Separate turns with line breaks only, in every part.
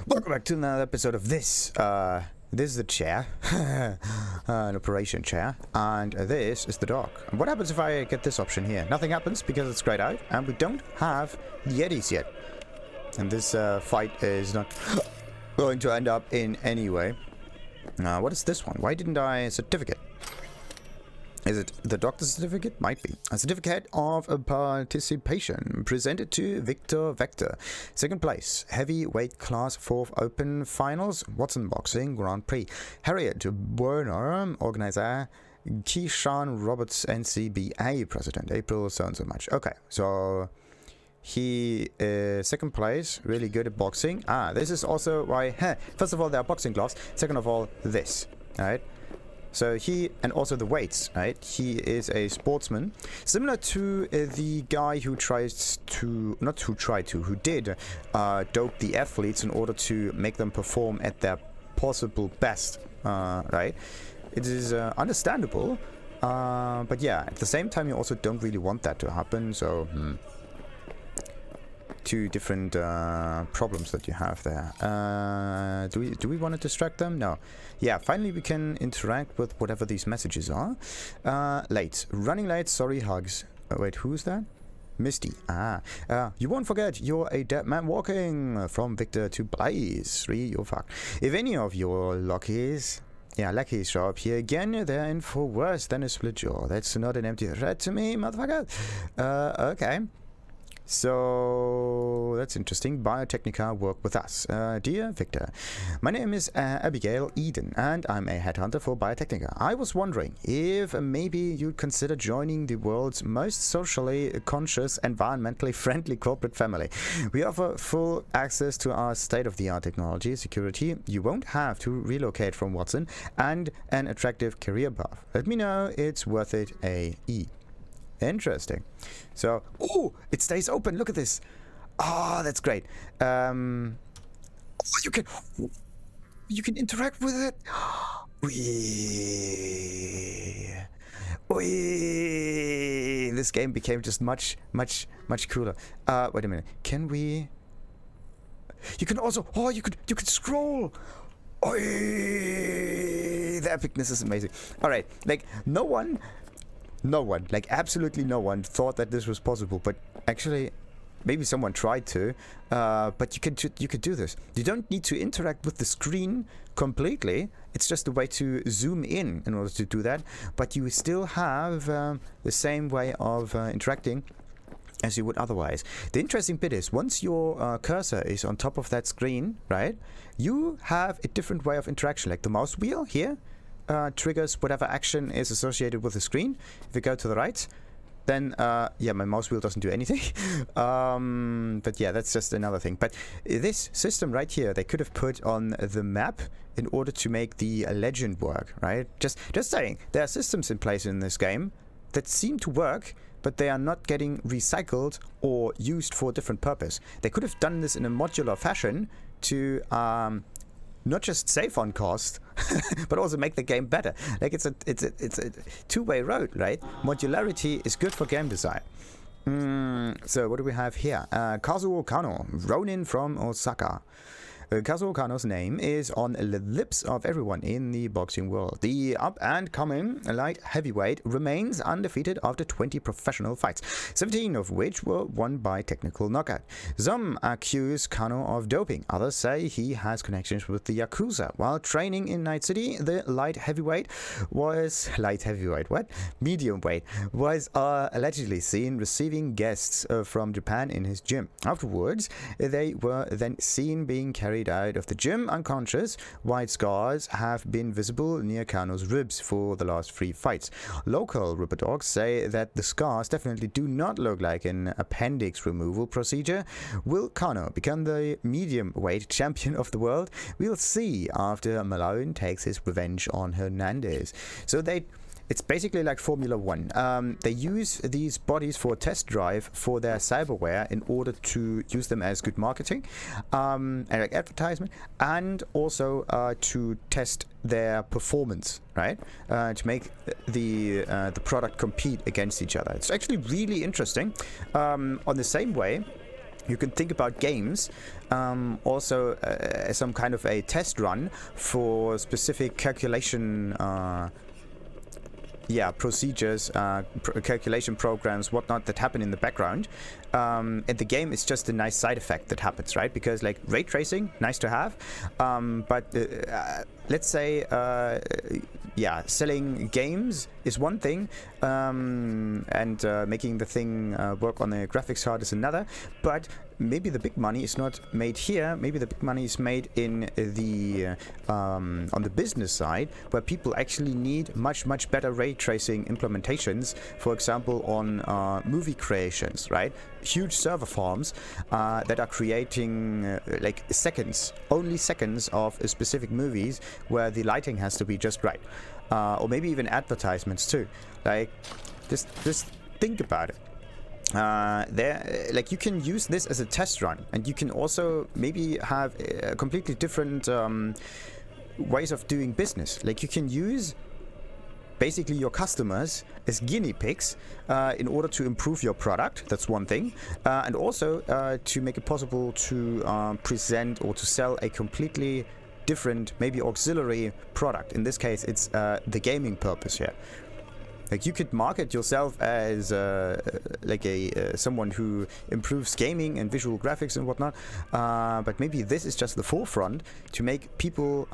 Welcome back to another episode of this. This is the chair, an operation chair, and this is the dog. And what happens if I get this option here? Nothing happens because it's grayed out, and we don't have the Yetis yet. And this fight is not going to end up in any way. What is this one? Why didn't I certificate? Is it the doctor's certificate? Might be. A certificate of participation presented to Vektor. Second place, heavyweight class 4th open finals, Watson Boxing Grand Prix. Harriet Werner, organizer. Keyshawn Roberts, NCPD president. April so and so much. Okay, so he is second place, really good at boxing. This is also why, first of all, there are boxing gloves. Second of all, this, alright? So he, and also the weights, right? He is a sportsman, similar to the guy who who did dope the athletes in order to make them perform at their possible best, right? It is understandable, but yeah, at the same time, you also don't really want that to happen, so two different problems that you have there. Do we want to distract them? No. Yeah, finally we can interact with whatever these messages are. Late. Running late, sorry, hugs. Wait, who's that? Misty. You won't forget, you're a dead man walking from Viktor to Blaze. 3, you're fucked. If any of your lackeys show up here again, they're in for worse than a split jaw. That's not an empty threat to me, motherfucker. Okay. So that's interesting. Biotechnica work with us. Dear Viktor, my name is Abigail Eden, and I'm a headhunter for Biotechnica. I was wondering if maybe you'd consider joining the world's most socially conscious, environmentally friendly corporate family. We offer full access to our state-of-the-art technology, security. You won't have to relocate from Watson, and an attractive career path. Let me know it's worth it. AE. Interesting. So, it stays open. Look at this. That's great. You can interact with it. This game became just much cooler. Wait a minute. Can we? You can also. You could scroll. The epicness is amazing. All right, like no one, like absolutely no one thought that this was possible, but actually maybe someone tried to, but you could do this. You don't need to interact with the screen completely. It's just a way to zoom in order to do that, but you still have the same way of interacting as you would otherwise. The interesting bit is once your cursor is on top of that screen, right, you have a different way of interaction. Like the mouse wheel here triggers whatever action is associated with the screen. If you go to the right, then yeah, my mouse wheel doesn't do anything. But yeah, that's just another thing. But this system right here, they could have put on the map in order to make the legend work, right? Just saying, there are systems in place in this game that seem to work, but they are not getting recycled or used for a different purpose. They could have done this in a modular fashion to not just save on cost, but also make the game better. Like it's a two-way road, right? Modularity is good for game design. So what do we have here? Kazuo Kano, Ronin from Osaka. Kazuo Kano's name is on the lips of everyone in the boxing world. The up-and-coming light heavyweight remains undefeated after 20 professional fights, 17 of which were won by technical knockout. Some accuse Kano of doping. Others say he has connections with the Yakuza. While training in Night City, the medium weight was allegedly seen receiving guests from Japan in his gym. Afterwards, they were then seen being carried out of the gym unconscious. White scars have been visible near Kano's ribs for the last 3 fights. Local ripperdogs say that the scars definitely do not look like an appendix removal procedure. Will Kano become the medium-weight champion of the world? We'll see after Malone takes his revenge on Hernandez. So it's basically like Formula 1. They use these bodies for a test drive for their cyberware in order to use them as good marketing and like advertisement, and also to test their performance, right? To make the product compete against each other. It's actually really interesting. On the same way, You can think about games also as some kind of a test run for specific calculation procedures, calculation programs, whatnot that happen in the background. And the game is just a nice side effect that happens, right? Because like ray tracing, nice to have, but let's say, selling games is one thing, and making the thing work on a graphics card is another. But maybe the big money is not made here. Maybe the big money is made in the on the business side, where people actually need much better ray tracing implementations. For example, on movie creations, right? Huge server farms that are creating like only seconds of specific movies where the lighting has to be just right, or maybe even advertisements too. Like, just think about it. Like, you can use this as a test run, and you can also maybe have completely different ways of doing business. Like, you can use basically your customers as guinea pigs in order to improve your product. That's one thing, and also to make it possible to present or to sell a completely different, maybe auxiliary product. In this case, it's the gaming purpose here. Like, you could market yourself as someone who improves gaming and visual graphics and whatnot, but maybe this is just the forefront to make people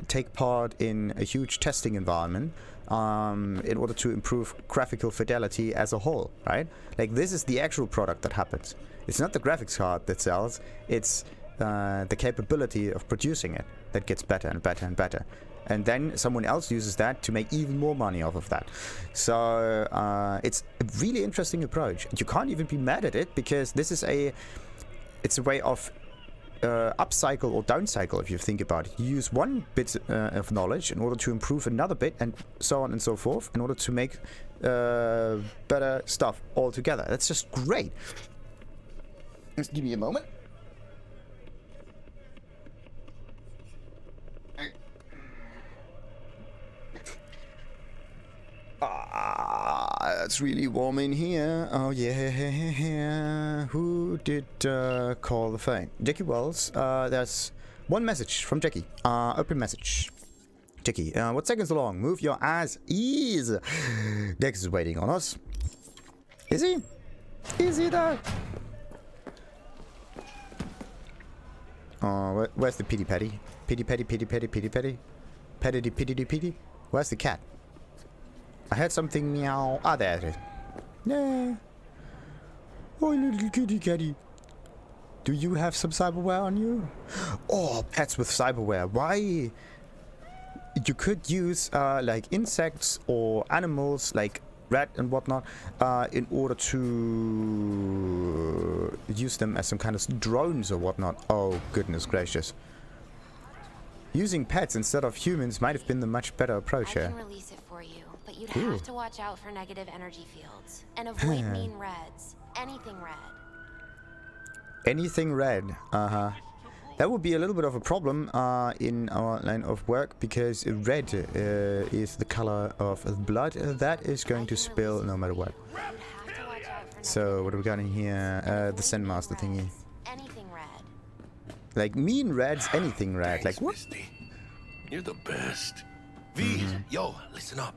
take part in a huge testing environment in order to improve graphical fidelity as a whole, right? Like, this is the actual product that happens. It's not the graphics card that sells, it's the capability of producing it that gets better and better and better. And then someone else uses that to make even more money off of that. So it's a really interesting approach. You can't even be mad at it, because this is it's a way of upcycle or downcycle, if you think about it. You use one bit of knowledge in order to improve another bit, and so on and so forth, in order to make better stuff altogether. That's just great. Just give me a moment. It's really warm in here. Oh yeah. Who did call the phone? Jackie Wells. There's one message from Jackie. Open message. Jackie, what seconds long? Move your ass ease. Dex is waiting on us. Is he? Is he there? Oh, where's the pitty patty? Pitty patty, pitty patty, pitty patty? Patty pitty pitty? Where's the cat? I heard something meow. Ah, there it is. Yeah. Oh, little kitty catty. Do you have some cyberware on you? Oh, pets with cyberware. Why? You could use like insects or animals like rat and whatnot in order to use them as some kind of drones or whatnot. Oh, goodness gracious. Using pets instead of humans might have been the much better approach here.
I can release it for you, but you'd have to watch out for negative energy fields and avoid mean reds. Anything red.
Anything red. That would be a little bit of a problem in our line of work, because red is the color of blood that is going to spill no matter what. So what have we got in here? The Sendmaster thingy.
Anything red.
Like mean reds, anything red. Like what?
Misty. You're the best. V, yo, listen up.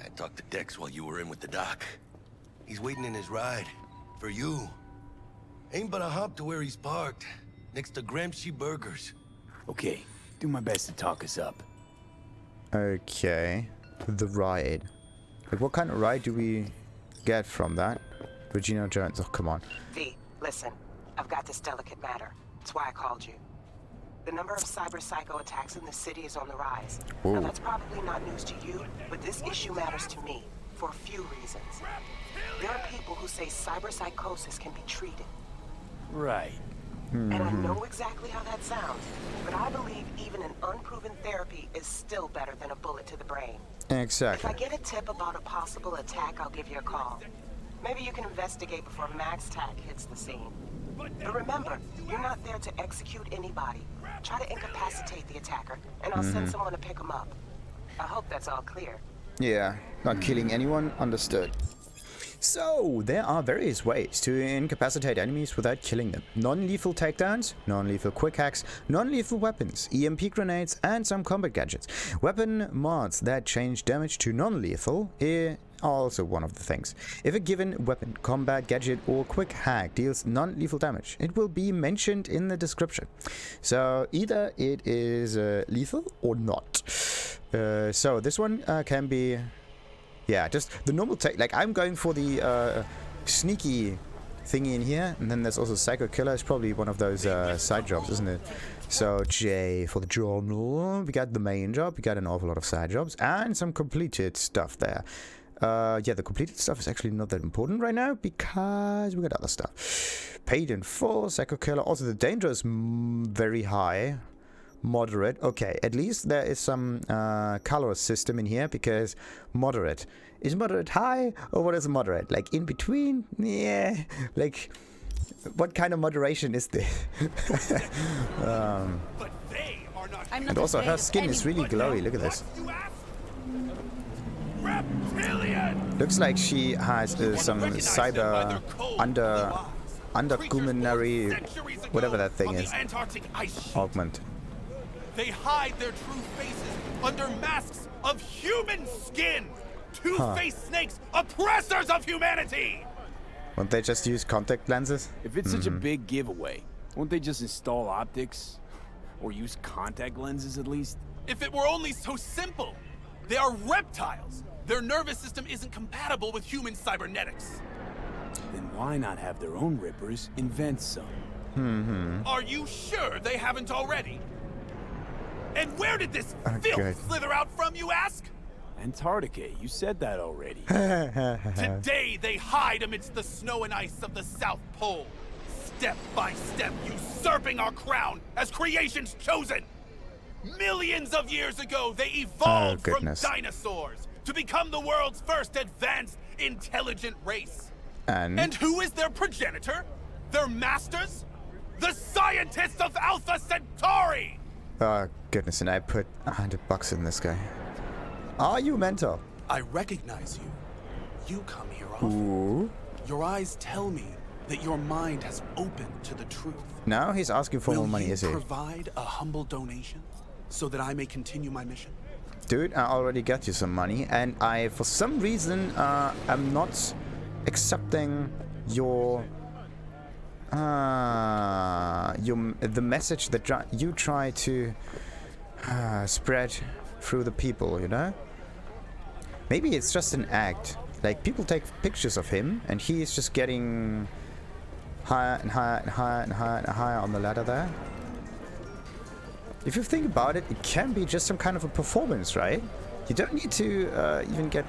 I talked to Dex while you were in with the doc. He's waiting in his ride. For you. Ain't but a hop to where he's parked. Next to Gramsci Burgers.
Okay, do my best to talk us up.
Okay. The ride. Like, what kind of ride do we get from that? Regina Jones. Oh, come on.
V, listen. I've got this delicate matter. That's why I called you. The number of cyber psycho attacks in the city is on the rise.
Ooh.
Now, that's probably not news to you, but this issue matters to me for a few reasons. There are people who say cyber psychosis can be treated.
Right.
And I know exactly how that sounds, but I believe even an unproven therapy is still better than a bullet to the brain.
Exactly.
If I get a tip about a possible attack, I'll give you a call. Maybe you can investigate before Max Tack hits the scene. But remember, you're not there to execute anybody. Try to incapacitate the attacker, and I'll send someone to pick him up. I hope that's all clear.
Yeah, not killing anyone. Understood. So, there are various ways to incapacitate enemies without killing them. Non-lethal takedowns, non-lethal quick hacks, non-lethal weapons, EMP grenades, and some combat gadgets. Weapon mods that change damage to non-lethal are also one of the things. If a given weapon, combat gadget, or quick hack deals non-lethal damage, it will be mentioned in the description. So, either it is lethal or not. So, this one can be... Yeah, just the normal tech. Like, I'm going for the sneaky thingy in here. And then there's also Psycho Killer. It's probably one of those side jobs, isn't it? So, J for the journal. We got the main job. We got an awful lot of side jobs. And some completed stuff there. Yeah, the completed stuff is actually not that important right now. Because we got other stuff. Paid in full. Psycho Killer. Also, the danger is very high. Moderate. Okay, at least there is some color system in here, because moderate. Is moderate high, or what is moderate? Like in between? Yeah. Like, what kind of moderation is this? And also her skin is really glowy. Look at this. Looks like she has some cyber underguminary, whatever that thing is, augment.
They hide their true faces under masks of human skin! Two-faced snakes, oppressors of humanity!
Won't they just use contact lenses?
If it's such a big giveaway, won't they just install optics? Or use contact lenses at least?
If it were only so simple! They are reptiles! Their nervous system isn't compatible with human cybernetics.
Then why not have their own rippers invent some?
Are you sure they haven't already? And where did this filth slither out from, you ask?
Antarctica, you said that already.
Today they hide amidst the snow and ice of the South Pole, step by step usurping our crown as creation's chosen. Millions of years ago, they evolved from dinosaurs to become the world's first advanced, intelligent race. And who is their progenitor? Their masters? The scientists of Alpha Centauri!
Oh, goodness, and I put $100 in this guy. Are you mental?
I recognize you. You come here often.
Ooh.
Your eyes tell me that your mind has opened to the truth.
Now he's asking for more money, is he?
Will you provide a humble donation so that I may continue my mission?
Dude, I already got you some money, and I, for some reason, am not accepting your... the message that you try to spread through the people, you know? Maybe it's just an act. Like, people take pictures of him, and he is just getting higher and higher and higher and higher and higher on the ladder there. If you think about it, it can be just some kind of a performance, right? You don't need to even get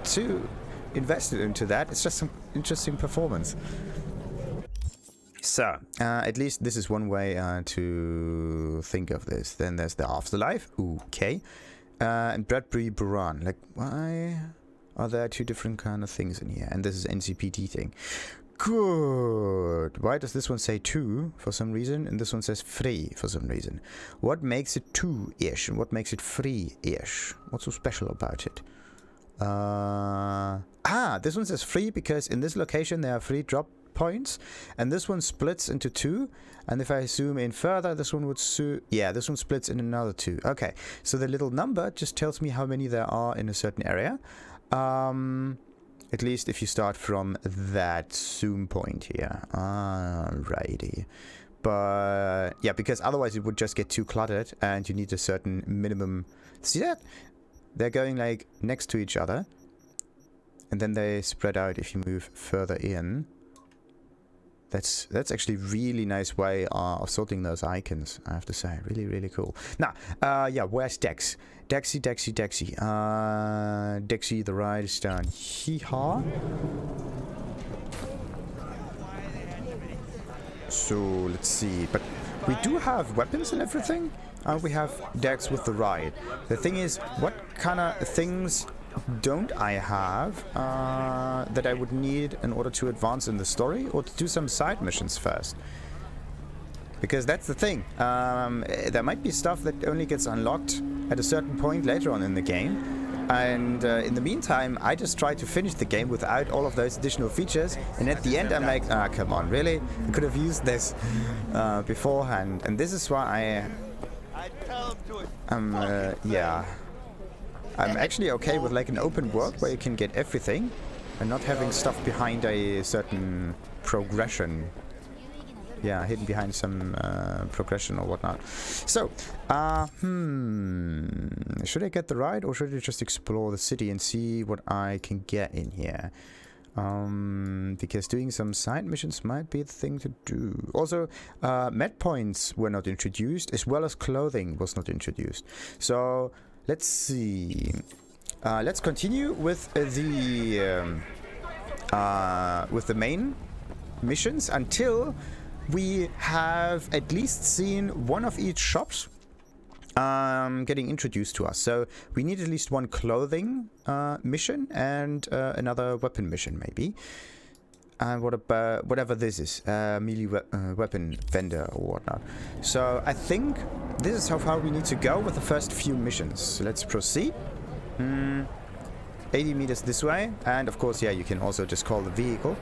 too invested into that. It's just some interesting performance. So, at least this is one way to think of this. Then there's the afterlife. Okay. And Bradbury Buran. Like, why are there two different kind of things in here? And this is NCPD thing. Good. Why does this one say 2 for some reason, and this one says 3 for some reason? What makes it 2-ish, and what makes it 3-ish? What's so special about it? This one says 3 because in this location there are 3 drop points, and this one splits into 2, and if I zoom in further, this one would this one splits in another 2. Okay, so the little number just tells me how many there are in a certain area. At least if you start from that zoom point here. Alrighty. But yeah, because otherwise it would just get too cluttered, and you need a certain minimum. See that? They're going like next to each other, and then they spread out if you move further in. That's actually a really nice way of sorting those icons, I have to say. Really, really cool. Now, yeah, where's Dex? Dexy. Dexy, the ride is done. Hee-haw. So, let's see. But we do have weapons and everything. We have Dex with the ride. The thing is, what kind of things don't I have that I would need in order to advance in the story, or to do some side missions first? Because that's the thing. There might be stuff that only gets unlocked at a certain point later on in the game, And in the meantime, I just tried to finish the game without all of those additional features. And at the end, I'm like, ah, come on, really? I could have used this beforehand. And this is why yeah. I'm actually okay with like an open world where you can get everything and not having stuff behind a certain progression. Yeah, hidden behind some progression or whatnot. So, should I get the ride or should I just explore the city and see what I can get in here? Because doing some side missions might be the thing to do. Also, med points were not introduced, as well as clothing was not introduced. So, let's see. Let's continue with the main missions until we have at least seen one of each shops getting introduced to us. So we need at least one clothing mission and another weapon mission, maybe. And what about whatever this is, melee weapon vendor or whatnot. So I think this is how far we need to go with the first few missions. So let's proceed. 80 meters this way, and of course, yeah, you can also just call the vehicle.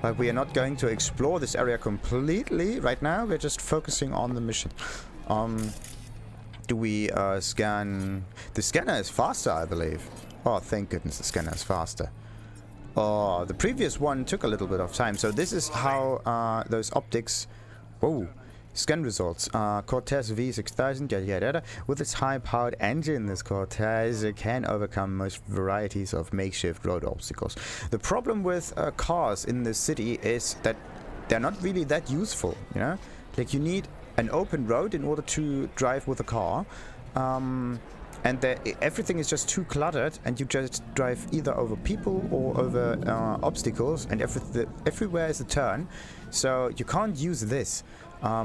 But we are not going to explore this area completely right now. We're just focusing on the mission. Do we scan? The scanner is faster, I believe. Oh, thank goodness the scanner is faster. Oh, the previous one took a little bit of time. So this is how those optics... Whoa. Scan results. Cortez V6000, yada yada yada. With its high-powered engine, this Cortez can overcome most varieties of makeshift road obstacles. The problem with cars in this city is that they're not really that useful, you know? Like, you need an open road in order to drive with a car. And everything is just too cluttered, and you just drive either over people or over obstacles, and everywhere is a turn. So you can't use this. Yeah,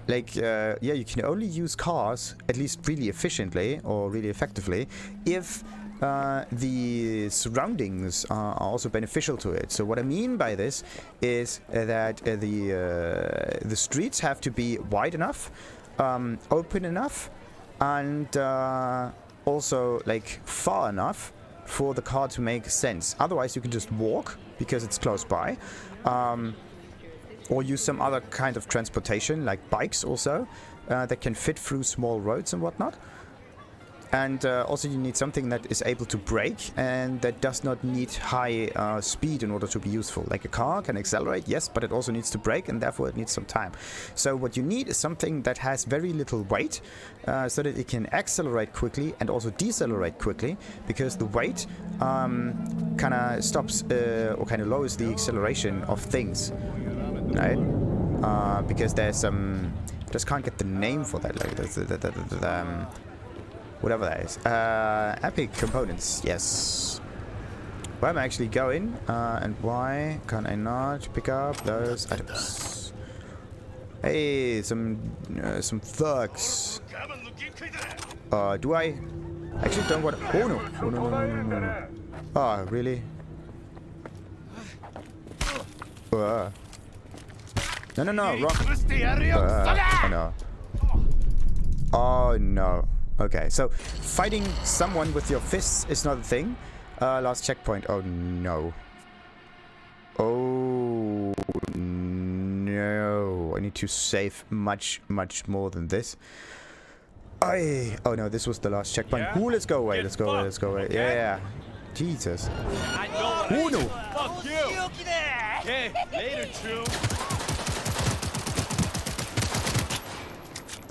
you can only use cars, at least really efficiently or really effectively, if the surroundings are also beneficial to it. So what I mean by this is that the streets have to be wide enough, open enough, and also like far enough for the car to make sense. Otherwise you can just walk because it's close by. Or use some other kind of transportation, like bikes also, that can fit through small roads and whatnot. And also you need something that is able to brake and that does not need high speed in order to be useful. Like a car can accelerate, yes, but it also needs to brake and therefore it needs some time. So what you need is something that has very little weight so that it can accelerate quickly and also decelerate quickly, because the weight kind of stops or kind of lowers the acceleration of things, right? Because there's some... just can't get the name for that, like whatever that is. Epic components, yes. Where am I actually going? And why can I not pick up those items? Hey, some thugs. Do I actually don't want? Oh no! Oh no! No! No! No! No! Oh, really? No! No! No! Wrong. Oh no! Oh no! Okay, so fighting someone with your fists is not a thing. Last checkpoint. Oh no. Oh no. I need to save much, much more than this. Oh no, this was the last checkpoint.
Yeah?
Ooh, let's go away.
Get
Let's go away. Let's go away.
okay?
Yeah. Jesus. Oh no.
Fuck you! Okay, later, Chew.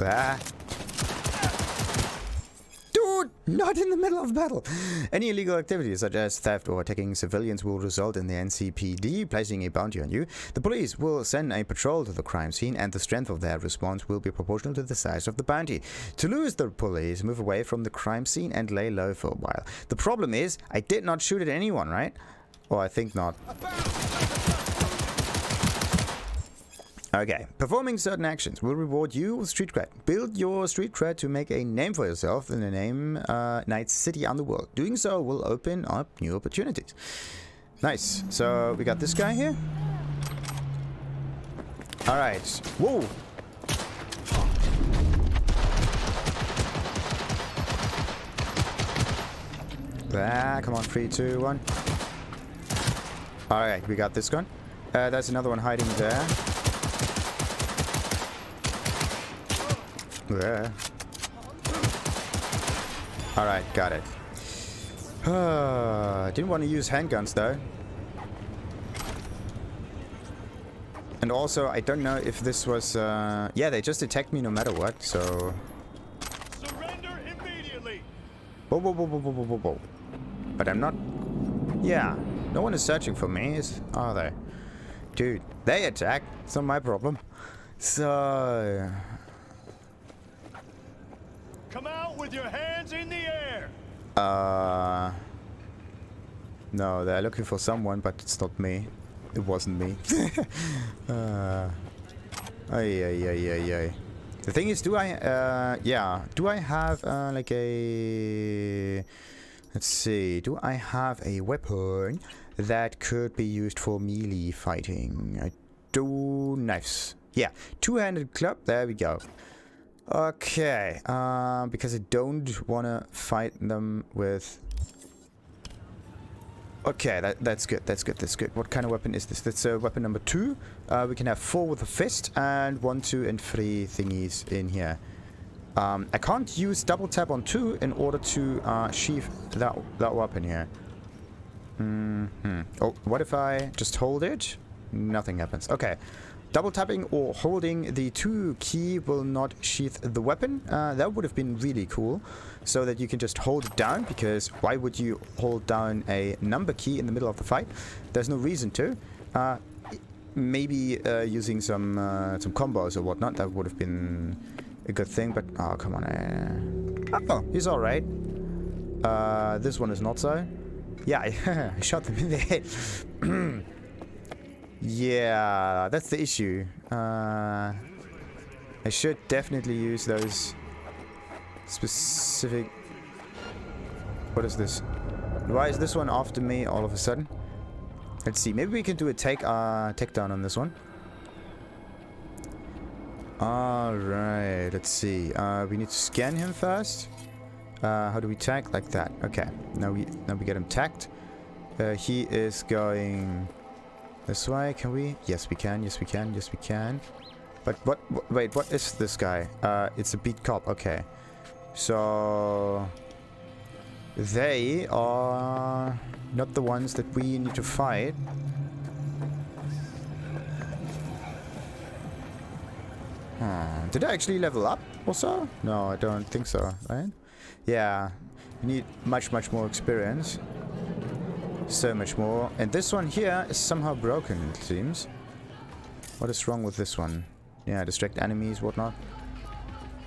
Ah. Dude, not in the middle of battle. Any illegal activities such as theft or attacking civilians will result in the NCPD placing a bounty on you. The police will send a patrol to the crime scene, and the strength of their response will be proportional to the size of the bounty. To lose the police, move away from the crime scene and lay low for a while. The problem is, I did not shoot at anyone, right? Or I think not. Okay, performing certain actions will reward you with street cred. Build your street cred to make a name for yourself in the name Night City Underworld. Doing so will open up new opportunities. Nice. So we got this guy here. All right. Whoa. there. Come on, 3, 2, 1. Alright, we got this gun. There's another one hiding there. Yeah. Alright, got it. Didn't want to use handguns though. And also, I don't know if this was... yeah, they just attacked me no matter what, so...
Surrender immediately!
Whoa, whoa, whoa, whoa, whoa, whoa, whoa. But I'm not... Yeah, no one is searching for me, are they? Dude, they attack. It's not my problem. So...
Come out with your hands in the air!
No, they're looking for someone, but it's not me. It wasn't me. Ay. The thing is, do I, yeah, do I have, like a... Let's see, do I have a weapon that could be used for melee fighting? I do... Knives. Yeah, two-handed club, there we go. Okay, because I don't want to fight them with... Okay, that's good. What kind of weapon is this? That's weapon number 2. We can have 4 with a fist and 1, 2, and 3 thingies in here. I can't use double tap on 2 in order to sheath that weapon here. Oh, what if I just hold it? Nothing happens. Okay. Double tapping or holding the 2 key will not sheath the weapon. That would have been really cool. So that you can just hold it down, because why would you hold down a number key in the middle of the fight? There's no reason to. Maybe using some combos or whatnot, that would have been a good thing, but oh, come on. Oh, he's alright. This one is not so. Yeah, I shot them in the head. Yeah, that's the issue. I should definitely use those specific... What is this? Why is this one after me all of a sudden? Let's see, maybe we can do a takedown on this one. Alright, let's see. We need to scan him first. How do we tag? Like that. Okay, now we get him tagged. He is going... This way, can we? Yes, we can. Yes, we can. Yes, we can. But what? Wait, what is this guy? It's a beat cop. Okay. So... They are not the ones that we need to fight. Did I actually level up also? No, I don't think so, right? Yeah. You need much more experience. So much more. And this one here is somehow broken, it seems. What is wrong with this one? Yeah, distract enemies, whatnot.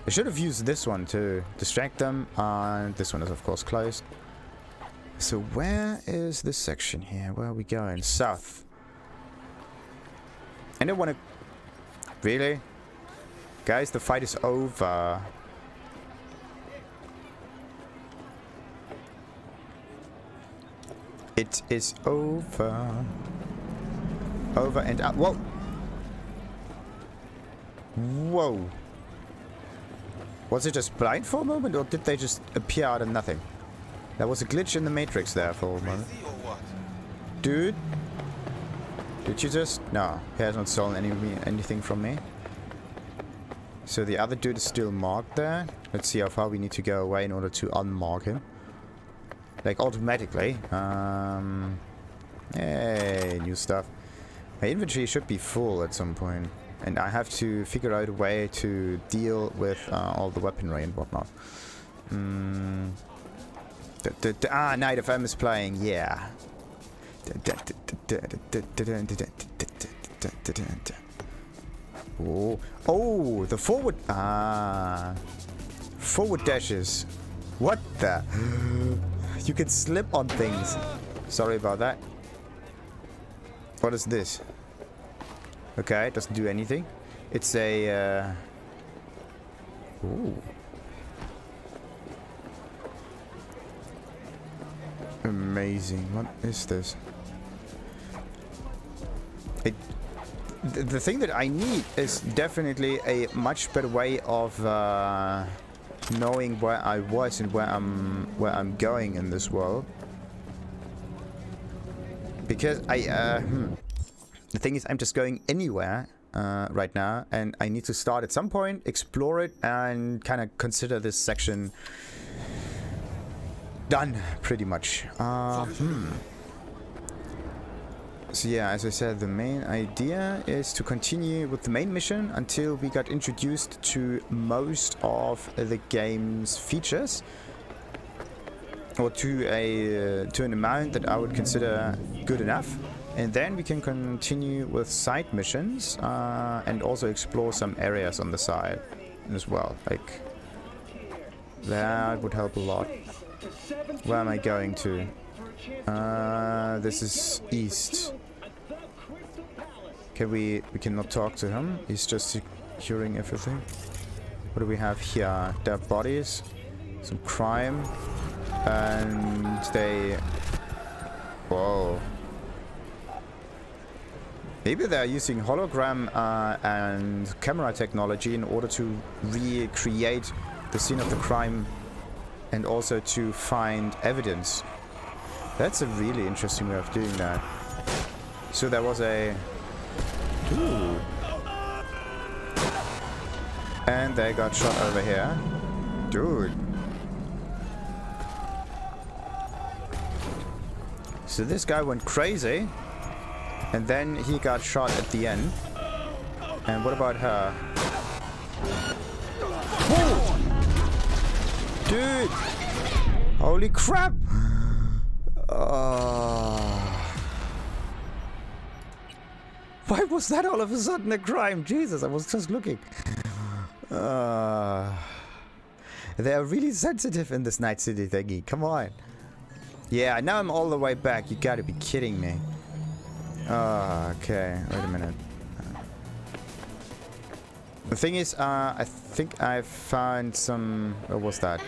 I should have used this one to distract them. And this one is, of course, closed. So where is this section here? Where are we going? South. I don't want to... Really? Guys, the fight is over. It is over. Over and out. Whoa! Whoa! Was it just blind for a moment, or did they just appear out of nothing? There was a glitch in the matrix there for a moment. Dude? Did you just... No, he hasn't stolen anything from me. So the other dude is still marked there. Let's see how far we need to go away in order to unmark him. Like, automatically. Hey, new stuff. My inventory should be full at some point. And I have to figure out a way to deal with all the weaponry and whatnot. Night of M is playing, yeah. Oh, the forward... forward dashes. What the... You can slip on things. Sorry about that. What is this? Okay, it doesn't do anything. It's a... Ooh. Amazing. What is this? The thing that I need is definitely a much better way of knowing where I was and where I'm going in this world. Because the thing is, I'm just going anywhere right now, and I need to start at some point, explore it, and kind of consider this section done, pretty much. So yeah, as I said, the main idea is to continue with the main mission until we got introduced to most of the game's features, or to an amount that I would consider good enough, and then we can continue with side missions and also explore some areas on the side as well. Like, that would help a lot. Where am I going to? This is east. Okay, we cannot talk to him. He's just securing everything. What do we have here? Dead bodies, some crime, and they... Whoa. Maybe they're using hologram and camera technology in order to recreate the scene of the crime and also to find evidence. That's a really interesting way of doing that. So there was a... Ooh. And they got shot over here. Dude. So this guy went crazy. And then he got shot at the end. And what about her? Whoa! Dude! Holy crap! Why was that all of a sudden a crime? Jesus, I was just looking. They are really sensitive in this Night City thingy. Come on. Yeah, now I'm all the way back. You gotta be kidding me. Okay, wait a minute. The thing is, I think I found some... What was that?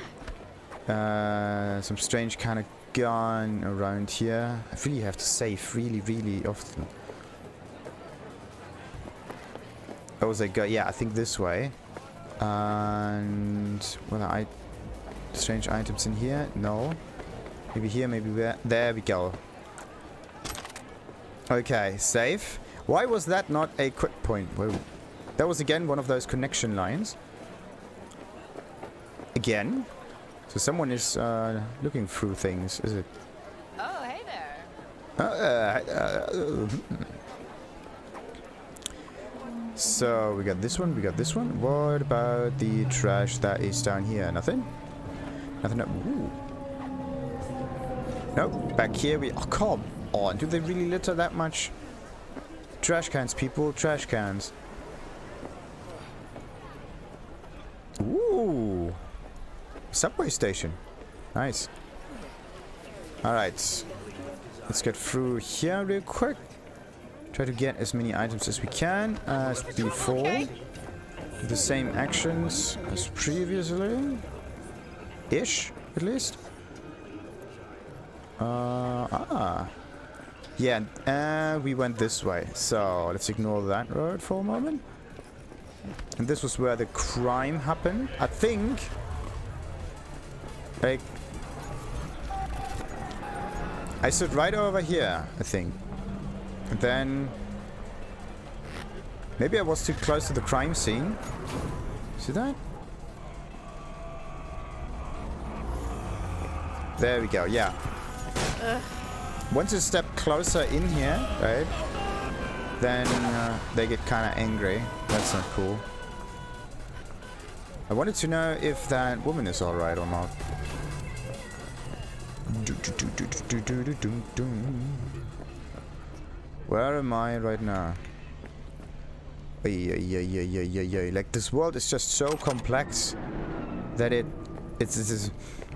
Some strange kind of gun around here. I really have to save really often. Oh, was I go? Yeah, I think this way. And... Well, strange items in here? No. Maybe here, maybe there. There we go. Okay, save. Why was that not a quick point? Whoa. That was again one of those connection lines. Again. So someone is looking through things, is it?
Oh, hey there.
So we got this one, we got this one. What about the trash that is down here? Nothing? Nothing. Ooh. Nope. Back here we... Oh, come on. Do they really litter that much? Trash cans, people. Trash cans. Ooh. Subway station. Nice. Alright. Let's get through here real quick. Try to get as many items as we can as before. Okay. The same actions as previously. Ish, at least. Yeah, we went this way. So let's ignore that road for a moment. And this was where the crime happened. I think. Like, I stood right over here, I think. And then maybe I was too close to the crime scene. See that? There we go, yeah. Once you step closer in here, right, then they get kind of angry. That's not cool. I wanted to know if that woman is alright or not. Where am I right now? Like, this world is just so complex that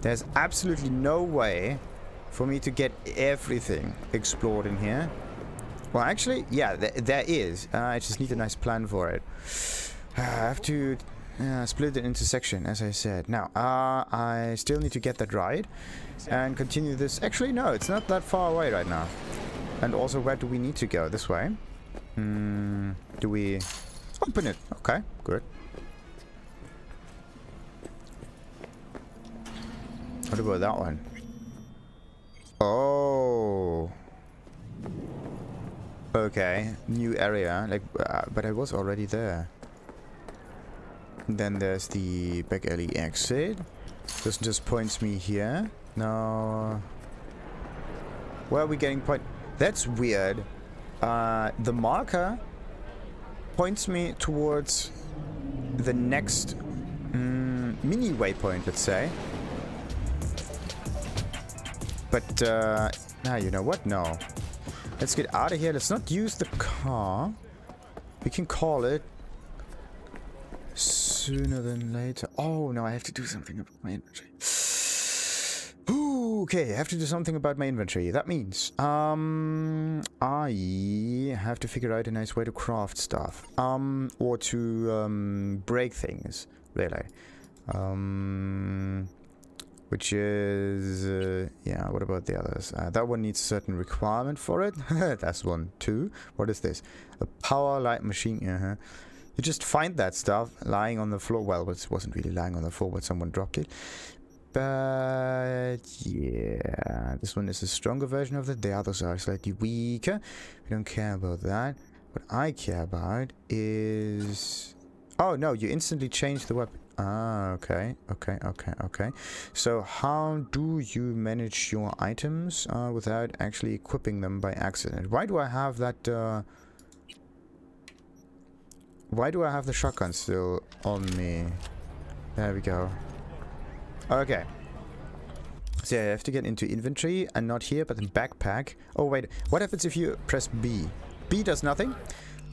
there's absolutely no way for me to get everything explored in here. Well, actually, yeah, there is. I just need a nice plan for it. I have to split it into sections, as I said. Now, I still need to get that right and continue this. Actually, no, it's not that far away right now. And also, where do we need to go? This way? Do we open it? Okay, good. What about that one? Oh. Okay, new area. Like, but I was already there. Then there's the back alley exit. This just points me here. No. Where are we getting point? That's weird. The marker points me towards the next mini waypoint, let's say. But, you know what? No. Let's get out of here. Let's not use the car. We can call it sooner than later. Oh, no, I have to do something about my inventory. Ooh, okay, I have to do something about my inventory. That means, I have to figure out a nice way to craft stuff. Or to, break things, really. Which is, yeah, what about the others? That one needs a certain requirement for it. That's one, too. What is this? A power light machine. You just find that stuff lying on the floor. Well, it wasn't really lying on the floor, but someone dropped it. But, yeah, this one is a stronger version of it. The others are slightly weaker. We don't care about that. What I care about is... Oh, no, you instantly change the weapon. Ah, okay. So how do you manage your items without actually equipping them by accident? Why do I have that, why do I have the shotgun still on me? There we go. Okay. So I have to get into inventory, and not here, but in backpack. Oh, wait. What happens if you press B? B does nothing.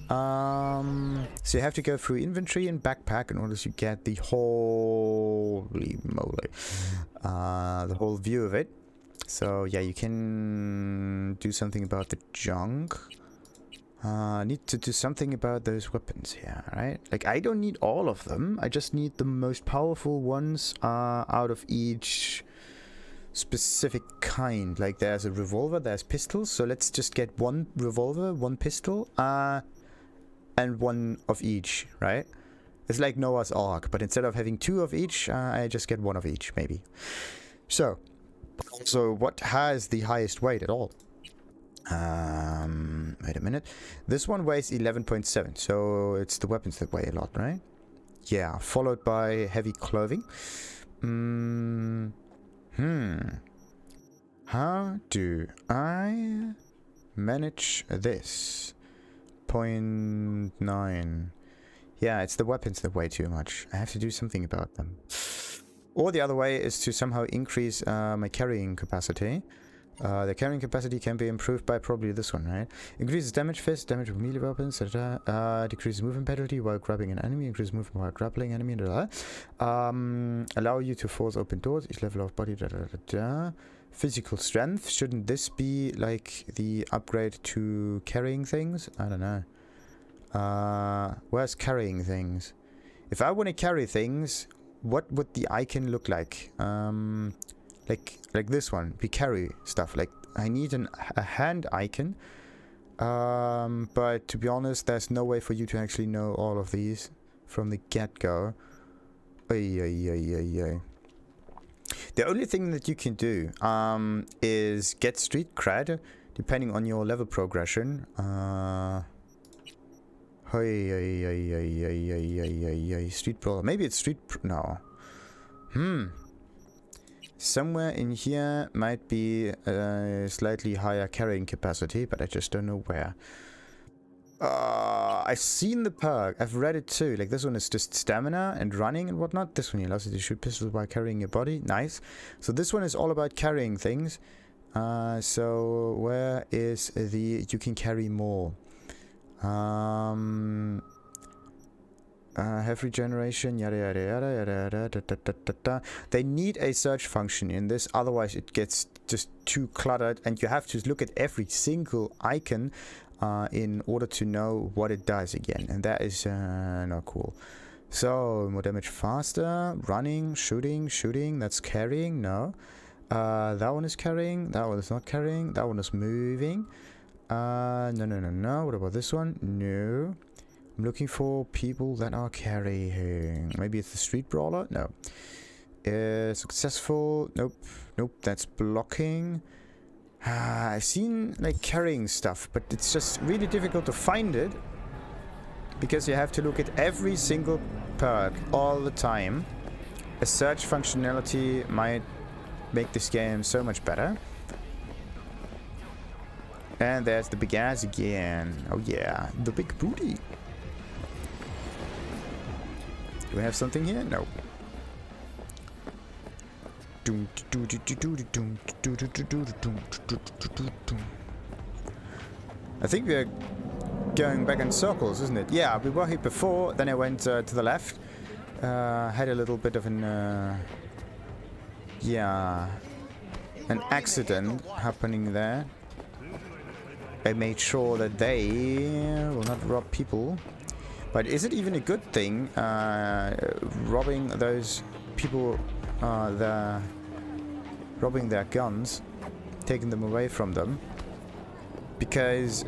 So you have to go through inventory and backpack in order to get the holy moly, the whole view of it. So yeah, you can do something about the junk. Need to do something about those weapons here, right? Like, I don't need all of them. I just need the most powerful ones out of each specific kind. Like, there's a revolver, there's pistols. So let's just get one revolver, one pistol, and one of each, right? It's like Noah's Ark, but instead of having two of each, I just get one of each, maybe. So what has the highest weight at all? Wait a minute. This one weighs 11.7, so it's the weapons that weigh a lot, right? Yeah, followed by heavy clothing. How do I manage this? 0.9. Yeah, it's the weapons that weigh too much. I have to do something about them. Or the other way is to somehow increase my carrying capacity. The carrying capacity can be improved by probably this one, right? Increases damage fist, damage with melee weapons, decreases movement penalty while grabbing an enemy, increases movement while grappling enemy, allow you to force open doors, each level of body, Physical strength, shouldn't this be like the upgrade to carrying things? I don't know. Where's carrying things? If I want to carry things, what would the icon look like? Like this one. We carry stuff. Like, I need a hand icon. But to be honest, there's no way for you to actually know all of these from the get-go. The only thing that you can do is get street cred, depending on your level progression. Street brawler. Maybe it's street. No. Somewhere in here might be a slightly higher carrying capacity, but I just don't know where. I've seen the perk. I've read it too. Like, this one is just stamina and running and whatnot. This one allows you to shoot pistols while carrying your body. Nice. So this one is all about carrying things. So where is the... You can carry more. Have regeneration, yada yada yada yada yada. They need a search function in this, otherwise it gets just too cluttered, and you have to look at every single icon in order to know what it does again, and that is not cool. So more damage faster, running, shooting. That's carrying. No, that one is carrying. That one is not carrying. That one is moving. No. What about this one? No. I'm looking for people that are carrying. Maybe it's the street brawler? No. Successful. Nope. Nope, that's blocking. I've seen like carrying stuff, but it's just really difficult to find it. Because you have to look at every single perk all the time. A search functionality might make this game so much better. And there's the big ass again. Oh yeah, the big booty. Do we have something here? No. I think we're going back in circles, isn't it? Yeah, we were here before, then I went to the left. Had a little bit of an... yeah... an accident happening there. I made sure that they will not rob people. But is it even a good thing, robbing those people, robbing their guns, taking them away from them? Because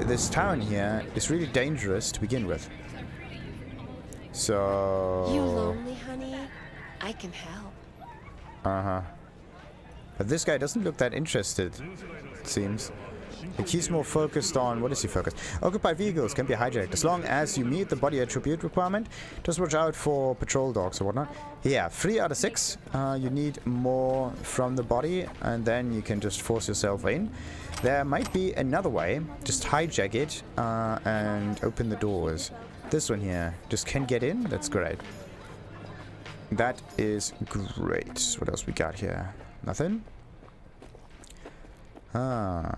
this town here is really dangerous to begin with. So...
You lonely, honey? I can help.
Uh-huh. But this guy doesn't look that interested, it seems. Like he's more focused on... what is he focused? Occupied vehicles can be hijacked as long as you meet the body attribute requirement. Just watch out for patrol dogs or whatnot. Yeah, 3 out of 6. You need more from the body and then you can just force yourself in. There might be another way. Just hijack it and open the doors. This one here just can get in. That's great. That is great. What else we got here? Nothing? Ah.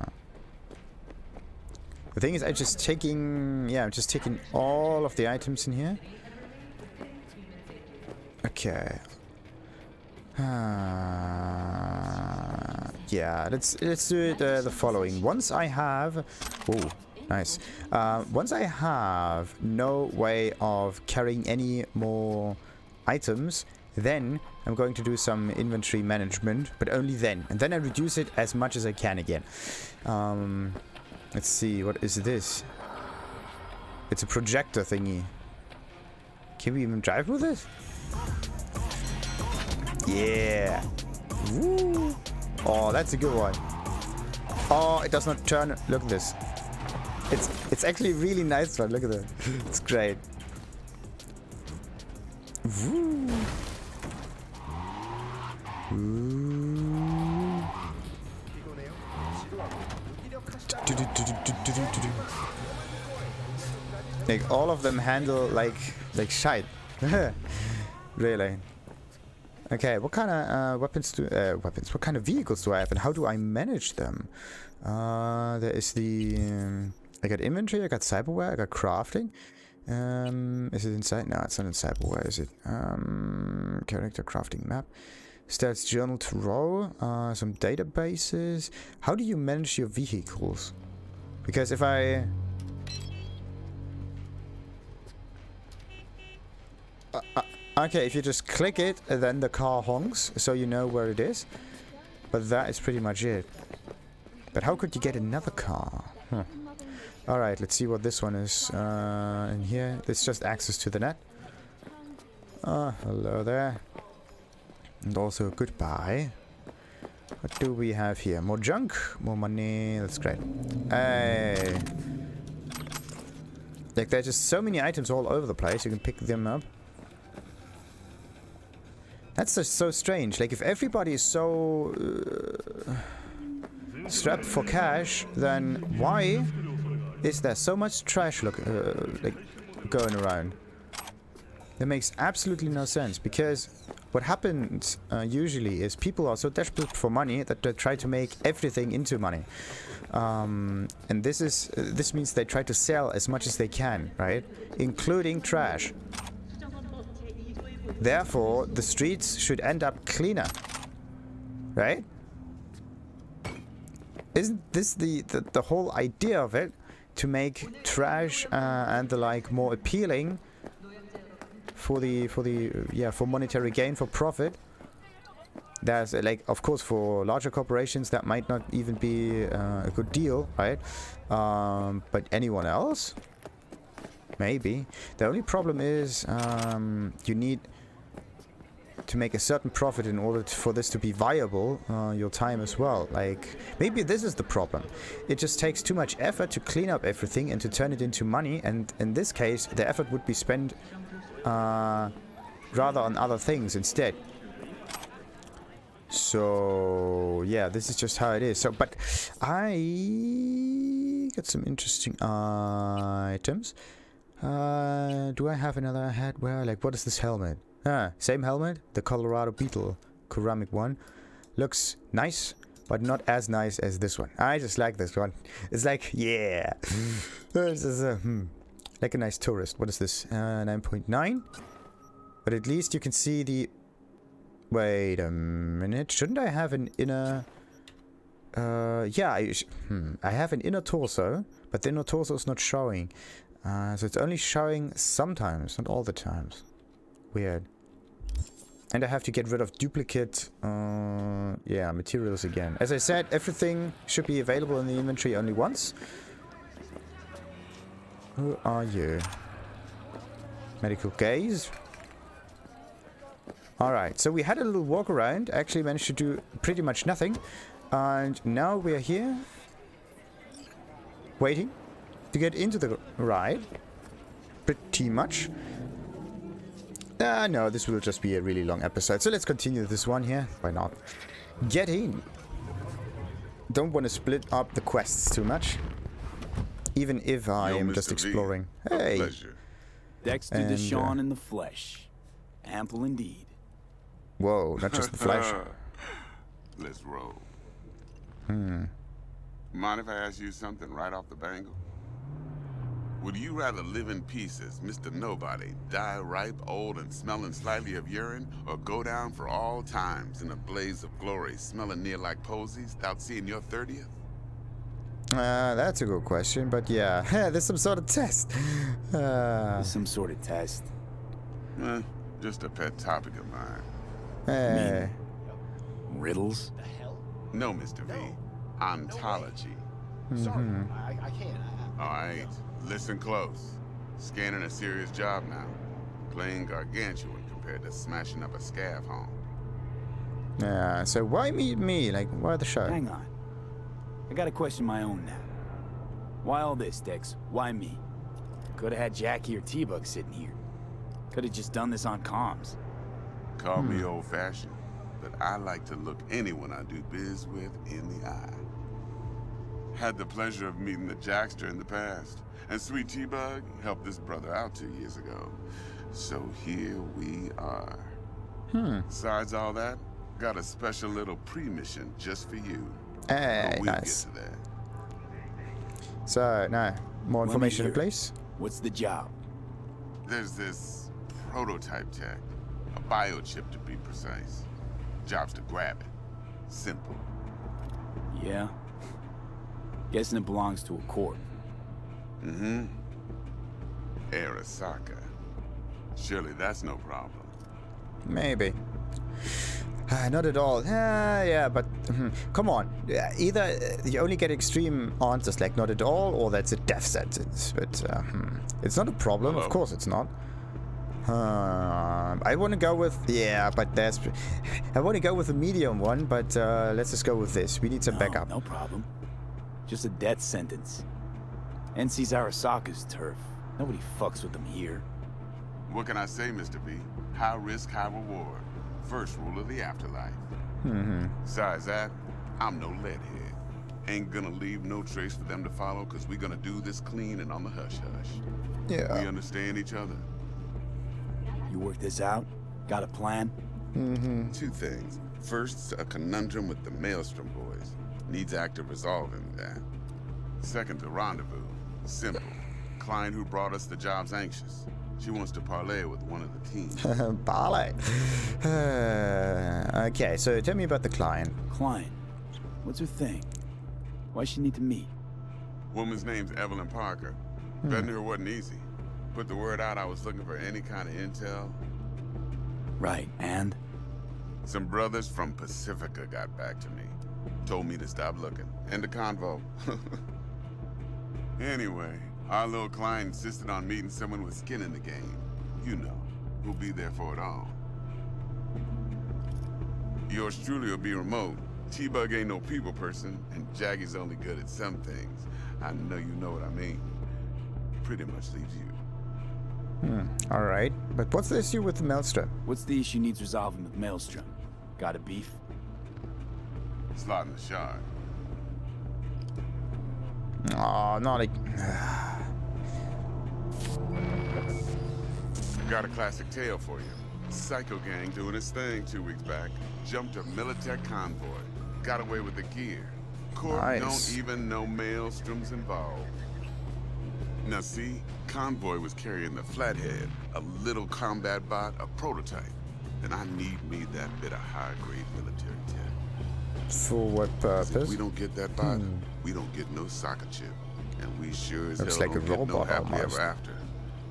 The thing is, I'm just taking... yeah, I'm just taking all of the items in here. Okay. Yeah, let's do it the following. Once I have... oh, nice. Once I have no way of carrying any more items, then I'm going to do some inventory management, but only then. And then I reduce it as much as I can again. Let's see, what is this? It's a projector thingy. Can we even drive with it? Yeah. Woo. Oh, that's a good one. Oh, it does not turn. Look at this. It's actually a really nice one. Look at that. It's great. Woo. Ooh. Like all of them handle like shite. Really. Okay, what kind of weapons? What kind of vehicles do I have, and how do I manage them? There is the. I got inventory. I got cyberware. I got crafting. Is it inside? No, it's not in cyberware. Is it? Character crafting map. Stats journal to row. Some databases. How do you manage your vehicles? Because if I... okay, if you just click it, then the car honks, so you know where it is. But that is pretty much it. But how could you get another car? Huh. Alright, let's see what this one is in here. It's just access to the net. Hello there. And also goodbye. What do we have here? More junk, more money. That's great. Hey. Like there's just so many items all over the place. You can pick them up. That's just so strange. Like if everybody is so strapped for cash, then why is there so much trash like going around? That makes absolutely no sense, because what happens usually is people are so desperate for money that they try to make everything into money, and this means they try to sell as much as they can, right? Including trash. Therefore, the streets should end up cleaner, right? Isn't this the whole idea of it? To make trash and the like more appealing for monetary gain, for profit. There's like, of course, for larger corporations that might not even be a good deal, right? But anyone else, maybe. The only problem is you need to make a certain profit in order for this to be viable, your time as well. Like, maybe this is the problem. It just takes too much effort to clean up everything and to turn it into money, and in this case, the effort would be spent rather on other things instead. So, yeah, this is just how it is. So, but I got some interesting items. Do I have another headwear? Like, what is this helmet? Same helmet, the Colorado Beetle ceramic one. Looks nice, but not as nice as this one. I just like this one. It's like, yeah. This is like a nice tourist. What is this? 9.9. But at least you can see the... Wait a minute. Shouldn't I have an inner... yeah, I have an inner torso, but the inner torso is not showing. So it's only showing sometimes, not all the times. Weird. And I have to get rid of duplicate, yeah, materials again. As I said, everything should be available in the inventory only once. Who are you? Medical gaze. Alright, so we had a little walk around. Actually managed to do pretty much nothing. And now we're here. Waiting to get into the ride. Pretty much. No, this will just be a really long episode. So let's continue this one here. Why not? Get in. Don't want to split up the quests too much. Even if I am just exploring. Hey.
Dexter Deshawn in the flesh. Ample indeed.
Whoa, not just the flesh.
Let's roll. Mind if I ask you something right off the bangle? Would you rather live in pieces, Mr. Nobody, die ripe, old, and smelling slightly of urine, or go down for all times in a blaze of glory, smelling near like posies, without seeing your 30th?
That's a good question, but yeah, there's some sort of test.
There's some sort of test.
Just a pet topic of mine.
Hey.
Riddles?
No, Mr. V. Ontology.
Sorry, I can't.
Alright, listen close. Scanning a serious job now. Playing gargantuan compared to smashing up a scav home.
Yeah, so why me? Like, why the show?
Hang on. I got a question of my own now. Why all this, Dex? Why me? Could have had Jackie or T-Bug sitting here. Could have just done this on comms.
Call me old-fashioned, but I like to look anyone I do biz with in the eye. Had the pleasure of meeting the Jackster in the past, and Sweet T-Bug helped this brother out 2 years ago. So here we are. Besides all that, got a special little pre-mission just for you.
Hey,
we'll
nice.
get to that.
So, now, more information in place?
What's the job?
There's this prototype tech, a biochip to be precise. Job's to grab it. Simple.
Yeah? Guessing it belongs to a corp.
Arasaka. Surely that's no problem.
Maybe. Not at all. Yeah, but come on. Either you only get extreme answers like not at all, or that's a death sentence. But it's not a problem. Of course it's not. I want to go with but there's. I want to go with the medium one, but let's just go with this. We need some backup.
No problem. Just a death sentence. NC's Arasaka's turf. Nobody fucks with them here.
What can I say, Mr. V? High risk, high reward. First rule of the afterlife. Besides that, I'm no leadhead. Ain't gonna leave no trace for them to follow, cause we're gonna do this clean and on the hush-hush.
Yeah.
We understand each other?
You work this out? Got a plan?
Two things. First, a conundrum with the Maelstrom boys. Needs active resolving that. Second, the rendezvous. Simple. Client who brought us the job's anxious. She wants to parlay with one of the team.
Parlay. Okay, so tell me about the client.
Client? What's her thing? Why she need to meet?
Woman's name's Evelyn Parker. Betting her wasn't easy. Put the word out I was looking for any kind of intel.
Right, and?
Some brothers from Pacifica got back to me. Told me to stop looking. End the convo. Anyway, our little client insisted on meeting someone with skin in the game. You know, who'll be there for it all. Yours truly will be remote. T-Bug ain't no people person, and Jaggy's only good at some things. I know you know what I mean. Pretty much leaves you.
Alright. But what's the issue with the Maelstrom?
What's the issue needs resolving with Maelstrom? Got a beef?
Slotting the shard.
Oh, not like...
Got a classic tale for you. Psycho gang doing its thing 2 weeks back. Jumped a Militech convoy. Got away with the gear. Corp don't even know Maelstrom's involved. Now see, convoy was carrying the Flathead, a little combat bot, a prototype. And I need me that bit of high-grade military tech.
For what purpose?
If we don't get that bot, we don't get no soccer chip. And we sure as
Looks
hell
like a
don't get no
robot
happily
almost.
ever after.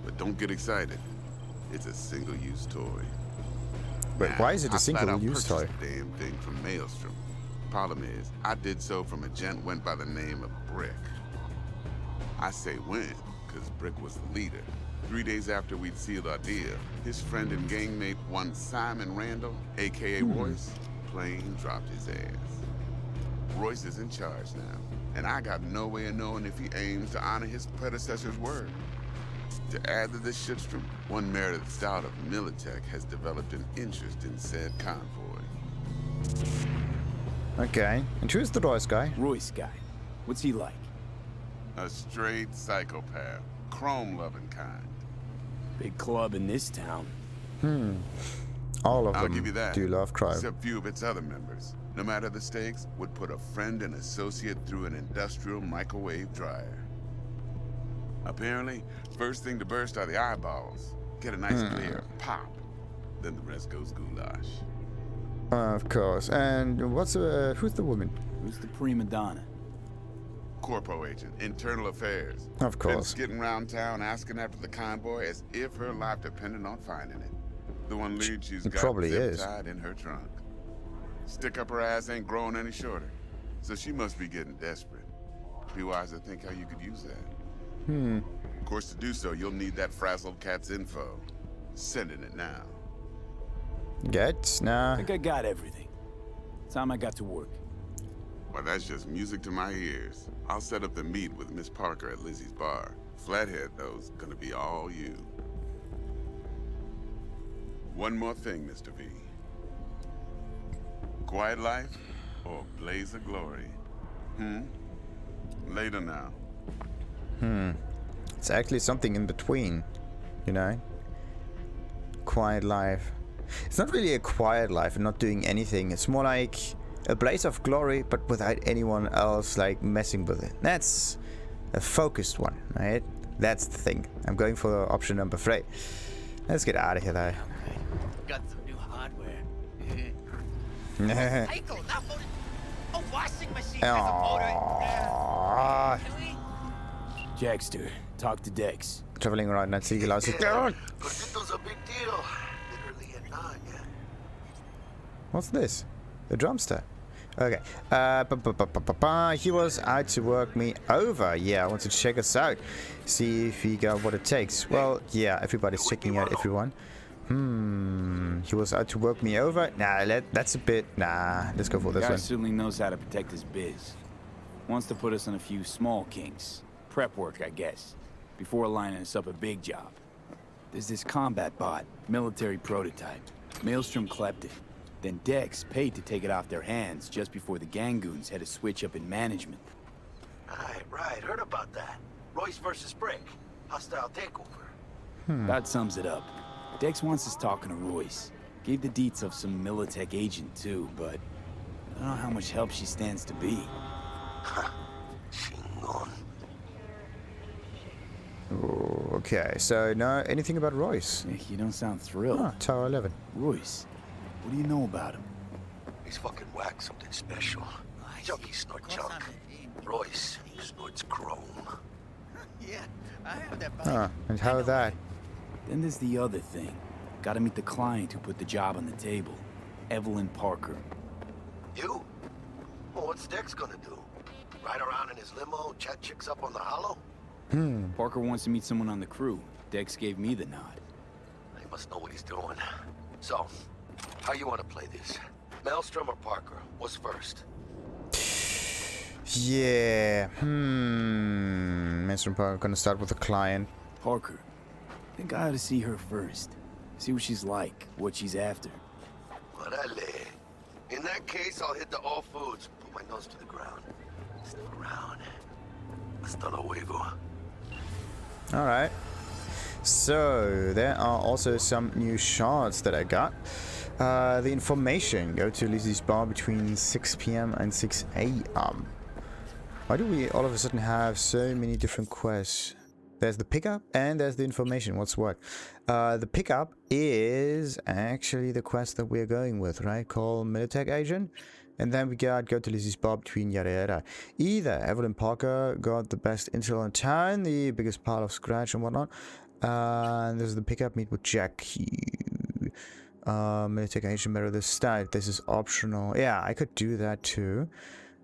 But don't get excited. It's a single-use toy.
But why is it a single-use toy?
I purchased the damn thing from Maelstrom. Problem is, I did so from a gent went by the name of Brick. I say when, because Brick was the leader. 3 days after we'd sealed our deal, his friend and gangmate, one Simon Randall, a.k.a. Royce, plain dropped his ass. Royce is in charge now, and I got no way of knowing if he aims to honor his predecessor's word. To add to this shitstrom, one Meredith Stout of Militech has developed an interest in said convoy.
Okay. And who's the Royce guy?
Royce guy. What's he like?
A straight psychopath, chrome-loving kind.
Big club in this town.
All of
I'll
them
give you that.
do love crime.
Except few of its other members. No matter the stakes, would put a friend and associate through an industrial microwave dryer. Apparently, first thing to burst are the eyeballs. Get a nice clear pop. Then the rest goes goulash.
Of course. And what's who's the woman?
Who's the prima donna?
Corpo agent, internal affairs.
Of
Been
course.
skidding around town asking after the convoy as if her life depended on finding it. The one lead she's
It
got
probably is.
zip-tied in her trunk. Stick up her ass ain't growing any shorter. So she must be getting desperate. Be wise to think how you could use that. Of course, to do so, you'll need that frazzled cat's info. Sending it now.
Get? Nah.
I think I got everything. Time I got to work.
Well, that's just music to my ears. I'll set up the meet with Miss Parker at Lizzie's bar. Flathead, though's gonna be all you. One more thing, Mr. V. Quiet life or blaze of glory? Later now.
It's actually something in between, you know? Quiet life. It's not really a quiet life and not doing anything. It's more like a blaze of glory, but without anyone else like messing with it. That's a focused one, right? That's the thing. I'm going for option number 3. Let's get out of here, though.
Got some new hardware.
Aww.
Hey, go, not motor. A washing machine has a motor. Can we?
Dexter, talk to Dex.
Traveling around that city license.
Cosito's a big deal. Literally and not, yeah.
What's this? A drumster. Okay. He was out to work me over. Yeah, I want to check us out. See if we got what it takes. Well, yeah, everybody's checking out everyone. He was out to work me over. Nah, that's a bit. Nah, let's go for this
Guy
one.
certainly knows how to protect his biz. Wants to put us on a few small kinks. Prep work, I guess. Before lining us up a big job. There's this combat bot, military prototype. Maelstrom clept it. Then Dex paid to take it off their hands just before the Gangoons had a switch up in management.
Right. Heard about that. Royce versus Brick. Hostile takeover.
That sums it up. Dex wants us talking to Royce. Gave the deets of some Militech agent too, but I don't know how much help she stands to be.
Chingon.
Oh, okay, so no, anything about Royce?
You don't sound thrilled.
Oh, Tower 11.
Royce, what do you know about him?
He's fucking whack, something special. Junkies snort junk. Royce snorts chrome.
Yeah, I have that.
And how that?
Then there's the other thing. Gotta meet the client who put the job on the table. Evelyn Parker.
You? Well, what's Dex gonna do? Ride around in his limo, chat chicks up on the hollow?
Parker wants to meet someone on the crew. Dex gave me the nod.
He must know what he's doing. So, how you want to play this? Maelstrom or Parker? What's first?
Yeah. Mr. Parker, gonna start with the client.
Parker. I think I ought to see her first. See what she's like, what she's after.
Orale. In that case, I'll hit the All Foods. Put my nose to the ground. Stick around. Hasta luego.
Alright. So, there are also some new shards that I got. The information. Go to Lizzie's bar between 6 p.m. and 6 a.m. Why do we all of a sudden have so many different quests? There's the pickup and there's the information. What's what? The pickup is actually the quest that we're going with, right? Call Militech Agent. And then we got go to Lizzie's bar between yada yada. Either Evelyn Parker got the best intel in town, the biggest pile of scratch and whatnot. And this is the pickup, meet with Jackie. Militech Agent mirror the stat. This is optional. Yeah, I could do that too.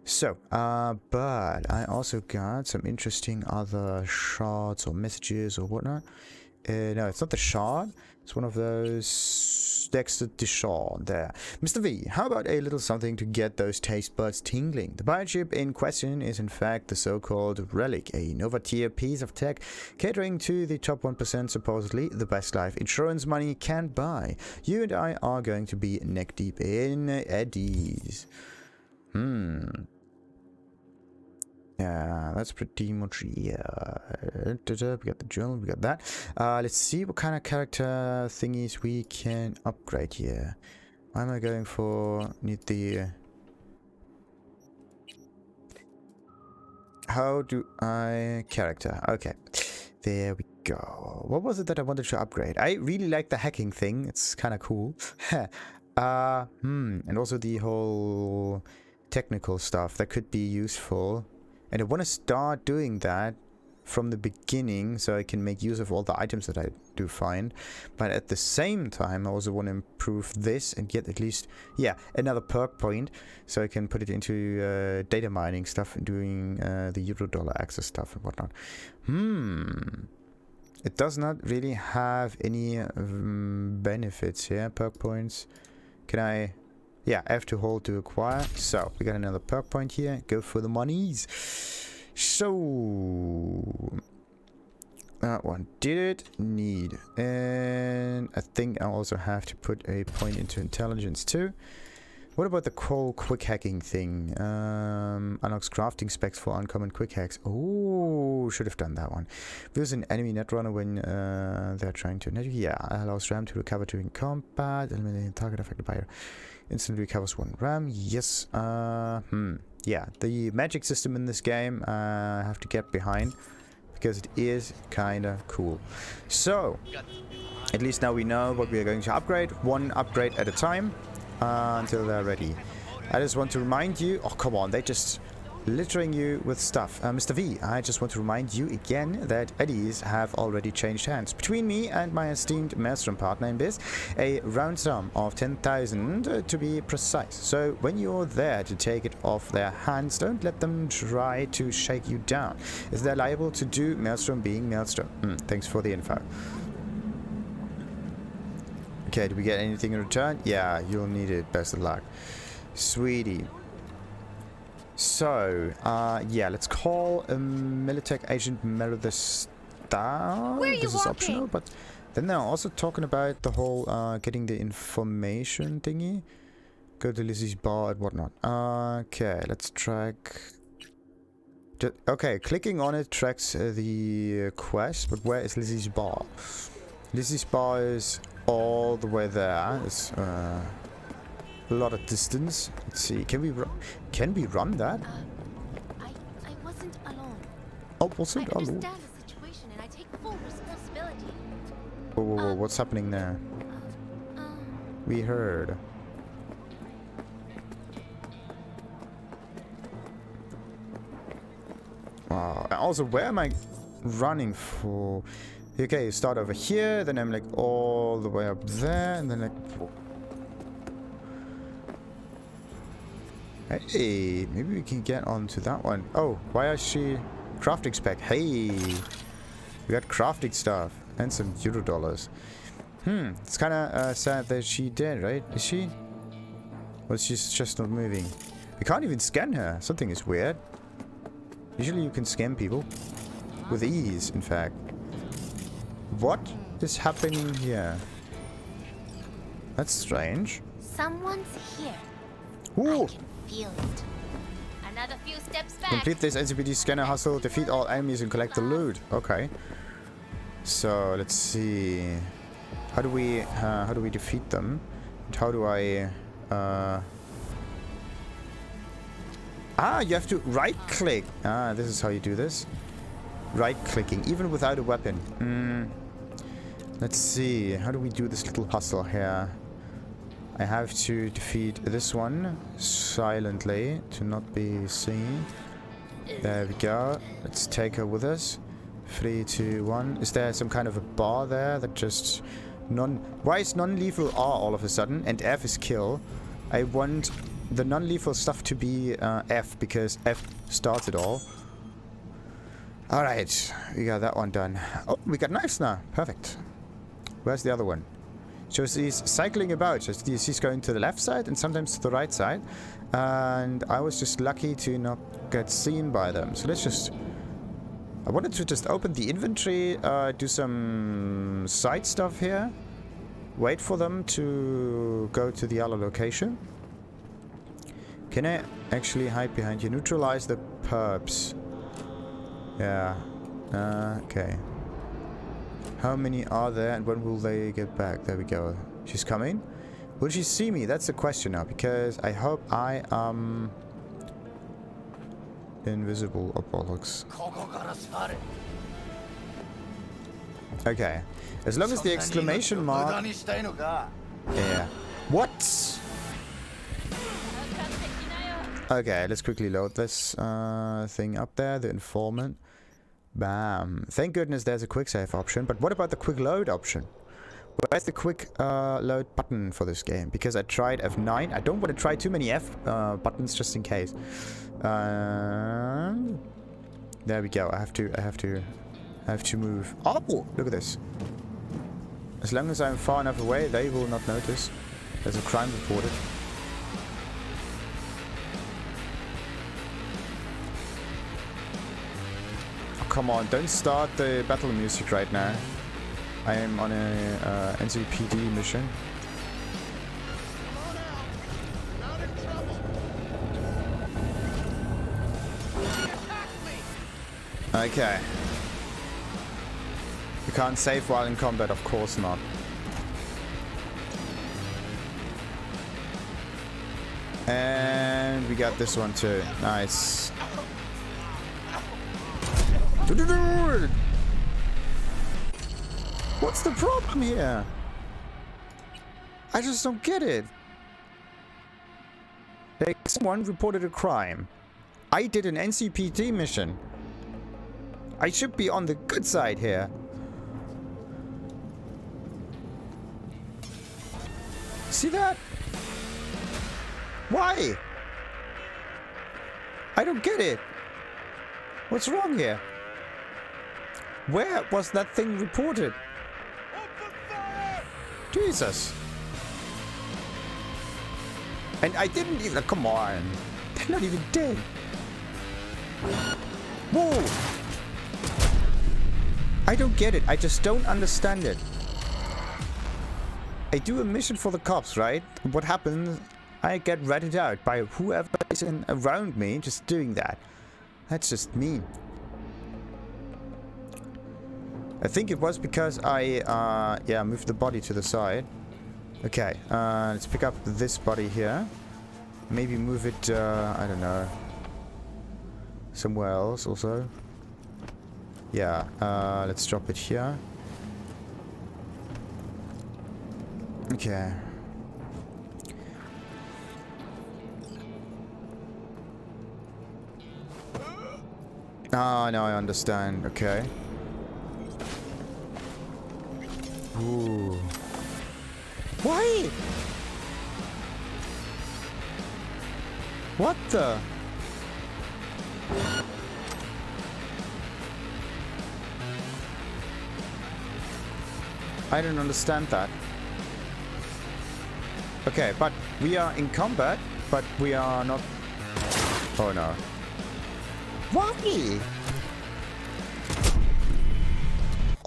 So, but I also got some interesting other shards or messages or whatnot. No, it's not the shard. It's one of those Dexter the shard there. Mr. V, how about a little something to get those taste buds tingling? The biochip in question is in fact the so-called Relic, a Nova-tier piece of tech catering to the top 1%, supposedly the best life insurance money can buy. You and I are going to be neck deep in eddies. Yeah, that's pretty much, yeah. We got the journal, we got that. Let's see what kind of character thingies we can upgrade here. Why am I going for, need the... How do I, character, okay. There we go. What was it that I wanted to upgrade? I really like the hacking thing, it's kind of cool. And also the whole technical stuff that could be useful. And I want to start doing that from the beginning so I can make use of all the items that I do find. But at the same time, I also want to improve this and get at least, yeah, another perk point so I can put it into data mining stuff and doing the Eurodollar access stuff and whatnot. It does not really have any benefits here. Perk points. Can I... Yeah, I have to hold to acquire. So, we got another perk point here. Go for the monies. So, that one did it. Need. And I think I also have to put a point into intelligence too. What about the whole quick hacking thing? Unlocks crafting specs for uncommon quick hacks. Oh, should have done that one. There's an enemy netrunner when they're trying to... Yeah, allows RAM to recover during combat. Eliminating target affected by... Instantly recovers 1 RAM. Yes. Yeah, the magic system in this game I have to get behind because it is kinda cool. So, at least now we know what we are going to upgrade. One upgrade at a time until they're ready. I just want to remind you... Oh, come on, they just... littering you with stuff. Mr. V, I just want to remind you again that eddies have already changed hands. Between me and my esteemed Maelstrom partner in biz, a round sum of 10,000 to be precise. So when you're there to take it off their hands, don't let them try to shake you down, as they're liable to do, Maelstrom being Maelstrom. Thanks for the info. Okay, do we get anything in return? Yeah, you'll need it. Best of luck. Sweetie. So, yeah, let's call Militech Agent Mirror the Star. This is optional, but then they're also talking about the whole getting the information thingy. Go to Lizzie's bar and whatnot. Okay, let's track. Okay, clicking on it tracks the quest, but where is Lizzie's bar? Lizzie's bar is all the way there. It's a lot of distance. Let's see. Can we run that?
I wasn't alone.
Oh, wasn't alone.
I understand the situation and I take full responsibility.
Whoa, what's happening there? We heard. Also, where am I running for? Okay, you start over here, then I'm like all the way up there, and then like... Hey, maybe we can get onto that one. Oh, why is she crafting spec? Hey, we got crafting stuff and some Eurodollars. It's kind of sad that she did, right? Is she? Well, she's just not moving. We can't even scan her. Something is weird. Usually you can scan people. With ease, in fact. What is happening here? That's strange.
Someone's here.
Ooh!
I can feel it. Another few steps back.
Complete this NCPD scanner hustle, defeat all enemies and collect the loot. Okay. So, let's see. How do we defeat them? And how do I... you have to right-click. This is how you do this. Right-clicking, even without a weapon. Let's see. How do we do this little hustle here? I have to defeat this one silently to not be seen. There we go. Let's take her with us. 3, 2, 1. Is there some kind of a bar there that just... Why is non-lethal R all of a sudden? And F is kill. I want the non-lethal stuff to be F, because F starts it all. Alright, we got that one done. Oh, we got knives now. Perfect. Where's the other one? So she's cycling about. She's going to the left side and sometimes to the right side. And I was just lucky to not get seen by them. So let's just... I wanted to just open the inventory, do some side stuff here. Wait for them to go to the other location. Can I actually hide behind you? Neutralize the perps. Yeah. Okay. How many are there and when will they get back? There we go. She's coming. Will she see me? That's the question now, because I hope I am invisible. Oh, bollocks. Okay. As long as the exclamation mark... Yeah. What? Okay, let's quickly load this thing up there. The informant. Bam. Thank goodness there's a quick save option. But what about the quick load option? Where's the quick load button for this game? Because I tried F9. I don't want to try too many F buttons just in case. There we go. I have to move. Oh, look at this. As long as I'm far enough away, they will not notice. There's a crime reported. Come on, don't start the battle music right now. I am on a NCPD mission. Okay. You can't save while in combat, of course not. And we got this one too. Nice. What's the problem here? I just don't get it. Like, someone reported a crime. I did an NCPD mission. I should be on the good side here. See that? Why? I don't get it. What's wrong here? Where was that thing reported? Jesus. And I didn't even... Come on. They're not even dead. Whoa. I don't get it. I just don't understand it. I do a mission for the cops, right? What happens? I get ratted out by whoever is around me just doing that. That's just mean. I think it was because I, moved the body to the side. Okay, let's pick up this body here. Maybe move it, I don't know, somewhere else also. Yeah, let's drop it here. Okay. Ah, now I understand. Okay. Ooh. Why? What the? I don't understand that. Okay, but we are in combat, but we are not... Oh no. Why?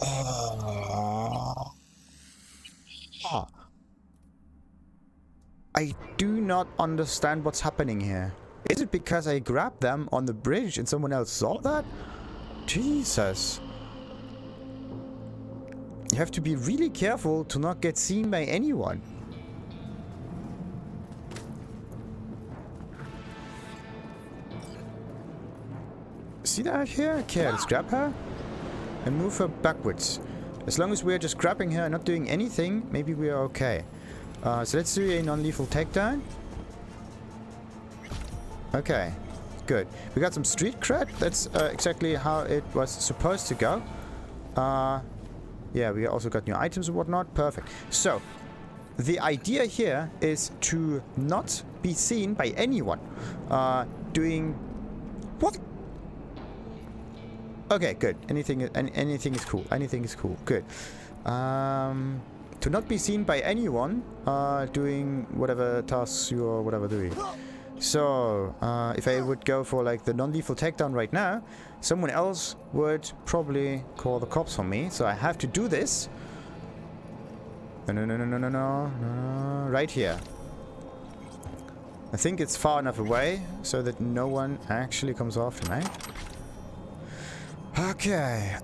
Oh. I do not understand what's happening here. Is it because I grabbed them on the bridge and someone else saw that? Jesus. You have to be really careful to not get seen by anyone. See that here? Okay, let's grab her and move her backwards. As long as we're just grabbing her and not doing anything, maybe we are okay. So let's do a non-lethal takedown. Okay, good. We got some street cred. That's exactly how it was supposed to go. Yeah, we also got new items and whatnot. Perfect. So, the idea here is to not be seen by anyone doing... What? Okay, good. Anything is cool. Anything is cool. Good. To not be seen by anyone doing whatever tasks you or whatever doing. So, if I would go for like the non-lethal takedown right now, someone else would probably call the cops on me. So I have to do this. No. Right here. I think it's far enough away so that no one actually comes after me. Okay,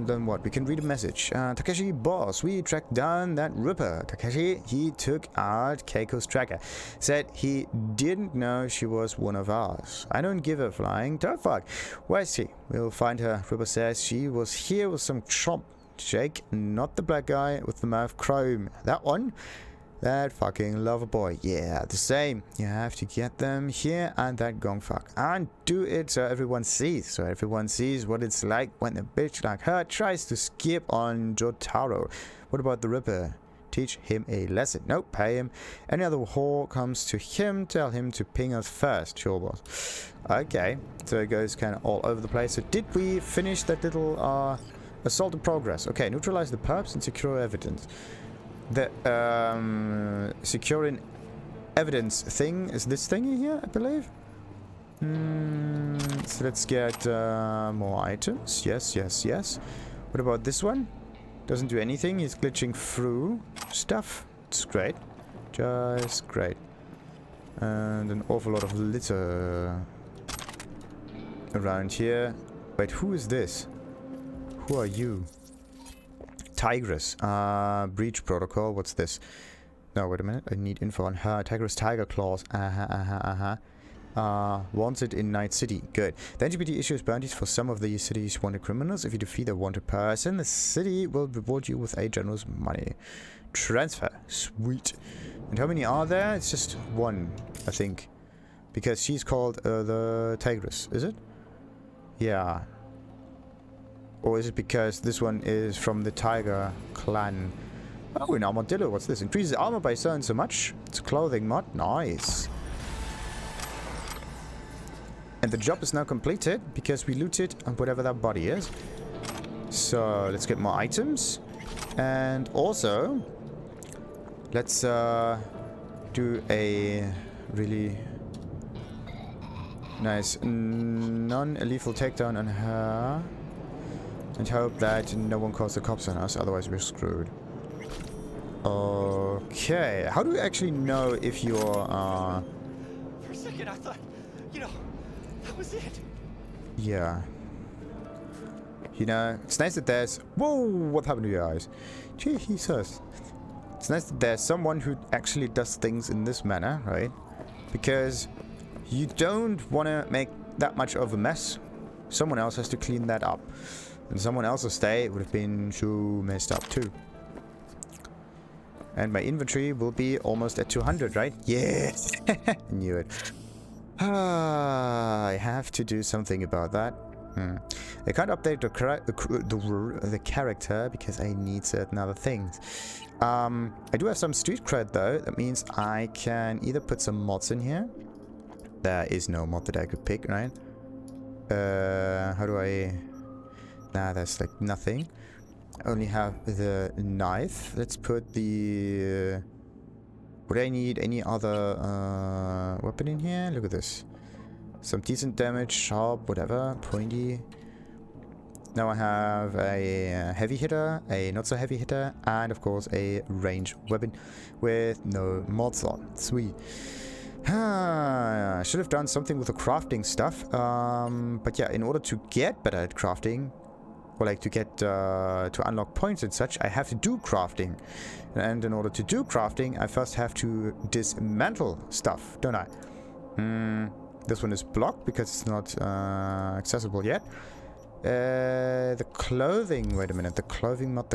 then what? We can read a message. Takeshi, boss, we tracked down that Ripper. Takeshi, he took out Keiko's tracker. Said he didn't know she was one of ours. I don't give a flying dirt fuck. Where is she? We'll find her. Ripper says she was here with some chomp Jake, not the black guy with the mouth chrome. That one? That fucking lover boy. Yeah, the same. You have to get them here and that gong fuck. And do it so everyone sees. So everyone sees what it's like when a bitch like her tries to skip on Jotaro. What about the Ripper? Teach him a lesson. Nope, pay him. Any other whore comes to him, tell him to ping us first. Sure, boss. Okay, so it goes kind of all over the place. So did we finish that little assault in progress? Okay, neutralize the perps and secure evidence. The securing evidence thing is this thingy here, I believe. So let's get more items. Yes. What about this one? Doesn't do anything. He's glitching through stuff. It's great. Just great. And an awful lot of litter around here. Wait, who is this? Who are you? Tigress. Breach protocol. What's this? No, wait a minute. I need info on her. Tigress Tiger Claws. Wanted in Night City. Good. The NCPD issues bounties for some of the city's wanted criminals. If you defeat a wanted person, the city will reward you with a generous money transfer. Sweet. And how many are there? It's just one, I think. Because she's called the Tigress. Is it? Yeah. Or is it because this one is from the Tiger clan? Oh, an armadillo. What's this? Increases armor by so and so much. It's a clothing mod. Nice. And the job is now completed because we looted whatever that body is. So let's get more items. And also, let's do a really nice non-lethal takedown on her. And hope that no one calls the cops on us, otherwise we're screwed. Okay, how do we actually know if you're,
For a second I thought, you know, that was it.
Yeah. You know, it's nice that there's... Whoa, what happened to your eyes? Jesus. It's nice that there's someone who actually does things in this manner, right? Because you don't want to make that much of a mess. Someone else has to clean that up. And someone else's day would have been so messed up too. And my inventory will be almost at 200, right? Yes! Knew it. I have to do something about that. I can't update the character because I need certain other things. I do have some street cred though. That means I can either put some mods in here. There is no mod that I could pick, right? How do I... Nah, that's like nothing. I only have the knife. Let's put the... would I need any other weapon in here? Look at this. Some decent damage, sharp, whatever, pointy. Now I have a heavy hitter, a not so heavy hitter, and of course a ranged weapon with no mods on. Sweet. I should have done something with the crafting stuff. But yeah, in order to get better at crafting, or like to get to unlock points and such, I have to do crafting. And in order to do crafting, I first have to dismantle stuff, don't I? This one is blocked because it's not accessible yet. The clothing, wait a minute, the clothing mod.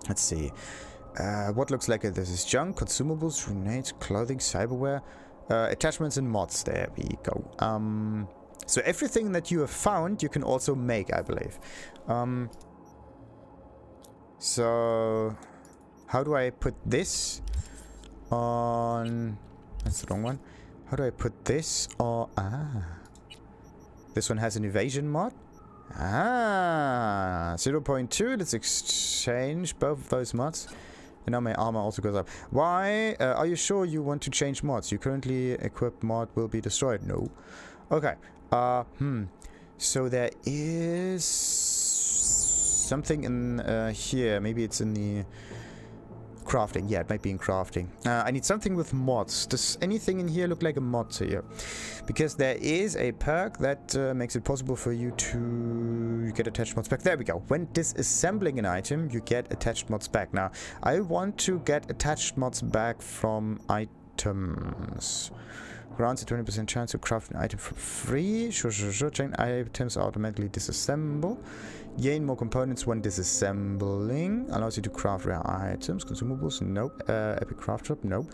Let's see. What looks like this is junk, consumables, grenades, clothing, cyberware, attachments and mods. There we go. So everything that you have found, you can also make, I believe. So how do I put this on? That's the wrong one. How do I put this on? This one has an evasion mod. 0.2. Let's exchange both of those mods. And now my armor also goes up. Why? Are you sure you want to change mods? Your currently equipped mod will be destroyed. No. Okay. So there is something in here. Maybe it's in the crafting. Yeah, it might be in crafting. I need something with mods. Does anything in here look like a mod to you? Because there is a perk that makes it possible for you to get attached mods back. There we go. When disassembling an item, you get attached mods back. Now, I want to get attached mods back from items. Grants a 20% chance to craft an item for free. Sure. Chain items automatically disassemble. Gain more components when disassembling. Allows you to craft rare items. Consumables? Nope. Epic craft shop? Nope.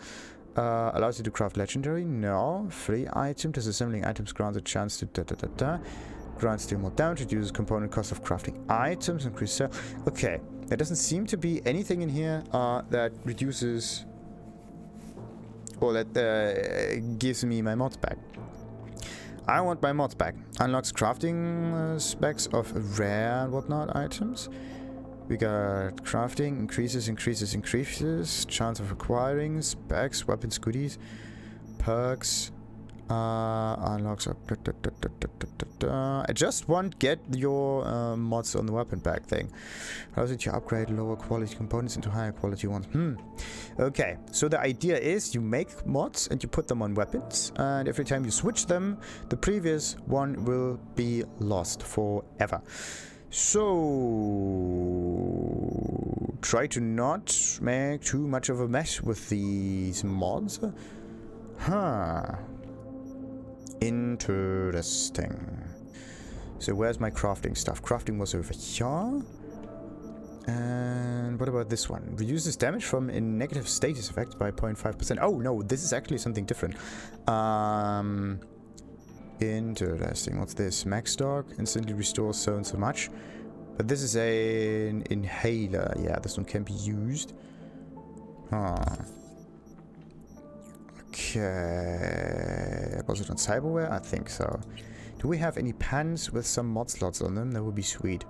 Allows you to craft legendary? No. Free item. Disassembling items grants a chance to Grants deal more damage. Reduces component cost of crafting items. Increase sale. Okay. There doesn't seem to be anything in here that reduces... or that gives me my mods back. I want my mods back. Unlocks crafting specs of rare and whatnot items. We got crafting, increases. Chance of acquiring specs, weapons, goodies, perks, unlocks. I just want get your mods on the weapon back thing. Allows you to upgrade lower quality components into higher quality ones. Okay, so the idea is you make mods and you put them on weapons, and every time you switch them, the previous one will be lost forever. So try to not make too much of a mess with these mods. Interesting. So where's my crafting stuff? Crafting was over here. And what about this one? Reduces damage from a negative status effect by 0.5%. Oh no, this is actually something different. Interesting. What's this? Max Dog instantly restores so and so much. But this is an inhaler. Yeah, this one can be used. Okay. Was it on cyberware? I think so. Do we have any pants with some mod slots on them? That would be sweet.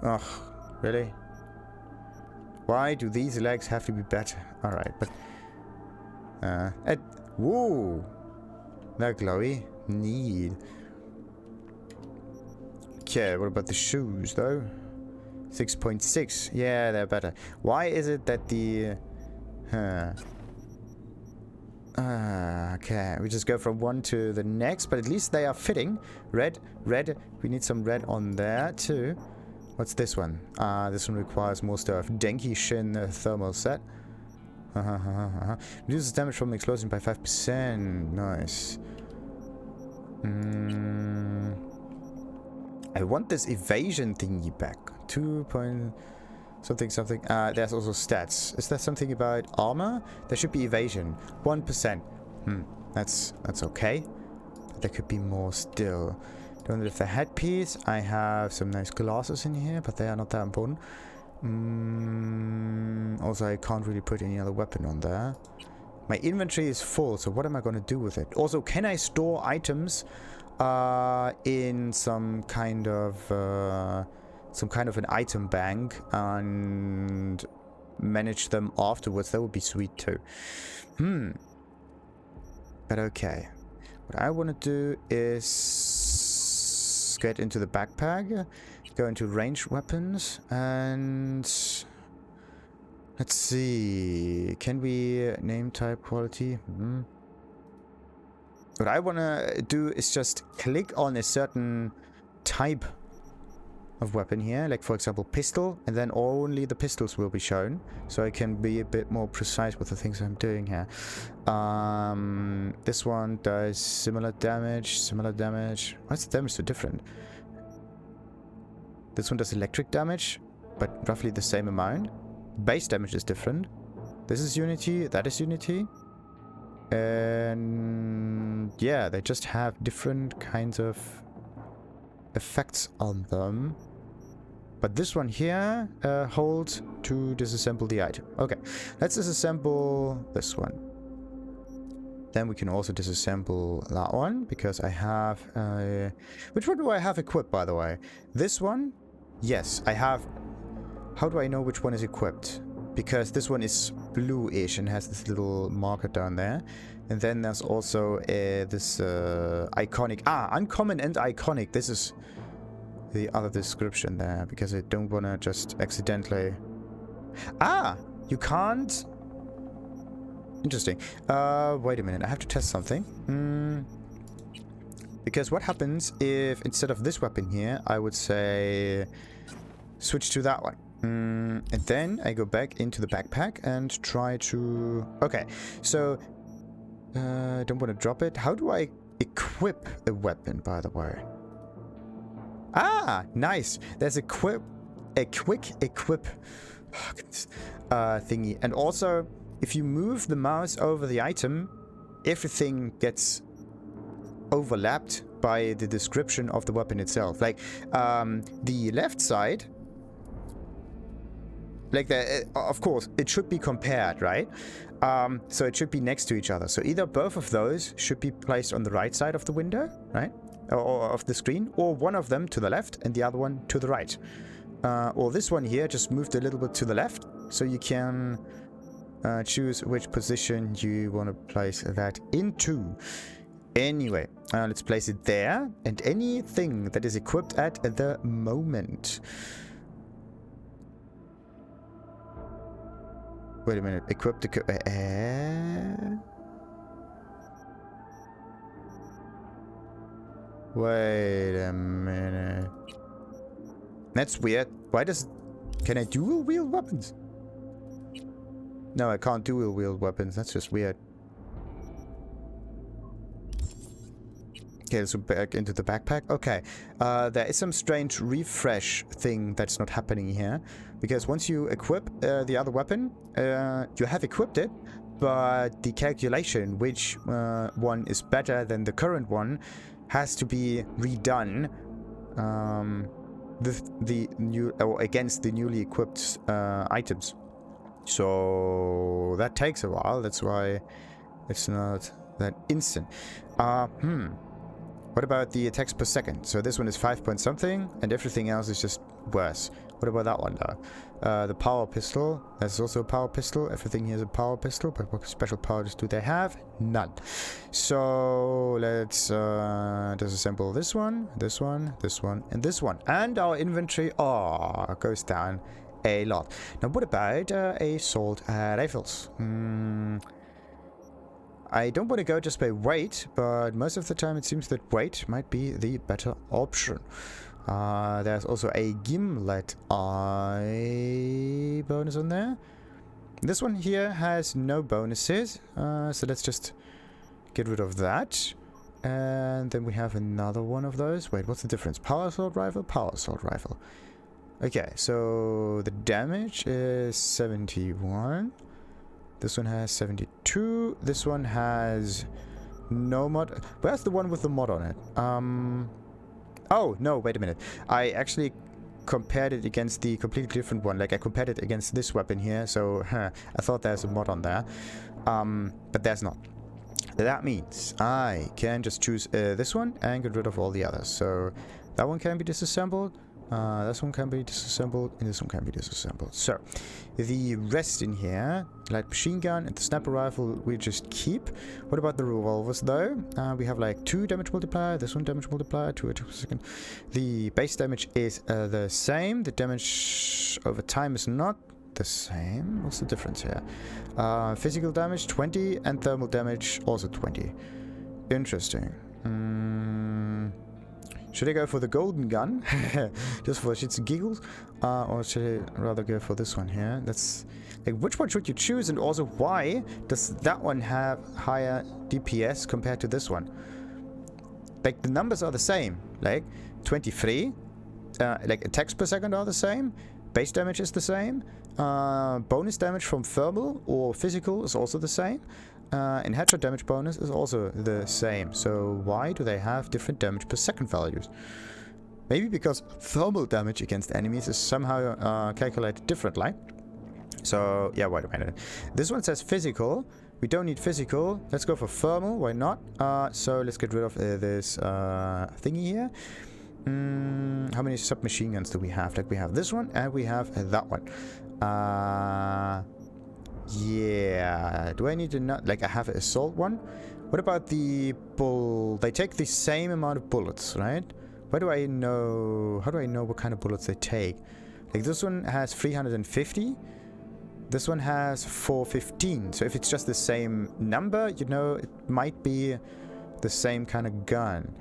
Ugh, really? Why do these legs have to be better? Alright, but... whoa! They're glowy. Need. Okay, what about the shoes, though? 6.6. Yeah, they're better. Why is it that the... okay, we just go from one to the next, but at least they are fitting. Red. We need some red on there, too. What's this one? This one requires more stuff. Denki Shin thermal set. Reduces damage from the explosion by 5%. Nice. I want this evasion thingy back. 2 point... something. There's also stats. Is there something about armor? There should be evasion. 1%. That's okay. But there could be more still. Don't lift the headpiece. I have some nice glasses in here, but they are not that important. Also, I can't really put any other weapon on there. My inventory is full, so what am I going to do with it? Also, can I store items in some kind of some kind of an item bank and manage them afterwards. That would be sweet too. But okay. What I want to do is get into the backpack, go into ranged weapons, and let's see. Can we name type quality? What I want to do is just click on a certain type of weapon here, like for example pistol, and then only the pistols will be shown, so I can be a bit more precise with the things I'm doing here. This one does similar damage. Why is the damage so different? This one does electric damage, but roughly the same amount. Base damage is different. This is unity, that is unity. And yeah, they just have different kinds of effects on them. But this one here holds to disassemble the item. Okay, let's disassemble this one. Then we can also disassemble that one, because I have... which one do I have equipped, by the way? This one? Yes, I have... How do I know which one is equipped? Because this one is blue-ish and has this little marker down there. And then there's also this iconic... uncommon and iconic. This is the other description there, because I don't want to just accidentally... You can't... Interesting. Wait a minute, I have to test something. Because what happens if instead of this weapon here, I would say switch to that one. And then I go back into the backpack and try to... Okay, so I don't want to drop it. How do I equip a weapon, by the way? Nice. There's a quick equip thingy. And also, if you move the mouse over the item, everything gets overlapped by the description of the weapon itself. Like, the left side... Like, of course, it should be compared, right? So it should be next to each other. So either both of those should be placed on the right side of the window, right? Or of the screen, or one of them to the left and the other one to the right. Or this one here just moved a little bit to the left, so you can choose which position you want to place that into. Anyway, let's place it there, and anything that is equipped at the moment. Wait a minute, equip the... Wait a minute. That's weird. Why does... Can I dual wield weapons? No, I can't dual wield weapons. That's just weird. Okay, so back into the backpack. Okay, there is some strange refresh thing that's not happening here. Because once you equip the other weapon, you have equipped it, but the calculation which one is better than the current one has to be redone against the newly equipped items. So that takes a while. That's why it's not that instant. What about the attacks per second? So this one is 5 point something, and everything else is just worse. What about that one though? The power pistol. That's also a power pistol. Everything here is a power pistol, but what special powers do they have? None. So let's disassemble this one, this one, this one, and this one. And our inventory goes down a lot. Now what about assault rifles? I don't want to go just by weight, but most of the time it seems that weight might be the better option. There's also a gimlet eye bonus on there. This one here has no bonuses, so let's just get rid of that. And then we have another one of those. Wait, what's the difference? Power assault rifle, power assault rifle. Okay, so the damage is 71. This one has 72. This one has no mod. Where's the one with the mod on it? Oh, no, wait a minute. I actually compared it against the completely different one. Like, I compared it against this weapon here, so I thought there's a mod on there. But there's not. That means I can just choose this one and get rid of all the others. So that one can be disassembled. This one can be disassembled, and this one can be disassembled. So, the rest in here, light machine gun and the sniper rifle, we just keep. What about the revolvers, though? We have like 2 damage multiplier, this one damage multiplier, 2 attacks per second. The base damage is the same. The damage over time is not the same. What's the difference here? Physical damage 20 and thermal damage also 20. Interesting. Should I go for the golden gun? Just for shits and giggles? Or should I rather go for this one here? That's like, which one should you choose? And also, why does that one have higher DPS compared to this one? Like, the numbers are the same. Like, 23. Like, attacks per second are the same. Base damage is the same. Bonus damage from thermal or physical is also the same. And headshot damage bonus is also the same. So why do they have different damage per second values? Maybe because thermal damage against enemies is somehow calculated differently. So yeah, wait a minute. This one says physical. We don't need physical. Let's go for thermal. Why not? So let's get rid of this thingy here. How many submachine guns do we have? Like, we have this one and we have that one. Yeah, do I need to not, like, I have an assault one? What about the bull? They take the same amount of bullets, right? Why do I know, how do I know what kind of bullets they take? Like, this one has 350. This one has 415. So if it's just the same number, you know, it might be the same kind of gun.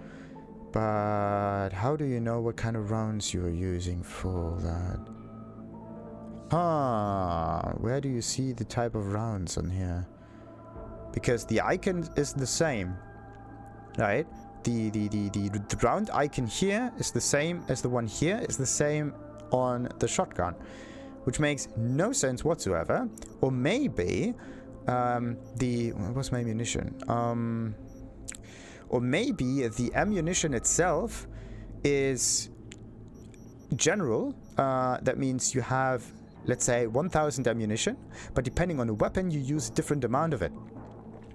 But how do you know what kind of rounds you are using for that? Where do you see the type of rounds on here? Because the icon is the same, right? The round icon here is the same as the one here, is the same on the shotgun, which makes no sense whatsoever. Or maybe what's my ammunition? Or maybe the ammunition itself is general. That means you have, let's say, 1000 ammunition, but depending on the weapon, you use a different amount of it.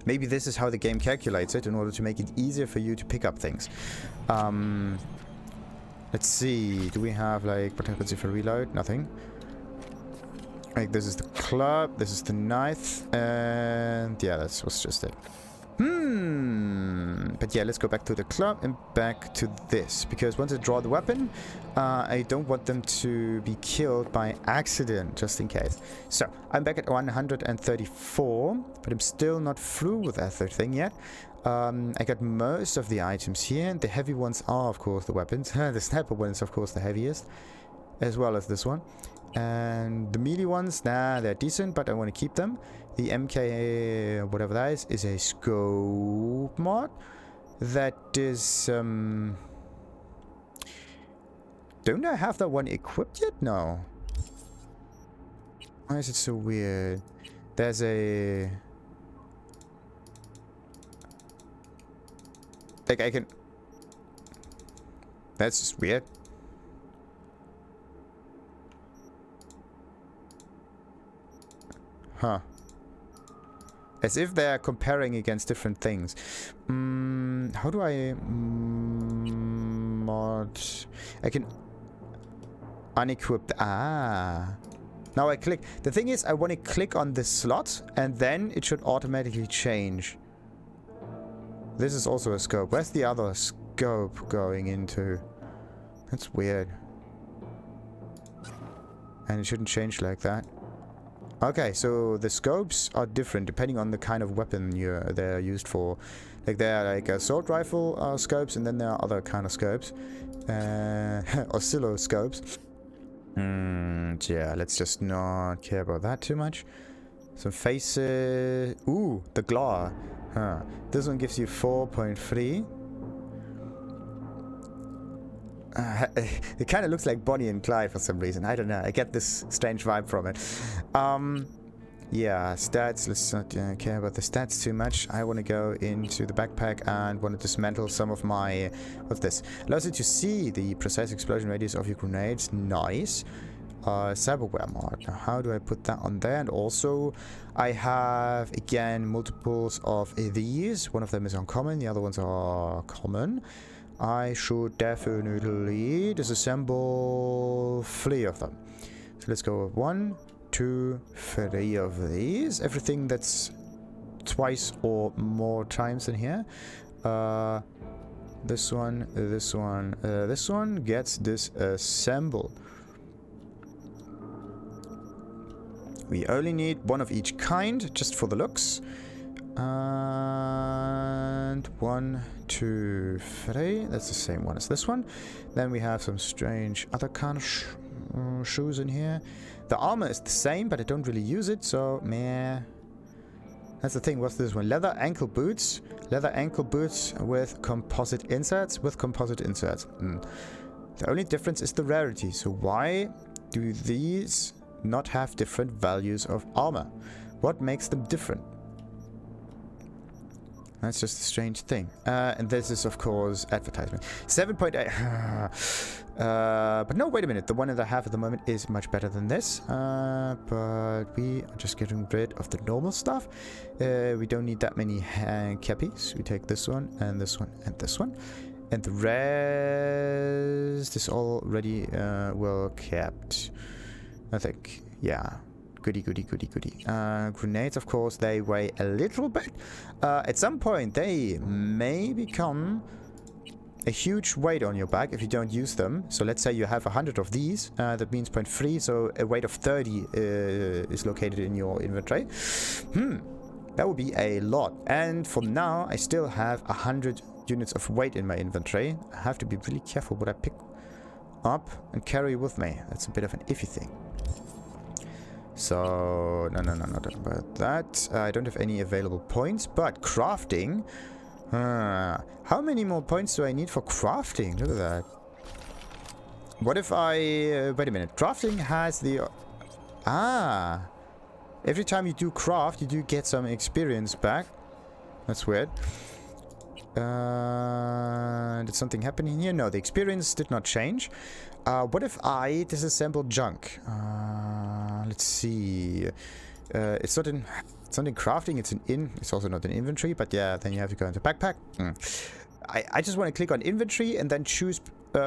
Maybe this is how the game calculates it in order to make it easier for you to pick up things. Let's see. Do we have, like, what happens if I reload? Nothing. Like, this is the club, this is the knife, and yeah, that was just it. But yeah, let's go back to the club and back to this, because once I draw the weapon, I don't want them to be killed by accident, just in case. So I'm back at 134, but I'm still not through with that third thing yet. I got most of the items here. The heavy ones are, of course, the weapons. The sniper one is, of course, the heaviest, as well as this one. And the melee ones, nah, they're decent, but I want to keep them. The MK, whatever that is a scope mod. That is, don't I have that one equipped yet? No. Why is it so weird? There's a... like, I can... That's just weird. Huh. As if they're comparing against different things. How do I mod? I can unequip. Now I click. The thing is, I want to click on this slot, and then it should automatically change. This is also a scope. Where's the other scope going into? That's weird. And it shouldn't change like that. Okay, so the scopes are different depending on the kind of weapon they're used for. Like, there are like assault rifle scopes, and then there are other kind of scopes. Oscilloscopes. Yeah, let's just not care about that too much. Some faces. Ooh, the glaw. Huh. This one gives you 4.3. It kind of looks like Bonnie and Clyde for some reason. I don't know. I get this strange vibe from it. Yeah, stats. Let's not care about the stats too much. I want to go into the backpack and want to dismantle some of my... What's this? Allows you to see the precise explosion radius of your grenades. Nice. Cyberware mod. Now, how do I put that on there? And also, I have, again, multiples of these. One of them is uncommon. The other ones are common. I should definitely disassemble 3 of them. So let's go 1, 2, 3 of these. Everything that's twice or more times in here. This one, this one, this one gets disassembled. We only need 1 of each kind, just for the looks. And 1, 2, 3. That's the same one as this one. Then we have some strange other kind of shoes in here. The armor is the same, but I don't really use it, so meh. That's the thing. What's this one? Leather ankle boots. Leather ankle boots with composite inserts. The only difference is the rarity. So why do these not have different values of armor? What makes them different? That's just a strange thing. And this is, of course, advertisement. 7.8. But no, wait a minute. The 1.5 at the moment is much better than this. But we are just getting rid of the normal stuff. We don't need that many cappies. We take this one, and this one, and this one. And the rest is already well kept, I think. Yeah. Goody. Grenades, of course, they weigh a little bit. At some point, they may become a huge weight on your back if you don't use them. So let's say you have 100 of these. That means 0.3, so a weight of 30 is located in your inventory. That would be a lot. And for now, I still have 100 units of weight in my inventory. I have to be really careful what I pick up and carry with me. That's a bit of an iffy thing. So, no, not about that. I don't have any available points, but crafting. How many more points do I need for crafting? Look at that. What if I... wait a minute. Crafting has the... every time you do craft, you do get some experience back. That's weird. Did something happen in here? No, the experience did not change. What if I disassemble junk? Let's see. It's not in crafting. It's also not in inventory. But yeah, then you have to go into backpack. I just want to click on inventory and then choose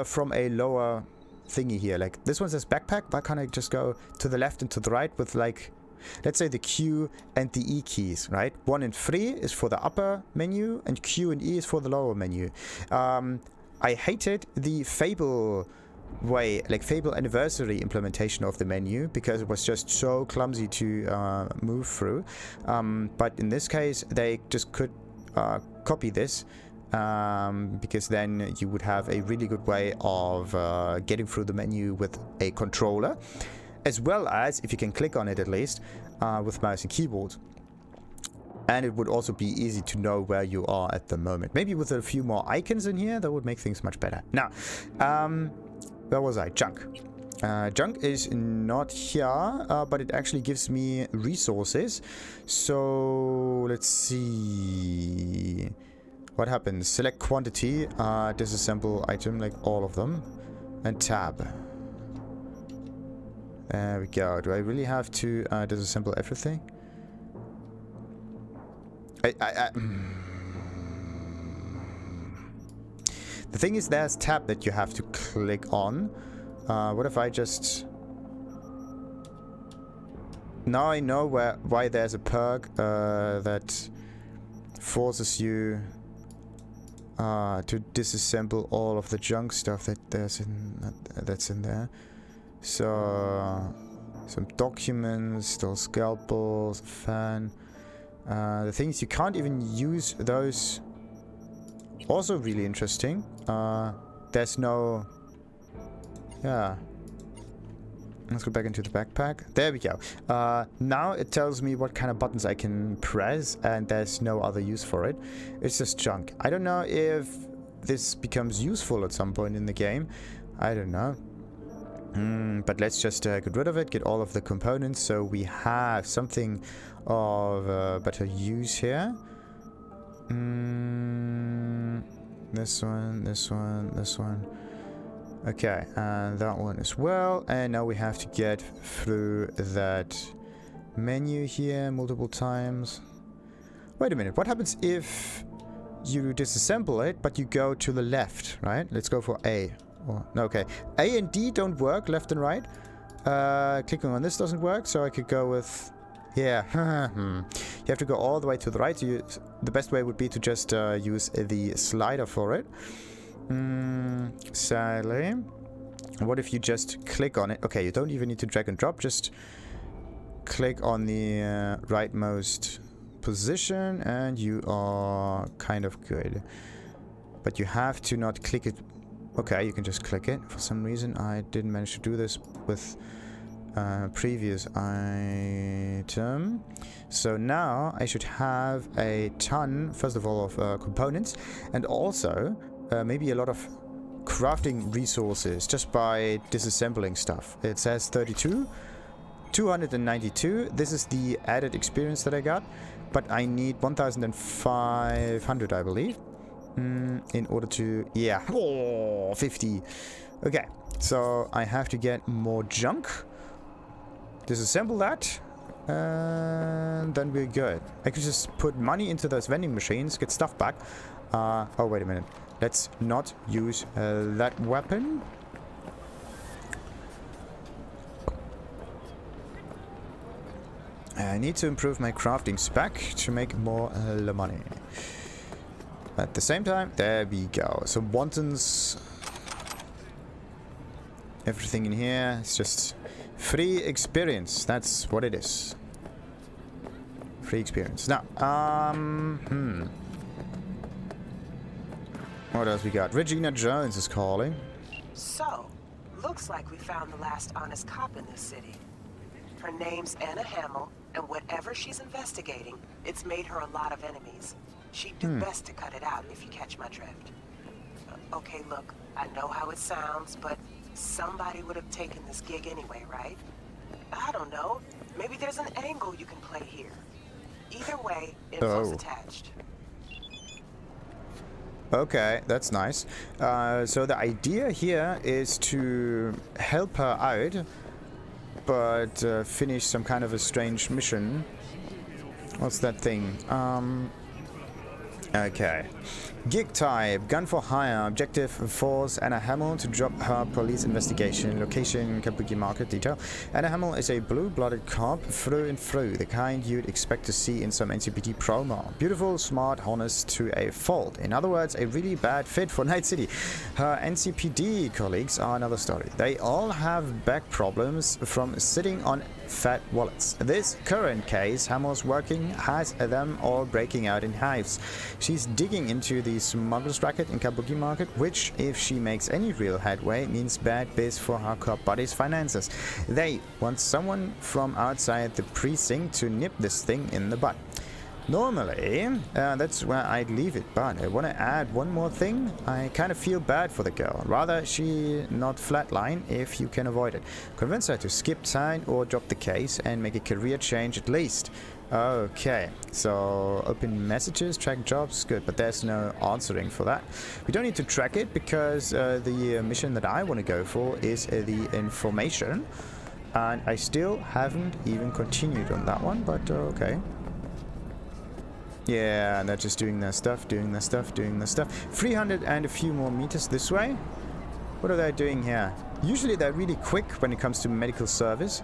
from a lower thingy here. Like this one says backpack. Why can't I just go to the left and to the right with like, let's say the Q and the E keys, right? 1 and 3 is for the upper menu, and Q and E is for the lower menu. I hated the Fable Fable Anniversary implementation of the menu because it was just so clumsy to move through. But in this case, they just could copy this because then you would have a really good way of getting through the menu with a controller, as well as, if you can click on it at least, with mouse and keyboard. And it would also be easy to know where you are at the moment. Maybe with a few more icons in here, that would make things much better. Now, where was I? Junk. Junk is not here, but it actually gives me resources. So, let's see. What happens? Select quantity, disassemble item, like all of them, and tab. There we go. Do I really have to disassemble everything? The thing is, there's tab that you have to click on. What if I just... Now I know why there's a perk that forces you to disassemble all of the junk stuff that's in there. So, some documents, those scalpels, fan. The thing is, you can't even use those. Also really interesting. There's no... Yeah. Let's go back into the backpack. There we go. Now it tells me what kind of buttons I can press, and there's no other use for it. It's just junk. I don't know if this becomes useful at some point in the game. I don't know. But let's just get rid of it, get all of the components, so we have something of better use here. This one, this one, this one. Okay, and that one as well. And now we have to get through that menu here multiple times. Wait a minute, what happens if you disassemble it, but you go to the left, right? Let's go for A. Oh, no, okay. A and D don't work, left and right. Clicking on this doesn't work, so I could go with... Yeah. You have to go all the way to the right. The best way would be to just use the slider for it. Sadly. What if you just click on it? Okay, you don't even need to drag and drop. Just click on the rightmost position and you are kind of good. But you have to not click it. Okay, you can just click it. For some reason, I didn't manage to do this with previous item. So now I should have a ton, first of all, of components, and also maybe a lot of crafting resources just by disassembling stuff. It says 32, 292. This is the added experience that I got, but I need 1,500, I believe, in order to... Yeah, 50. Okay, so I have to get more junk. Disassemble that, and then we're good. I could just put money into those vending machines, get stuff back. Oh, wait a minute. Let's not use that weapon. I need to improve my crafting spec to make more money. At the same time, there we go. Some wontons. Everything in here is just... free experience, that's what it is. Free experience. Now, what else we got? Regina Jones is calling.
So, looks like we found the last honest cop in this city. Her name's Anna Hamill, and whatever she's investigating, it's made her a lot of enemies. She'd do best to cut it out, if you catch my drift. Okay, look, I know how it sounds, but somebody would have taken this gig anyway, right? I don't know. Maybe there's an angle you can play here. Either way, info's attached.
Okay, that's nice. So the idea here is to help her out, but finish some kind of a strange mission. What's that thing? Okay. Gig type, gun for hire, objective force Anna Hamill to drop her police investigation, location Kabuki Market, detail. Anna Hamill is a blue-blooded cop through and through, the kind you'd expect to see in some NCPD promo. Beautiful, smart, honest to a fault. In other words, a really bad fit for Night City. Her NCPD colleagues are another story. They all have back problems from sitting on fat wallets. This current case Hamill's working has them all breaking out in hives. She's digging into the smugglers racket in Kabuki Market, which, if she makes any real headway, means bad biz for her cop buddies' finances. They want someone from outside the precinct to nip this thing in the butt. Normally, that's where I'd leave it, but I want to add one more thing. I kind of feel bad for the girl. Rather she not flatline if you can avoid it. Convince her to skip town or drop the case and make a career change at least. Okay, so open messages, track jobs, good, but there's no answering for that. We don't need to track it because the mission that I want to go for is the information. And I still haven't even continued on that one, but okay. Yeah, they're just doing their stuff, doing their stuff, doing their stuff. 300 and a few more meters this way. What are they doing here? Usually they're really quick when it comes to medical service.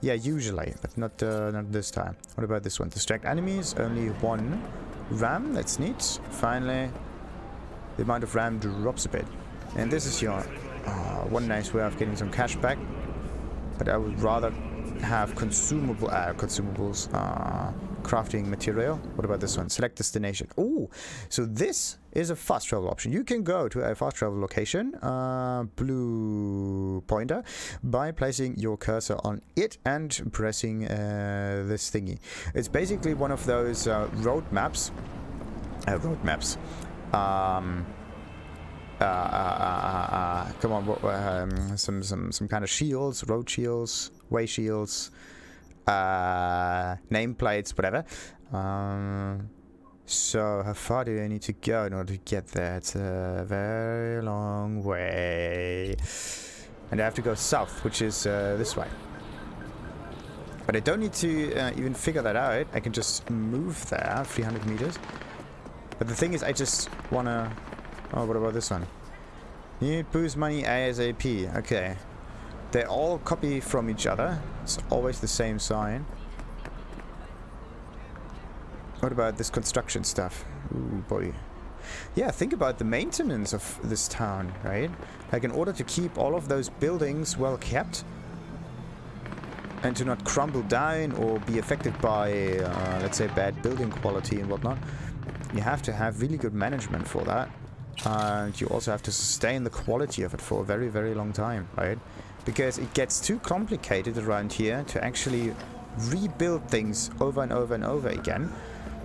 Yeah, usually, but not this time. What about this one? Distract enemies, only one RAM, that's neat. Finally, the amount of RAM drops a bit. And this is your one nice way of getting some cash back. But I would rather have consumables, crafting material. What about this one? Select destination. Oh, so this is a fast travel option. You can go to a fast travel location, blue pointer, by placing your cursor on it and pressing this thingy. It's basically one of those road maps. Come on, some kind of shields, road shields, way shields, nameplates, whatever. So how far do I need to go in order to get there? It's a very long way, and I have to go south, which is this way. But I don't need to even figure that out. I can just move there 300 meters But the thing is, I just wanna... Oh, what about this one? Need boost money ASAP. Okay. They all copy from each other. It's always the same sign. What about this construction stuff? Ooh, boy. Yeah, think about the maintenance of this town, right? Like, in order to keep all of those buildings well kept and to not crumble down or be affected by, let's say, bad building quality and whatnot, you have to have really good management for that. And you also have to sustain the quality of it for a very, very long time, right? Because it gets too complicated around here to actually rebuild things over and over and over again.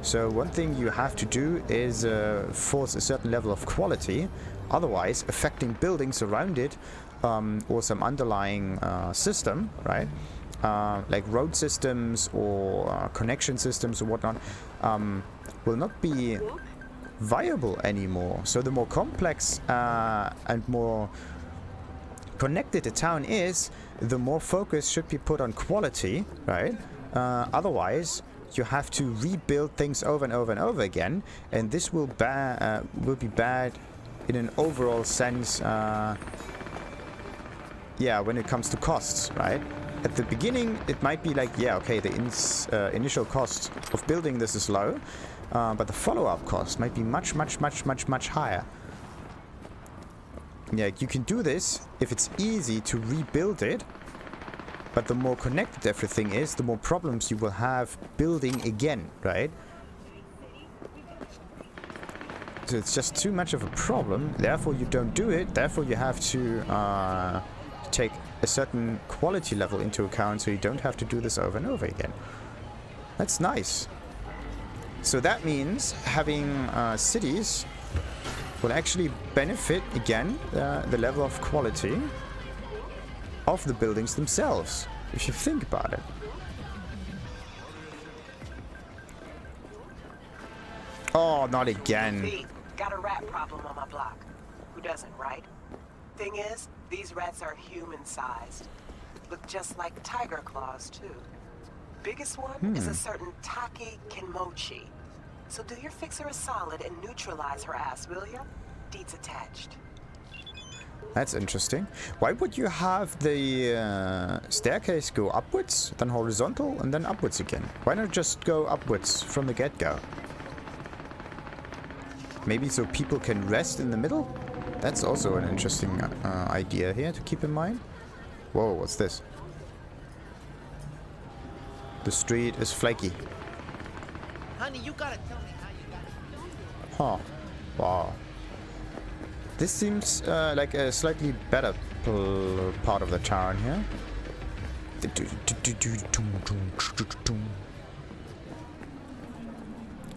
So one thing you have to do is force a certain level of quality, otherwise affecting buildings around it, or some underlying system, right? Like road systems or connection systems or whatnot, will not be viable anymore. So the more complex and more connected a town is, the more focus should be put on quality, right? Otherwise, you have to rebuild things over and over and over again, and this will be bad in an overall sense. Yeah, when it comes to costs, right? At the beginning, it might be like, yeah, okay, the initial cost of building this is low, but the follow-up cost might be much, much, much, much, much higher. Yeah, you can do this if it's easy to rebuild it, but the more connected everything is, the more problems you will have building again, right? So it's just too much of a problem, therefore you don't do it, therefore you have to take a certain quality level into account so you don't have to do this over and over again. That's nice. So that means having cities will actually benefit, again, the level of quality of the buildings themselves, if you think about it. Oh, not again.
V, got a rat problem on my block. Who doesn't, right? Thing is, these rats are human-sized. Look just like tiger claws, too. Biggest one is a certain Taki Kenmochi. So do your fixer a solid and neutralize her ass, will ya? Deeds attached.
That's interesting. Why would you have the staircase go upwards, then horizontal, and then upwards again? Why not just go upwards from the get-go? Maybe so people can rest in the middle? That's also an interesting idea here to keep in mind. Whoa, what's this? The street is flaky.
Honey, you gotta tell me how you gotta do it.
Huh. Wow. This seems like a slightly better part of the town here.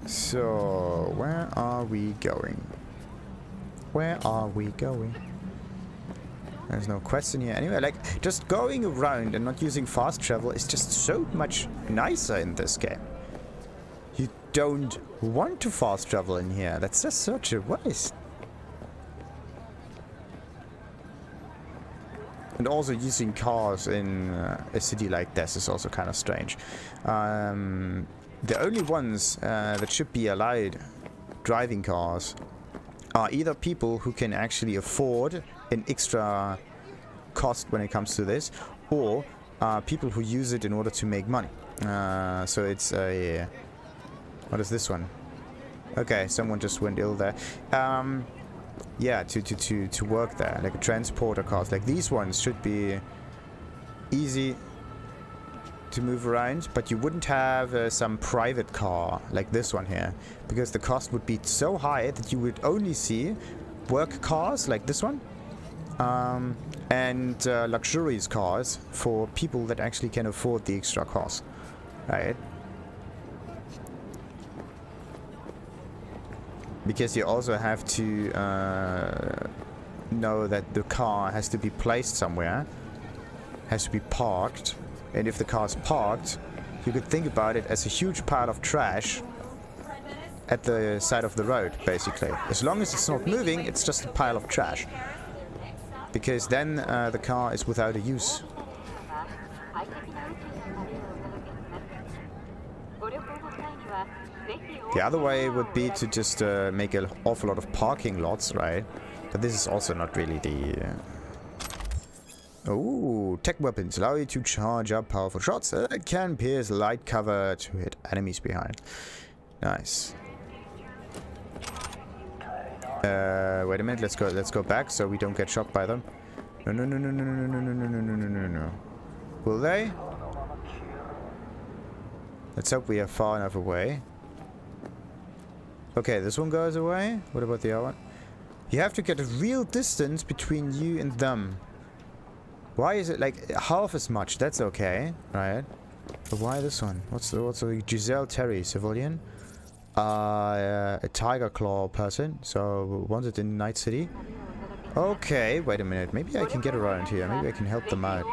So, where are we going? Where are we going? There's no question here. Anyway, like, just going around and not using fast travel is just so much nicer in this game. You don't want to fast travel in here. That's just such a waste. And also using cars in a city like this is also kind of strange. The only ones that should be allowed driving cars are either people who can actually afford an extra cost when it comes to this, or people who use it in order to make money. So it's a... What is this one? Okay, someone just went ill there. Yeah, to work there, like a transporter cars. Like these ones should be easy to move around, but you wouldn't have some private car like this one here, because the cost would be so high that you would only see work cars like this one, and luxurious cars for people that actually can afford the extra cost, right? Because you also have to know that the car has to be placed somewhere, has to be parked, and if the car's parked, you could think about it as a huge pile of trash at the side of the road, basically. As long as it's not moving, it's just a pile of trash. Because then the car is without a use. The other way would be to just make an awful lot of parking lots, right? But this is also not really the... Oh, tech weapons allow you to charge up powerful shots that can pierce light cover to hit enemies behind. Nice. Wait a minute, let's go back so we don't get shot by them. No. Will they? Let's hope we are far enough away. Okay, this one goes away. What about the other one? You have to get a real distance between you and them. Why is it like half as much? That's okay, right? But why this one? What's the Giselle Terry, civilian? A Tiger Claw person. So wanted in Night City. Okay, wait a minute. Maybe I can get around here. Maybe I can help them out.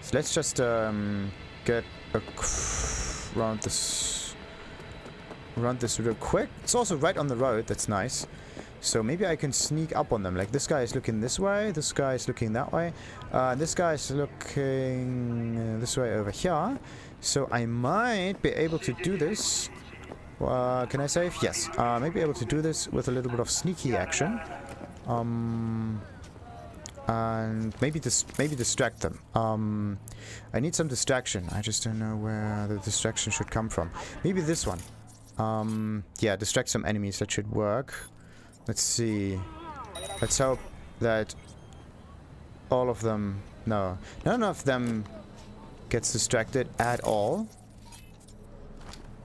So let's just get around this real quick. It's also right on the road. That's nice. So maybe I can sneak up on them. Like this guy is looking this way. This guy is looking that way. This guy is looking this way over here. So I might be able to do this. Can I save? Yes. Maybe able to do this with a little bit of sneaky action. And maybe distract them. I need some distraction. I just don't know where the distraction should come from. Maybe this one. Yeah, distract some enemies. That should work. Let's see. Let's hope that all of them... No. None of them gets distracted at all.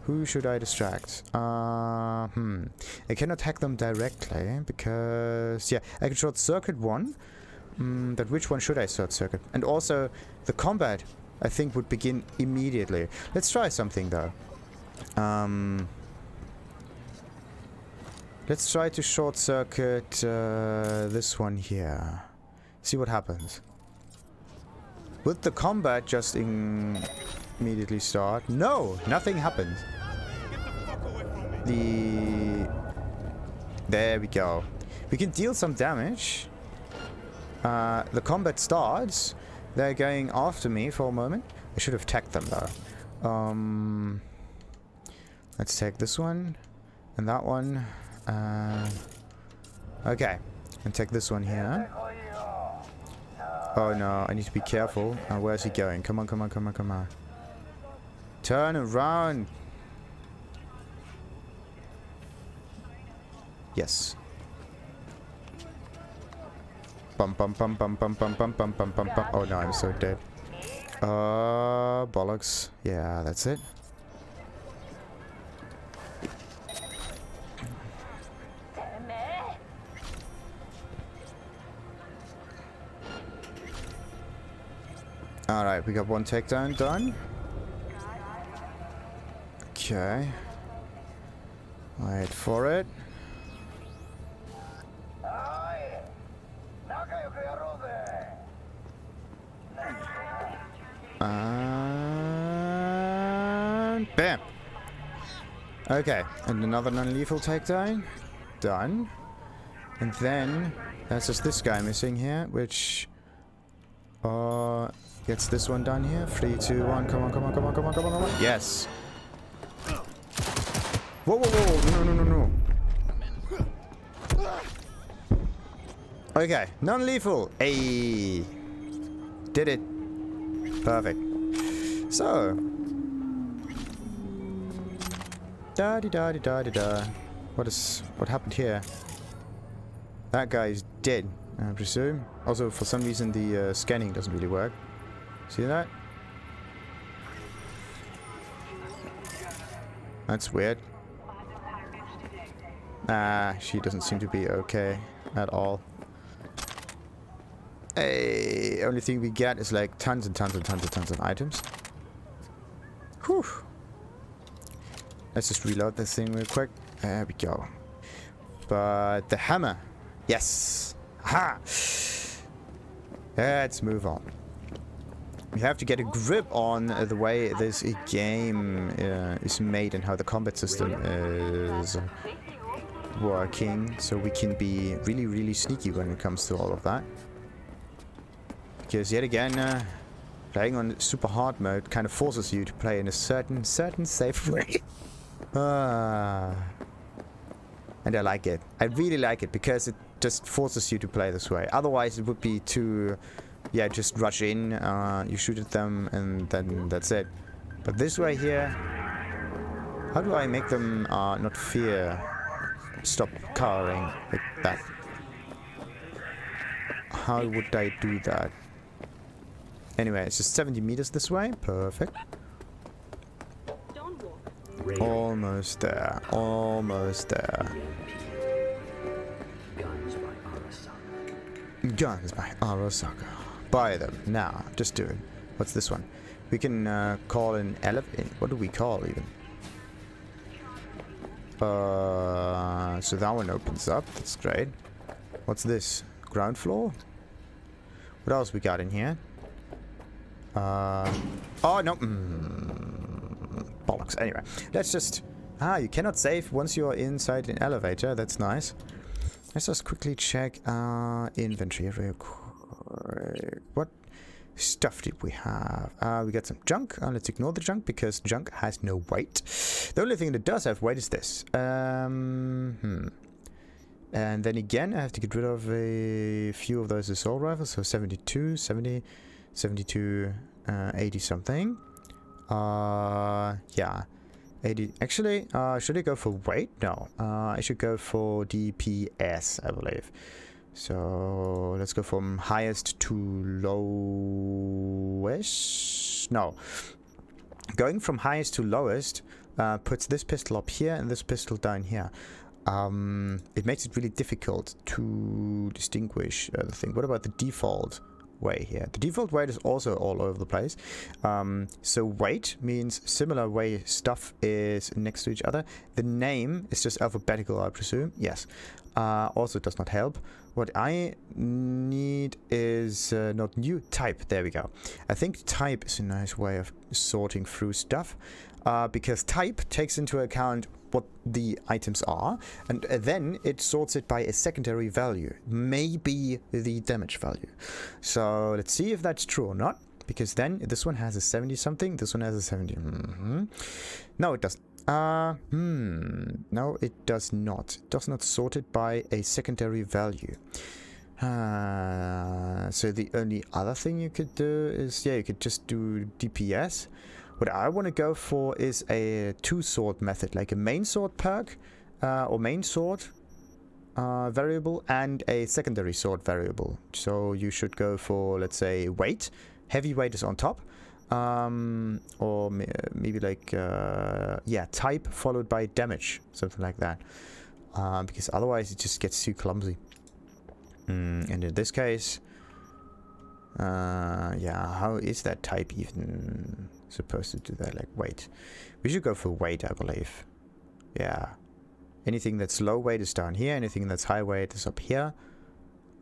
Who should I distract? I cannot hack them directly because... Yeah, I can short circuit one. But which one should I short circuit? And also, the combat, I think, would begin immediately. Let's try something, though. Let's try to short circuit this one here. See what happens. Would the combat just immediately start? No! Nothing happens. There we go. We can deal some damage. The combat starts. They're going after me for a moment. I should have tagged them though. Let's take this one and that one. Okay, and take this one here. Oh no, I need to be careful. Where's he going? Come on, come on, come on, come on. Turn around. Yes. Bum bum bum bum bum bum bum bum bum bum bum. Oh no, I'm so dead. Bollocks. Yeah, that's it. Alright, we got one takedown done. Okay. Wait for it. And bam! Okay, and another non-lethal takedown. Done. And then there's just this guy missing here, which gets this one done here. 3, 2, 1, come on, come on, come on, come on, come on, come on. Yes! Whoa, whoa, whoa, no, no, no, no. Okay, non-lethal. Ayy. Did it. Perfect. So. Da-di-da-di-da-di-da. What happened here? That guy is dead, I presume. Also, for some reason, the scanning doesn't really work. See that? That's weird. She doesn't seem to be okay at all. Hey, only thing we get is like tons and tons and tons and tons of items. Whew. Let's just reload this thing real quick. There we go. But the hammer. Yes. Ha! Let's move on. We have to get a grip on the way this game is made and how the combat system is working, so we can be really, really sneaky when it comes to all of that. Because yet again, Playing on super hard mode kind of forces you to play in a certain safe way. And I like it. I really like it because it just forces you to play this way. Otherwise it would be too, yeah, just rush in, you shoot at them and then that's it. But this way here, how do I make them not stop carring like that? How would I do that? Anyway, it's just 70 meters this way. Perfect. Almost there. Almost there. Guns by Arasaka. Buy them. Now. Just do it. What's this one? We can call an elevator. What do we call even? So that one opens up. That's great. What's this? Ground floor? What else we got in here? Oh, no. Bollocks. Anyway, let's just... you cannot save once you're inside an elevator. That's nice. Let's just quickly check inventory real quick. What stuff did we have? We got some junk. Let's ignore the junk because junk has no weight. The only thing that does have weight is this. And then again, I have to get rid of a few of those assault rifles. So 72, 70, 72, 80 something. Yeah. 80. Actually, should I go for weight? No. I should go for DPS, I believe. So let's go from highest to lowest. No. Going from highest to lowest puts this pistol up here and this pistol down here. It makes it really difficult to distinguish the thing. What about the default way here? The default weight is also all over the place. So weight means similar way stuff is next to each other. The name is just alphabetical, I presume. Yes. Also does not help. What I need is not new type. There we go. I think type is a nice way of sorting through stuff because type takes into account what the items are, and then it sorts it by a secondary value, maybe the damage value. So let's see if that's true or not, because then this one has a 70 something, this one has a 70. No, it doesn't. No, it does not. It does not sort it by a secondary value. So the only other thing you could do is, yeah, you could just do DPS. What I want to go for is a two-sword method, like a main sword perk, or main sword variable, and a secondary sword variable. So you should go for, let's say, weight. Heavy weight is on top. Or maybe like, yeah, type followed by damage, something like that. Because otherwise it just gets too clumsy. And in this case, yeah, how is that type even supposed to do that? Like weight. We should go for weight, I believe. Yeah. Anything that's low weight is down here. Anything that's high weight is up here.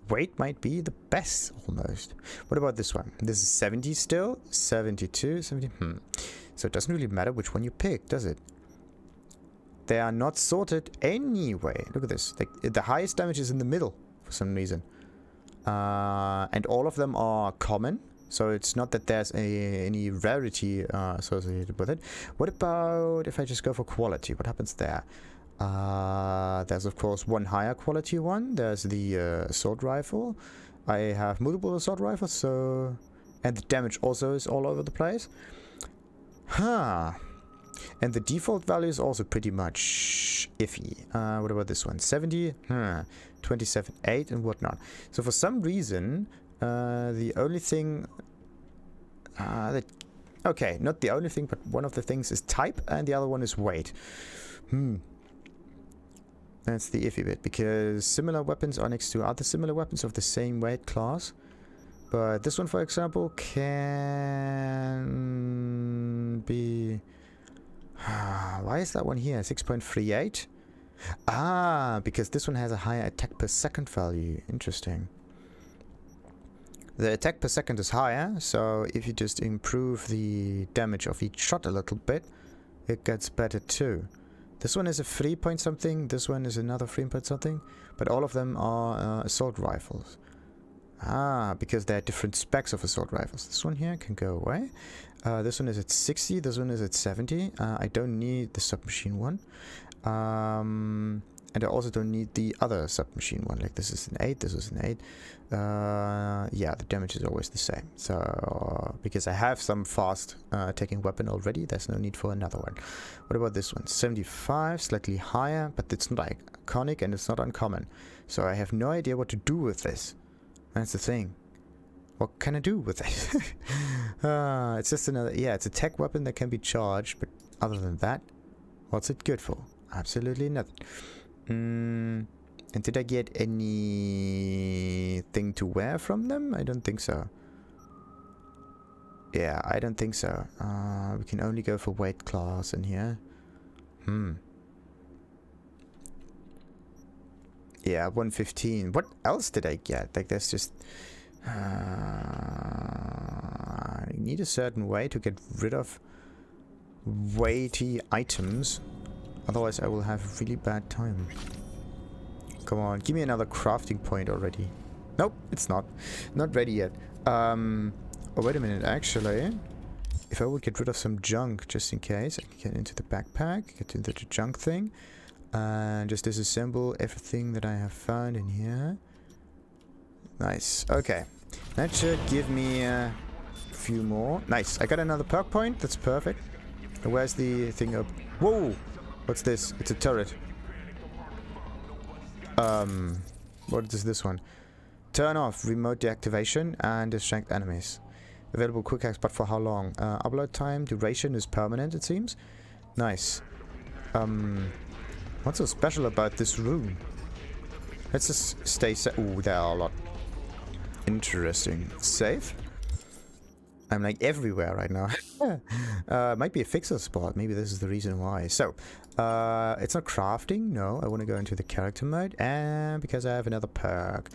Weight might be the best, almost. What about this one? This is 70 still. 72, 70. So it doesn't really matter which one you pick, does it? They are not sorted anyway. Look at this. Like, the highest damage is in the middle for some reason. And all of them are common. So it's not that there's any rarity associated with it. What about if I just go for quality? What happens there? There's of course one higher quality one. There's the assault rifle. I have multiple assault rifles, so... And the damage also is all over the place. And the default value is also pretty much iffy. What about this one? 70? 27, 8 and whatnot. So for some reason, the only thing that... Okay, not the only thing, but one of the things is type and the other one is weight. That's the iffy bit, because similar weapons are next to other similar weapons of the same weight class. But this one, for example, can be... Why is that one here? 6.38? Because this one has a higher attack per second value. Interesting. The attack per second is higher, so if you just improve the damage of each shot a little bit, it gets better too. This one is a 3 point something, this one is another 3 point something, but all of them are assault rifles. Because there are different specs of assault rifles. This one here can go away. This one is at 60, this one is at 70. I don't need the submachine one. And I also don't need the other submachine one. Like this is an 8, this is an 8. Yeah, the damage is always the same. So, because I have some fast attacking weapon already, there's no need for another one. What about this one? 75, slightly higher, but it's not iconic and it's not uncommon. So I have no idea what to do with this. That's the thing. What can I do with it? It's just another... Yeah, it's a tech weapon that can be charged, but other than that, what's it good for? Absolutely nothing. And did I get anything to wear from them? I don't think so. Yeah, I don't think so. We can only go for weight class in here. Yeah, 115. What else did I get? Like, there's just... I need a certain way to get rid of weighty items. Otherwise, I will have a really bad time. Come on, give me another crafting point already. Nope, it's not. Not ready yet. Oh, wait a minute. Actually, if I would get rid of some junk, just in case, I can get into the backpack, get into the junk thing, and just disassemble everything that I have found in here. Nice. Okay. That should give me a few more. Nice. I got another perk point. That's perfect. Where's the thing up? Whoa! What's this? It's a turret. What is this one? Turn off remote deactivation and distract enemies. Available quick hacks, but for how long? Upload time, duration is permanent, it seems. Nice. What's so special about this room? Let's just stay safe. Ooh, there are a lot. Interesting. Safe? I'm like everywhere right now. Might be a fixer spot. Maybe this is the reason why. So, it's not crafting. No, I want to go into the character mode. And because I have another perk.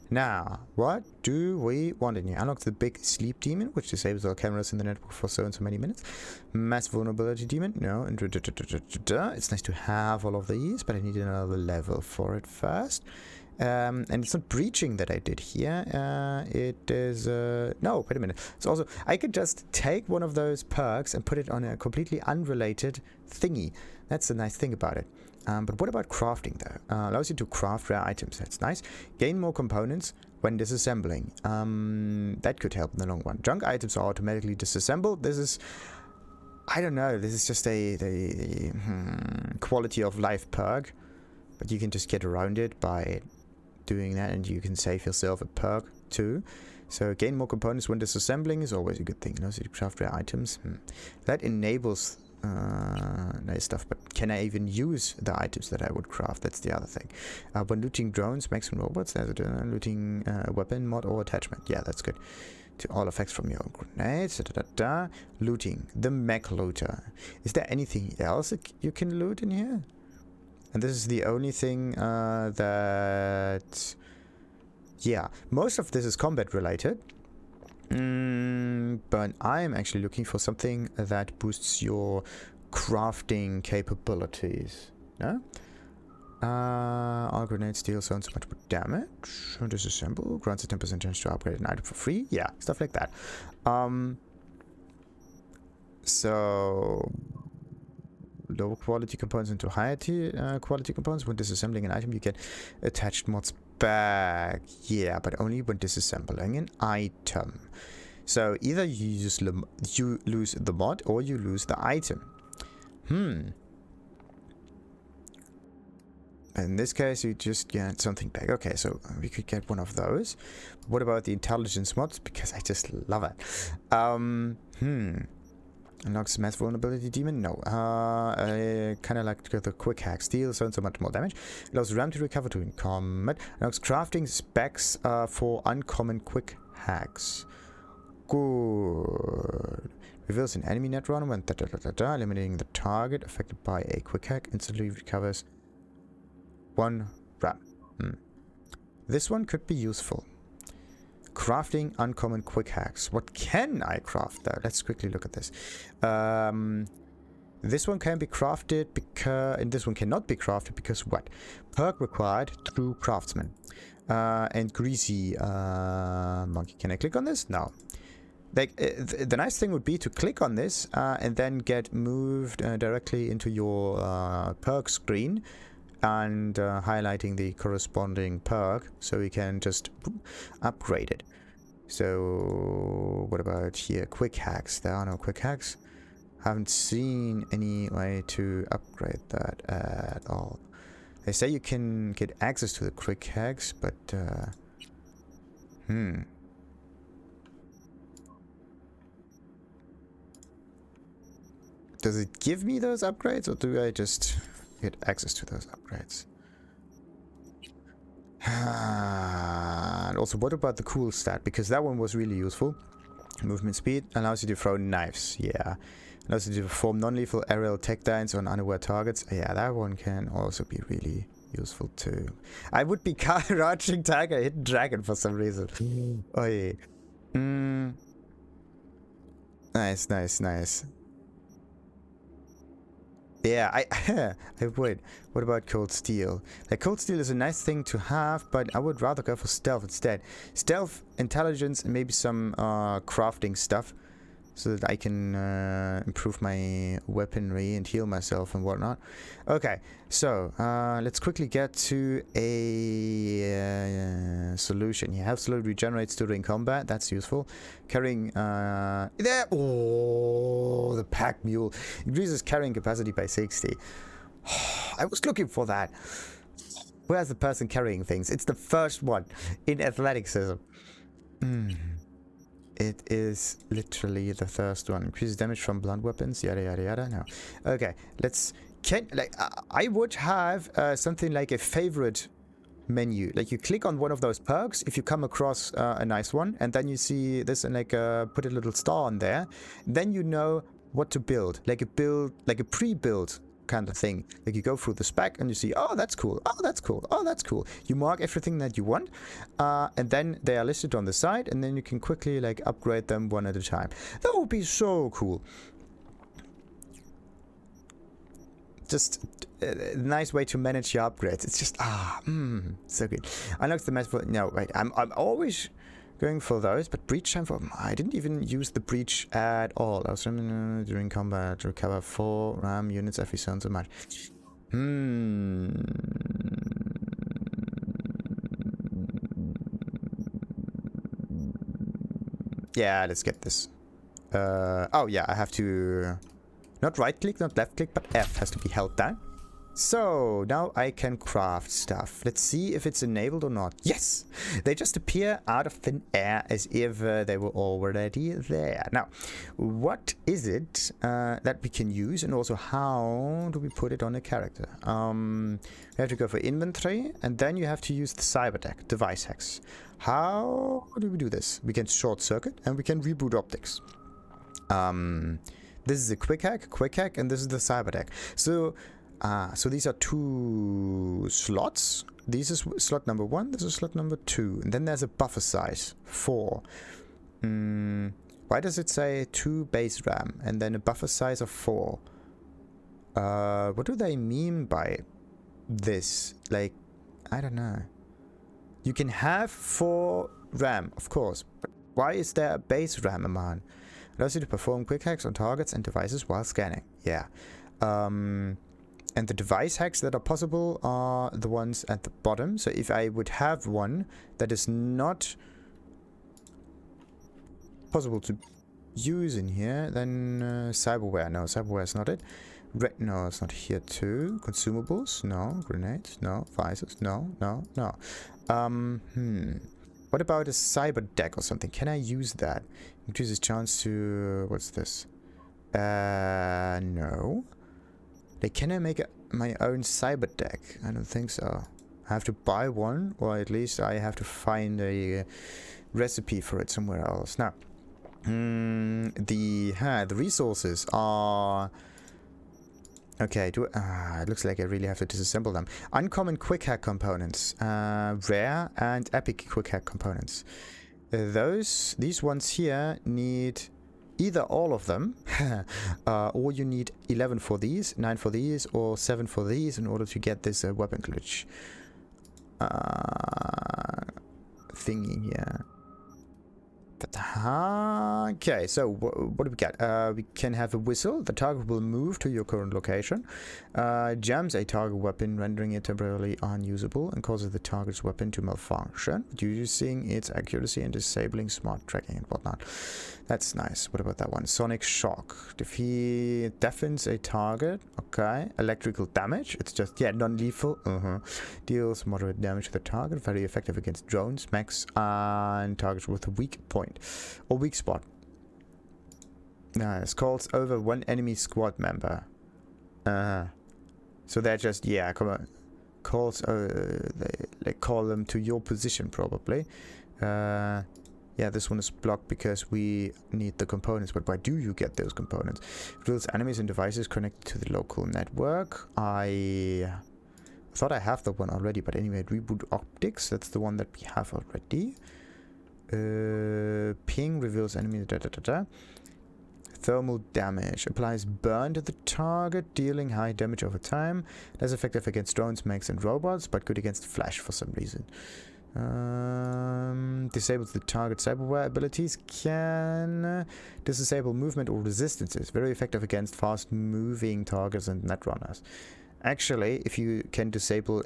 Now, what do we want in here? Unlock the big sleep demon, which disables all cameras in the network for so and so many minutes. Mass vulnerability demon. No. And it's nice to have all of these, but I need another level for it first. And it's not breaching that I did here. It is... no, wait a minute. It's also... I could just take one of those perks and put it on a completely unrelated thingy. That's the nice thing about it. But what about crafting, though? Allows you to craft rare items. That's nice. Gain more components when disassembling. That could help in the long run. Junk items are automatically disassembled. This is... I don't know. This is just a quality of life perk. But you can just get around it by... doing that, and you can save yourself a perk too. So gain more components when disassembling is always a good thing. You know, so you craft rare items. That enables nice stuff, but can I even use the items that I would craft? That's the other thing. When looting drones, mechs and robots, there's a looting weapon mod or attachment. Yeah, that's good. To all effects from your grenades. Looting. The mech looter. Is there anything else that you can loot in here? And this is the only thing that... Yeah, most of this is combat related. But I'm actually looking for something that boosts your crafting capabilities. Yeah? All grenades deal so much more damage. Disassemble. Grants a 10% chance to upgrade an item for free. Yeah, stuff like that. So... low quality components into higher quality components. When disassembling an item, you get attached mods back. Yeah, but only when disassembling an item. So either you lose the mod or you lose the item. In this case, you just get something back. Okay, so we could get one of those. What about the intelligence mods? Because I just love it. Unlocks mass vulnerability demon? No. I kind of like the quick hack. Steal so much more damage. Allows RAM to recover to in combat. Unlocks crafting specs for uncommon quick hacks. Good. Reveals an enemy net run when eliminating the target affected by a quick hack. Instantly recovers 1 RAM. This one could be useful. Crafting uncommon quick hacks. What can I craft though? Let's quickly look at this. This one can be crafted because... and this one cannot be crafted because what? Perk required through craftsman. and greasy monkey. Can I click on this? No. Like, the nice thing would be to click on this and then get moved directly into your perk screen and highlighting the corresponding perk so we can just upgrade it. So what about here? Quick hacks. There are no quick hacks. Haven't seen any way to upgrade that at all. They say you can get access to the quick hacks, but does it give me those upgrades, or do I just get access to those upgrades? And also, what about the cool stat? Because that one was really useful. Movement speed allows you to throw knives. Yeah. Allows you to perform non-lethal aerial takedowns on unaware targets. Yeah, that one can also be really useful too. I would be crouching tiger, hidden dragon for some reason. Oh yeah. Nice, nice, nice. Yeah, I would. What about cold steel? Like, cold steel is a nice thing to have, but I would rather go for stealth instead. Stealth, intelligence, and maybe some crafting stuff, so that I can improve my weaponry and heal myself and whatnot. Okay, so let's quickly get to a solution. You have slowly regenerates during combat. That's useful. Carrying there. Oh, the pack mule increases carrying capacity by 60. I was looking for that. Where's the person carrying things? It's the first one in athleticism. It is literally the first one. Increases damage from blunt weapons, yada yada yada. No. Okay, let's... I would have something like a favorite menu. Like, you click on one of those perks if you come across a nice one, and then you see this and like put a little star on there. Then you know what to build. Like a pre-build kind of thing. Like, you go through the spec and you see, oh, that's cool, oh, that's cool, oh, that's cool. You mark everything that you want, and then they are listed on the side, and then you can quickly like upgrade them one at a time. That would be so cool. Just a nice way to manage your upgrades. It's just so good. Unlocks the master. No, wait, I'm always going for those, but breach time for... I didn't even use the breach at all. I was during combat to recover 4 RAM units every so much. Yeah, let's get this. Oh yeah, I have to... Not right click, not left click, but F has to be held down. So, now I can craft stuff. Let's see if it's enabled or not. Yes! They just appear out of thin air as if they were already there. Now, what is it that we can use, and also how do we put it on a character? We have to go for inventory, and then you have to use the Cyberdeck, device hacks. How do we do this? We can short circuit, and we can reboot optics. This is a quick hack, and this is the Cyberdeck. So these are 2 slots. This is slot number 1, this is slot number 2. And then there's a buffer size, 4. Why does it say 2 base RAM and then a buffer size of 4? What do they mean by this? Like, I don't know. You can have 4 RAM, of course. But why is there a base RAM amount? Allows you to perform quick hacks on targets and devices while scanning. Yeah. And the device hacks that are possible are the ones at the bottom. So if I would have one that is not possible to use in here, then cyberware. No, cyberware is not it. No, it's not here too. Consumables? No. Grenades? No. Visors? No. No. No. What about a cyber deck or something? Can I use that? Increases chance to... What's this? No. Like, can I make my own cyber deck? I don't think so. I have to buy one, or at least I have to find a recipe for it somewhere else. Now, the resources are... Okay, it looks like I really have to disassemble them. Uncommon quick hack components, rare and epic quick hack components. These ones here need either all of them, or you need 11 for these, 9 for these, or 7 for these in order to get this weapon glitch. thingy here. Okay, so what do we got? We can have a whistle. The target will move to your current location. Jams a target weapon, rendering it temporarily unusable, and causes the target's weapon to malfunction, reducing its accuracy and disabling smart tracking and whatnot. That's nice. What about that one? Sonic Shock. Deafens a target. Okay. Electrical damage. It's just, yeah, non-lethal. Deals moderate damage to the target. Very effective against drones, mechs, and targets with a weak point or weak spot. Nice. Calls over one enemy squad member. So they're just, yeah, come on. Calls, they call them to your position probably. Yeah, this one is blocked because we need the components, but why do you get those components? It drills enemies and devices connected to the local network. I thought I have the one already, but anyway, reboot optics, that's the one that we have already. Ping reveals enemy Thermal damage. Applies burn to the target, dealing high damage over time. Less effective against drones, mechs, and robots, but good against flash for some reason. Disables the target cyberware abilities. Can disable movement or resistances. Very effective against fast moving targets and netrunners. Actually, if you can disable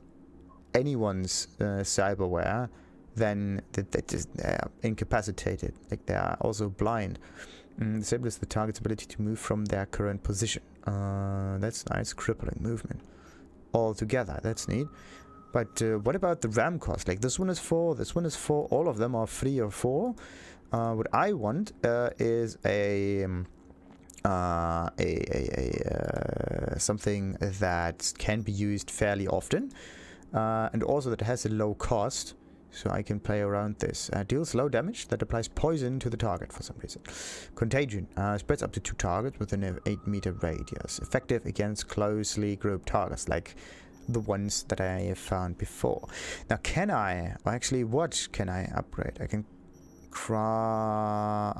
anyone's cyberware, then they are incapacitated. Like they are also blind. Disables the target's ability to move from their current position. That's nice. Crippling movement. Altogether, that's neat. But what about the RAM cost? Like this one is 4, this one is 4, all of them are 3 or 4. What I want is something that can be used fairly often, and also that has a low cost, so I can play around this. Deals low damage that applies poison to the target for some reason. Contagion spreads up to 2 targets within an 8-meter radius. Effective against closely grouped targets, like the ones that I have found before. Now, can I, or actually, what can I upgrade? I can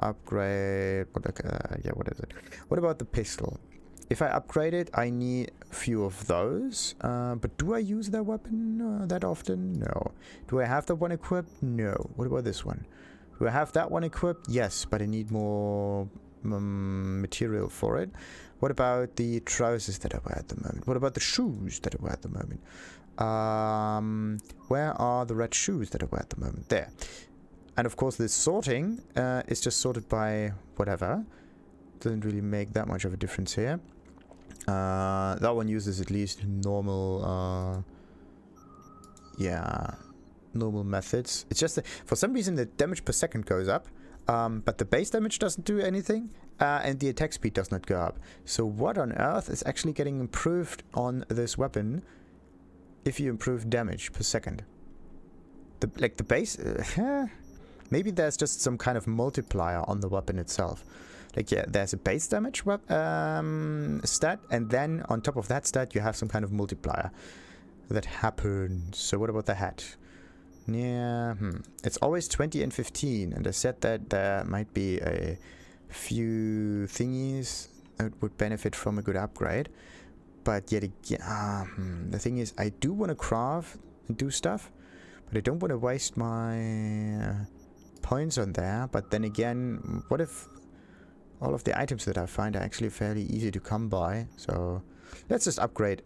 upgrade. What is it? What about the pistol? If I upgrade it, I need a few of those. But do I use that weapon that often? No. Do I have that one equipped? No. What about this one? Do I have that one equipped? Yes, but I need more material for it. What about the trousers that I wear at the moment? What about the shoes that I wear at the moment? Where are the red shoes that I wear at the moment? There. And of course this sorting is just sorted by whatever. Doesn't really make that much of a difference here. That one uses at least normal normal methods. It's just that for some reason the damage per second goes up, but the base damage doesn't do anything, and the attack speed does not go up. So what on earth is actually getting improved on this weapon if you improve damage per second? The base... maybe there's just some kind of multiplier on the weapon itself. Like, yeah, there's a base damage stat, and then on top of that stat you have some kind of multiplier that happens. So what about the hat? Yeah, it's always 20 and 15, and I said that there might be a few thingies that would benefit from a good upgrade. But yet again, the thing is, I do want to craft and do stuff, but I don't want to waste my points on there. But then again, what if all of the items that I find are actually fairly easy to come by? So let's just upgrade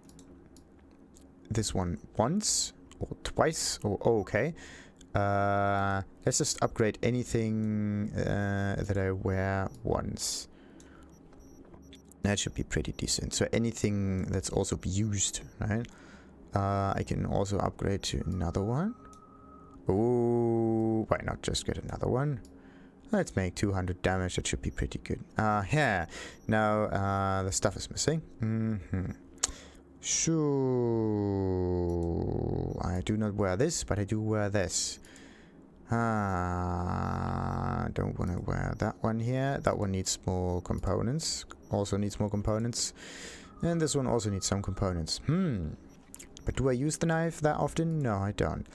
this one once or twice, or okay. Let's just upgrade anything that I wear once. That should be pretty decent. So anything that's also used, right? I can also upgrade to another one. Oh, why not just get another one? Let's make 200 damage. That should be pretty good. Yeah. Now the stuff is missing. So I do not wear this, but I do wear this. Don't want to wear that one here. That one needs more components. Also needs more components. And this one also needs some components. But do I use the knife that often? No, I don't.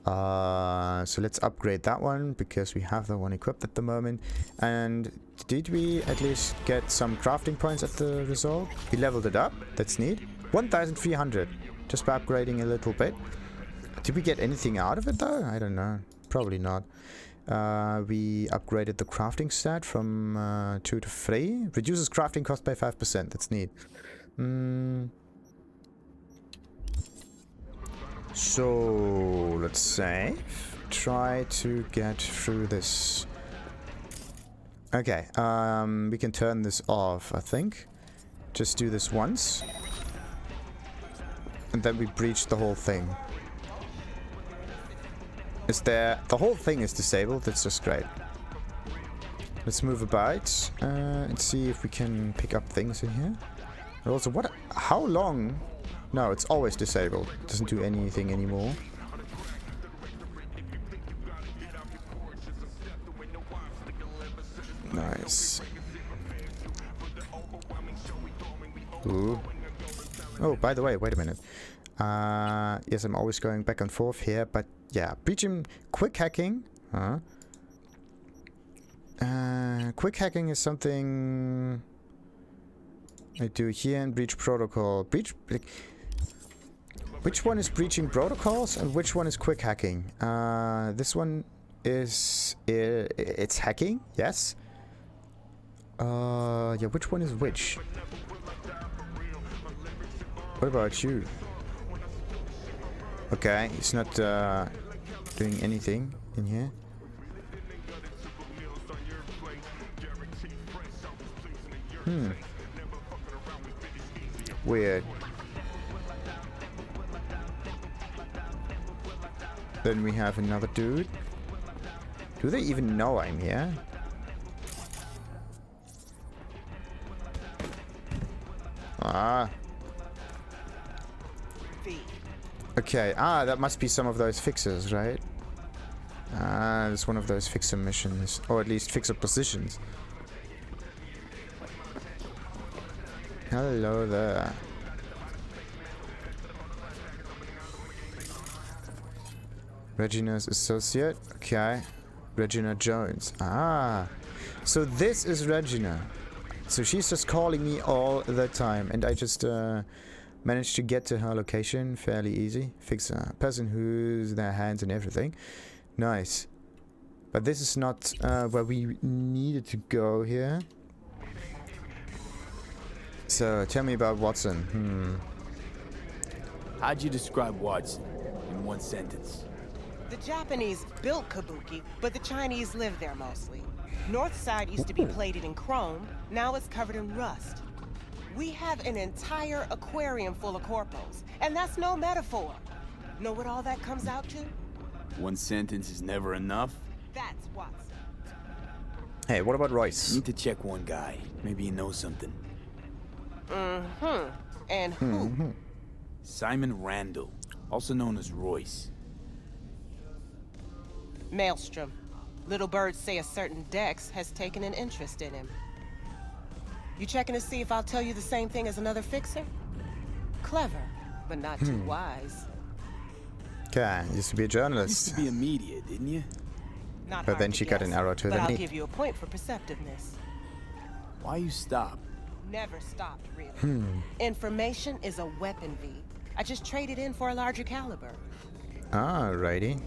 So let's upgrade that one, because we have that one equipped at the moment. And did we at least get some crafting points at the result? We leveled it up. That's neat. 1,300 just by upgrading a little bit. Did we get anything out of it though? I don't know. Probably not. We upgraded the crafting stat from 2 to 3. Reduces crafting cost by 5%. That's neat. So, let's save. Try to get through this. Okay, we can turn this off, I think. Just do this once. And then we breach the whole thing. Is there... The whole thing is disabled. That's just great. Let's move about and see if we can pick up things in here. And also, what... How long... No, it's always disabled. It doesn't do anything anymore. Nice. Ooh. Oh, by the way, wait a minute. Yes, I'm always going back and forth here, but yeah, breaching quick hacking. Quick hacking is something I do here in breach protocol. Which one is breaching protocols and which one is quick hacking? This one is it's hacking, yes. Yeah, which one is which? What about you? Okay, he's not doing anything in here. Weird. Then we have another dude. Do they even know I'm here? Ah. Okay, that must be some of those fixers, right? It's one of those fixer missions. Or at least fixer positions. Hello there. Regina's associate. Okay. Regina Jones. So this is Regina. So she's just calling me all the time. And I just managed to get to her location fairly easy. Fix a person who's their hands and everything. Nice. But this is not where we needed to go here. So tell me about Watson.
How'd you describe Watson in one sentence?
The Japanese built Kabuki, but the Chinese live there mostly. North side used to be plated in chrome, now it's covered in rust. We have an entire aquarium full of corpos, and that's no metaphor. Know what all that comes out to?
One sentence is never enough?
That's Watson.
Hey, what about Royce?
Need to check one guy. Maybe he knows something.
And who?
Simon Randall, also known as Royce.
Maelstrom. Little birds say a certain Dex has taken an interest in him. You checking to see if I'll tell you the same thing as another fixer? Clever, but not too wise.
Okay, used to be a journalist.
Used to be a media, didn't you?
Not
But
hard
then
to
she got an
guess,
arrow to
but
the
I'll
knee.
give you a point for perceptiveness.
Why you stop?
Never stopped, really. Information is a weapon, V. I just traded in for a larger caliber.
Alrighty.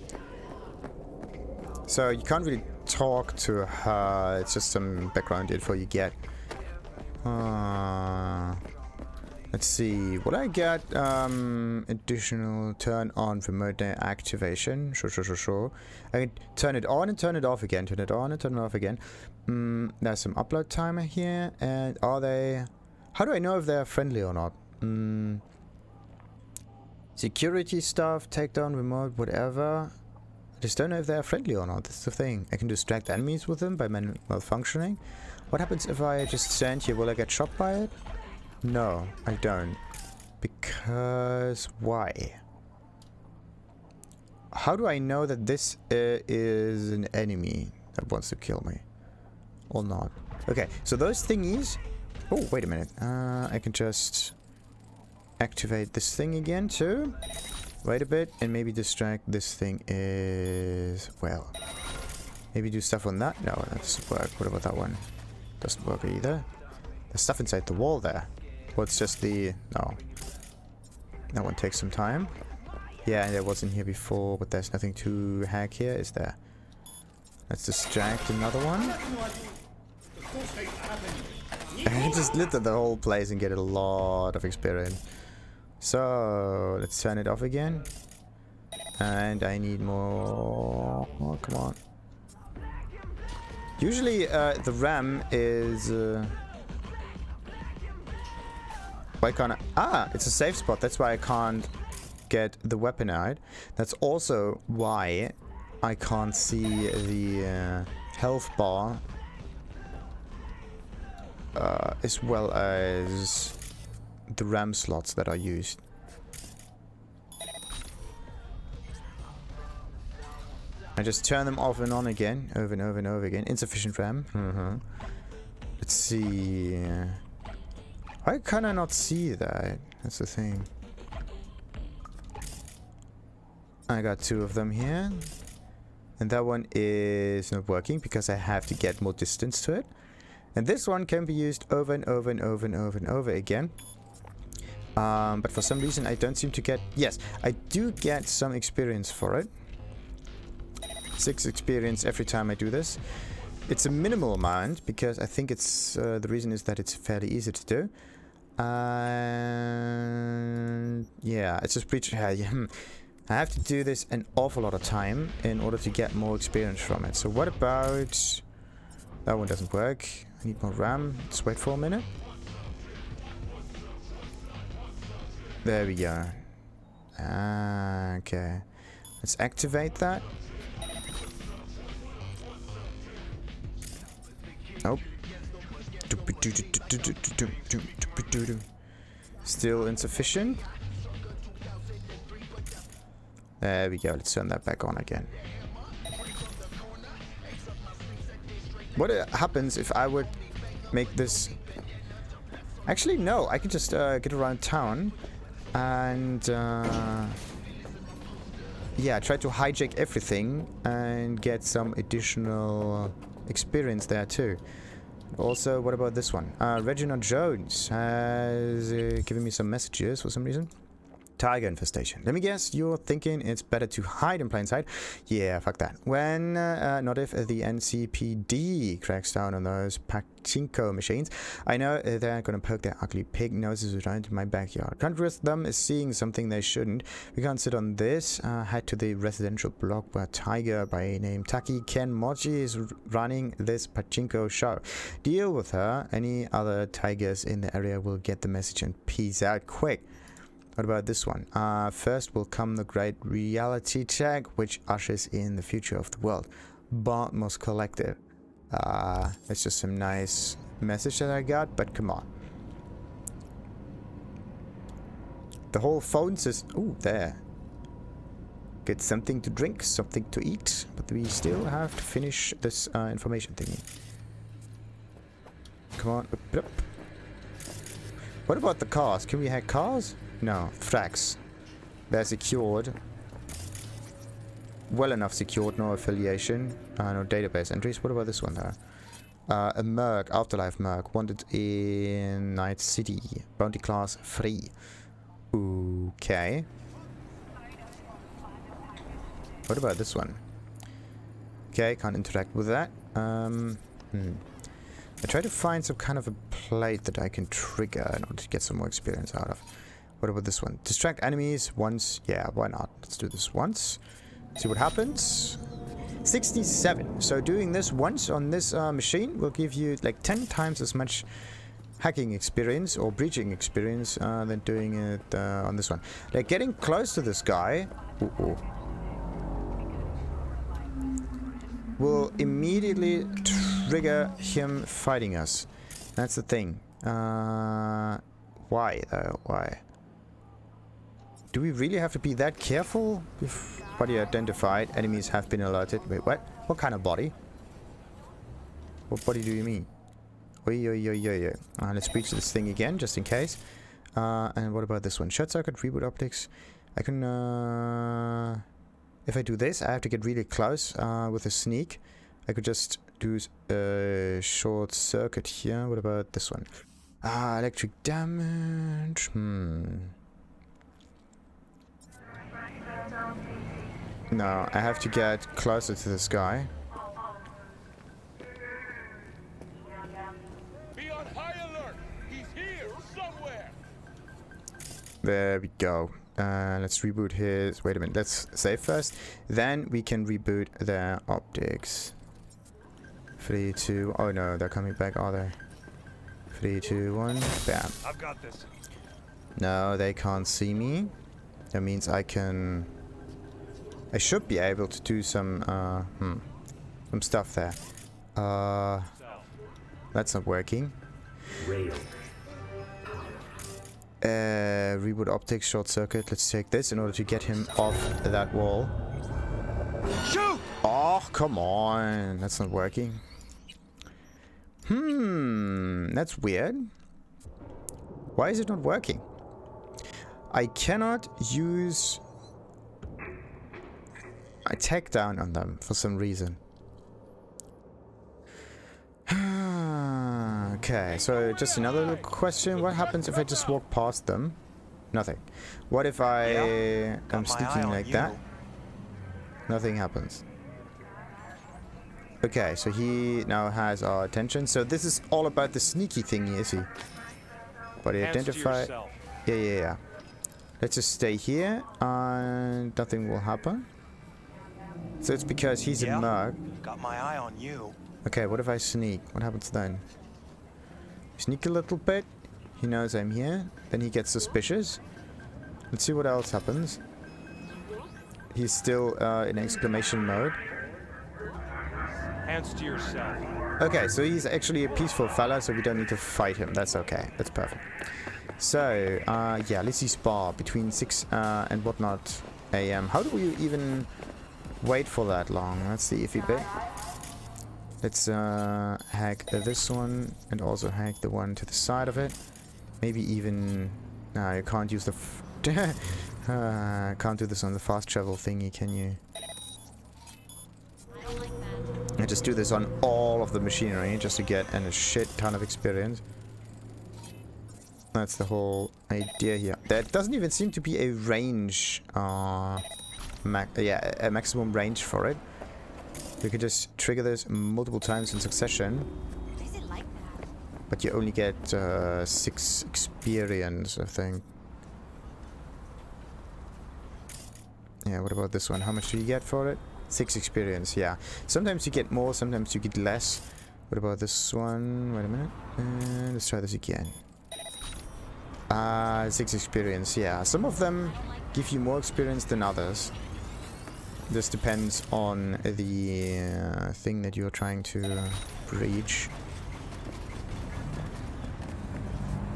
So you can't really talk to her, it's just some background info you get. Let's see, what I get? Additional turn on remote activation. Sure. I can turn it on and turn it off again. Turn it on and turn it off again. There's some upload timer here. And are they... How do I know if they're friendly or not? Security stuff, takedown, remote, whatever. I just don't know if they're friendly or not. That's the thing. I can distract enemies with them by malfunctioning. What happens if I just stand here? Will I get shot by it? No, I don't. Because... why? How do I know that this is an enemy that wants to kill me? Or not? Okay, so those thingies... Oh, wait a minute. I can just activate this thing again too. Wait a bit and maybe distract this thing as well. Maybe do stuff on that? No, that doesn't work. What about that one? Doesn't work either. There's stuff inside the wall there. Well, it's just the... No. That one takes some time. Yeah, there wasn't here before, but there's nothing to hack here, is there? Let's distract another one. And just litter the whole place and get a lot of experience. So, let's turn it off again. And I need more... Oh, come on. Usually, the RAM is... Why can't I... Ah! It's a safe spot. That's why I can't get the weapon out. That's also why I can't see the health bar. As well as the RAM slots that are used. I just turn them off and on again, over and over and over again. Insufficient RAM. Let's see. Why can I not see that? That's the thing. I got 2 of them here. And that one is not working because I have to get more distance to it. And this one can be used over and over and over and over and over again. But for some reason I don't seem to get... Yes, I do get some experience for it. 6 experience every time I do this. It's a minimal amount because I think it's... the reason is that it's fairly easy to do. Yeah, it's just breach... I have to do this an awful lot of time in order to get more experience from it. So what about... That one doesn't work. I need more RAM. Let's wait for a minute. There we go. Okay. Let's activate that. Nope. Still insufficient. There we go. Let's turn that back on again. What happens if I would make this... Actually, no. I can just get around town and... yeah, try to hijack everything and get some additional experience there too. Also, what about this one? Regina Jones has given me some messages for some reason. Tiger infestation. Let me guess, you're thinking it's better to hide in plain sight? Yeah, fuck that. When, not if the NCPD cracks down on those pachinko machines. I know they're gonna poke their ugly pig noses around my backyard. Can't risk them seeing something they shouldn't. We can't sit on this. Head to the residential block where Tiger by name Taki Ken Mochi is running this pachinko show. Deal with her. Any other tigers in the area will get the message and peace out quick. What about this one? First will come the great reality check, which ushers in the future of the world. Bartmoss Collective. It's just some nice message that I got, but come on. The whole phone says, ooh, there. Get something to drink, something to eat, but we still have to finish this information thingy. Come on. What about the cars? Can we hack cars? No, tracks. They're secured. Well enough secured, no affiliation. No database entries. What about this one though? A merc, afterlife merc, wanted in Night City. Bounty class 3. Okay. What about this one? Okay, can't interact with that. I try to find some kind of a plate that I can trigger in order to get some more experience out of. What about this one? Distract enemies once. Yeah, why not? Let's do this once. See what happens. 67. So doing this once on this machine will give you like 10 times as much hacking experience or breaching experience than doing it on this one. Like getting close to this guy will immediately trigger him fighting us. That's the thing. Why though? Why? Do we really have to be that careful? Body identified. Enemies have been alerted. Wait, what? What kind of body? What body do you mean? Let's breach this thing again, just in case. And what about this one? Short circuit, reboot optics. I can... if I do this, I have to get really close with a sneak. I could just do a short circuit here. What about this one? Electric damage. No, I have to get closer to this guy.
Be on high alert. He's here somewhere.
There we go. Let's reboot his... Wait a minute. Let's save first. Then we can reboot their optics. 3, 2... Oh no, they're coming back, are they? 3, 2, 1. Bam.
I've got this.
No, they can't see me. That means I can... I should be able to do some stuff there. That's not working. Reboot optics, short circuit. Let's take this in order to get him off that wall.
Shoot!
Oh, come on. That's not working. That's weird. Why is it not working? I cannot use a takedown on them for some reason. Okay, so just another little question. What happens if I just walk past them? Nothing. What if I am sneaking like that? Nothing happens. Okay, so he now has our attention. So this is all about the sneaky thingy, is he? Body identify. Yeah. Let's just stay here and nothing will happen. So it's because he's a merc.
Got my eye on you.
Okay, what if I sneak? What happens then? Sneak a little bit. He knows I'm here. Then he gets suspicious. Let's see what else happens. He's still in exclamation mode.
Hands to yourself.
Okay, so he's actually a peaceful fella, so we don't need to fight him. That's okay. That's perfect. So, yeah, Lizzie's bar between 6 and whatnot a.m. How do we even wait for that long? That's the iffy bit. Let's hack this one and also hack the one to the side of it. Maybe even... No, you can't use the... can't do this on the fast travel thingy, can you? I just do this on all of the machinery just to get a shit ton of experience. That's the whole idea here. There doesn't even seem to be a range, a maximum range for it. You can just trigger this multiple times in succession. But you only get 6 experience, I think. Yeah, what about this one? How much do you get for it? 6 experience, yeah. Sometimes you get more, sometimes you get less. What about this one? Wait a minute. Let's try this again. 6 experience, yeah. Some of them give you more experience than others. This depends on the thing that you're trying to breach.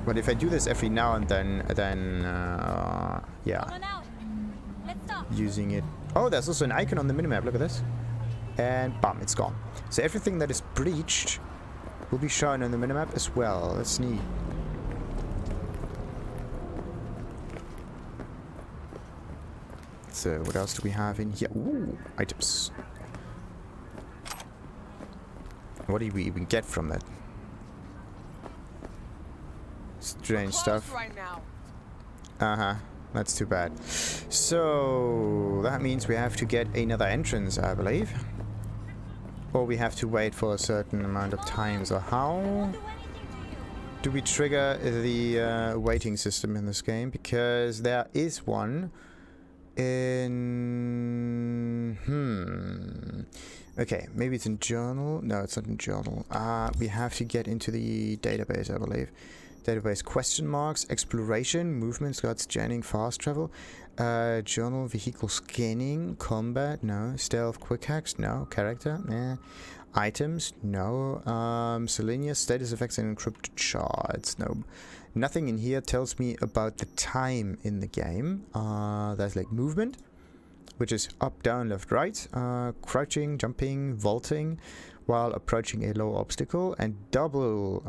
But if I do this every now and then yeah. Using it. Oh, there's also an icon on the minimap. Look at this. And bam, it's gone. So everything that is breached will be shown on the minimap as well. That's neat. So what else do we have in here? Ooh, items. What do we even get from it? Strange stuff. That's too bad. So that means we have to get another entrance, I believe. Or we have to wait for a certain amount of time. So how do we trigger the waiting system in this game? Because there is one in... Okay, maybe it's in journal. No, it's not in journal. We have to get into the database, I believe. Database question marks, exploration, movement, scout scanning, fast travel, journal, vehicle scanning, combat, no, stealth, quick hacks, no, character, items, no, miscellaneous, status effects and encrypted charts, no. Nothing in here tells me about the time in the game. There's like movement, which is up, down, left, right, crouching, jumping, vaulting, while approaching a low obstacle, and double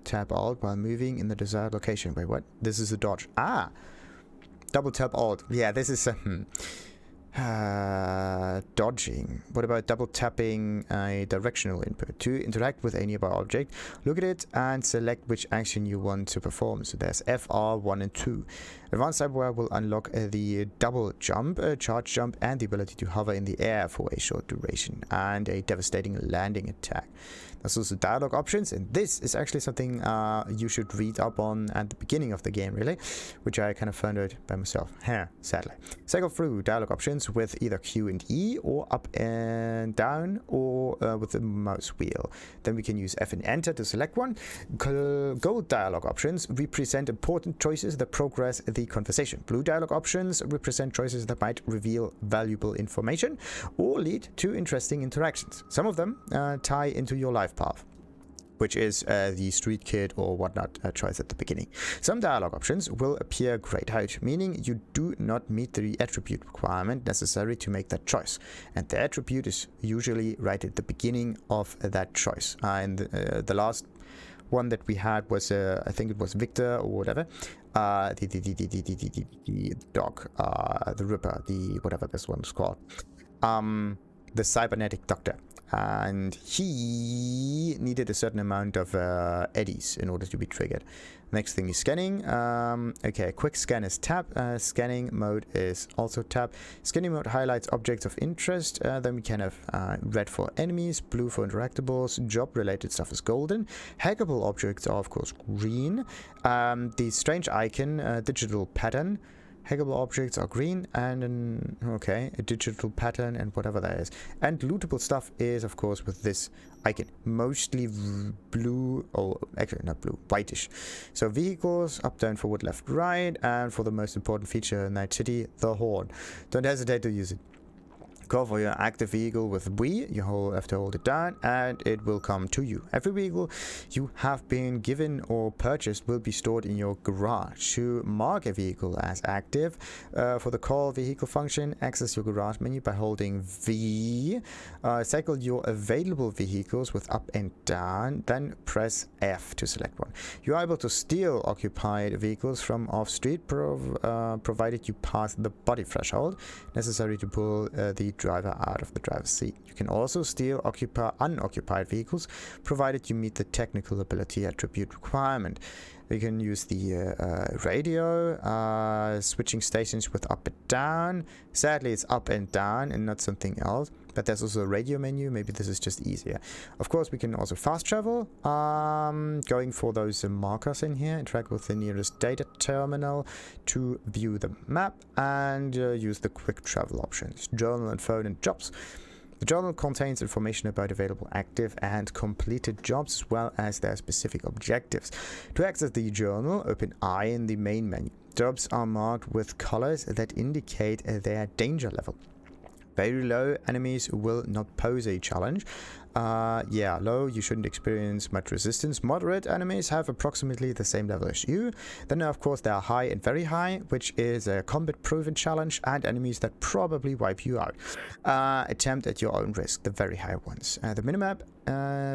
tap Alt while moving in the desired location. Wait, what? This is a dodge. Ah! Double tap Alt. Yeah, this is... Dodging. What about double tapping a directional input? To interact with a nearby object, look at it and select which action you want to perform. So there's FR1 and 2. Advanced cyberware will unlock the double jump, charge jump, and the ability to hover in the air for a short duration, and a devastating landing attack. There's also dialogue options, and this is actually something you should read up on at the beginning of the game, really, which I kind of found out by myself, sadly. Cycle through dialogue options with either Q and E, or up and down, or with the mouse wheel. Then we can use F and Enter to select one. Gold dialogue options represent important choices that progress the conversation. Blue dialogue options represent choices that might reveal valuable information or lead to interesting interactions. Some of them tie into your life path, which is the street kid or whatnot choice at the beginning. Some dialogue options will appear grayed out, meaning you do not meet the attribute requirement necessary to make that choice. And the attribute is usually right at the beginning of that choice. And the last one that we had was, I think it was Viktor or whatever, the dog, the Ripper, the whatever this one's called, the cybernetic doctor. And he needed a certain amount of eddies in order to be triggered. Next thing is scanning. Okay, quick scan is tap. Scanning mode is also tap. Scanning mode highlights objects of interest. Then we can have red for enemies, blue for interactables, job related stuff is golden. Hackable objects are of course green. The strange icon, digital pattern. Hackable objects are green, and okay, a digital pattern and whatever that is. And lootable stuff is, of course, with this icon, mostly blue, or actually not blue, whitish. So vehicles, up, down, forward, left, right, and for the most important feature in Night City, the horn. Don't hesitate to use it. Call for your active vehicle with B. You have to hold it down and it will come to you. Every vehicle you have been given or purchased will be stored in your garage. To mark a vehicle as active, for the call vehicle function, access your garage menu by holding V. Cycle your available vehicles with up and down, then press F to select one. You are able to steal occupied vehicles from off-street, provided you pass the body threshold necessary to pull the driver out of the driver's seat. You can also steal unoccupied vehicles, provided you meet the technical ability attribute requirement. You can use the radio, switching stations with up and down. Sadly, it's up and down and not something else, but there's also a radio menu. Maybe this is just easier. Of course, we can also fast travel, going for those markers in here, interact with the nearest data terminal to view the map, and use the quick travel options, journal and phone and jobs. The journal contains information about available active and completed jobs, as well as their specific objectives. To access the journal, open I in the main menu. Jobs are marked with colors that indicate their danger level. Very low enemies will not pose a challenge. Low, you shouldn't experience much resistance. Moderate enemies have approximately the same level as you. Then of course there are high and very high, which is a combat proven challenge, and enemies that probably wipe you out. Attempt at your own risk, the very high ones. The minimap,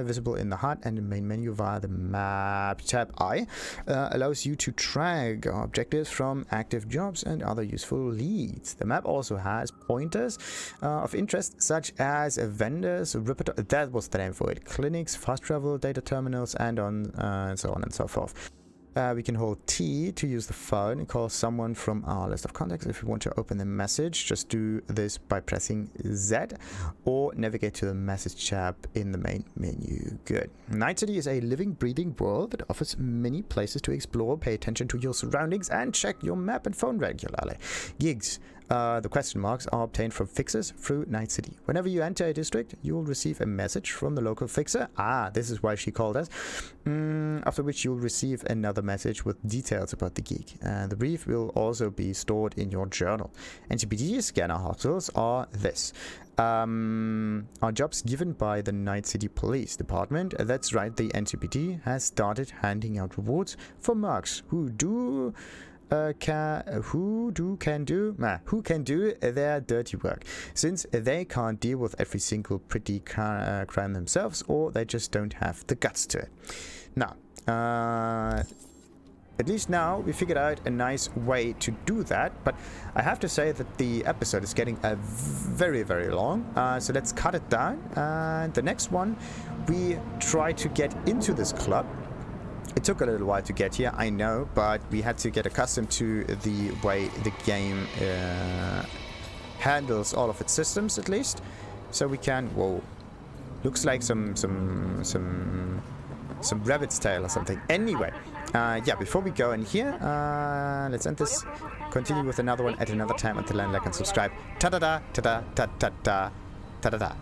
visible in the HUD and the main menu via the map tab I, allows you to track objectives from active jobs and other useful leads. The map also has pointers of interest, such as vendors, that was the name for it, clinics, fast travel, data terminals, and so on and so forth. We can hold T to use the phone and call someone from our list of contacts. If you want to open the message, just do this by pressing Z, or navigate to the message tab in the main menu. Good. Night City is a living, breathing world that offers many places to explore. Pay attention to your surroundings and check your map and phone regularly. Gigs. The question marks are obtained from fixers through Night City. Whenever you enter a district, you will receive a message from the local fixer. This is why she called us. After which you'll receive another message with details about the gig. The brief will also be stored in your journal. NCPD scanner hospitals are this. Are jobs given by the Night City Police Department. That's right, the NCPD has started handing out rewards for mercs who can do their dirty work, since they can't deal with every single pretty crime themselves, or they just don't have the guts to it. Now, at least now we figured out a nice way to do that. But I have to say that the episode is getting very, very long. So let's cut it down. And the next one, we try to get into this club. It took a little while to get here, I know, but we had to get accustomed to the way the game handles all of its systems, at least. So we can... Whoa. Looks like some rabbit's tail or something. Anyway, yeah, before we go in here, let's end this. Continue with another one at another time. Until then, like and subscribe. Ta-da-da, ta-da, ta-ta-ta, ta-da-da.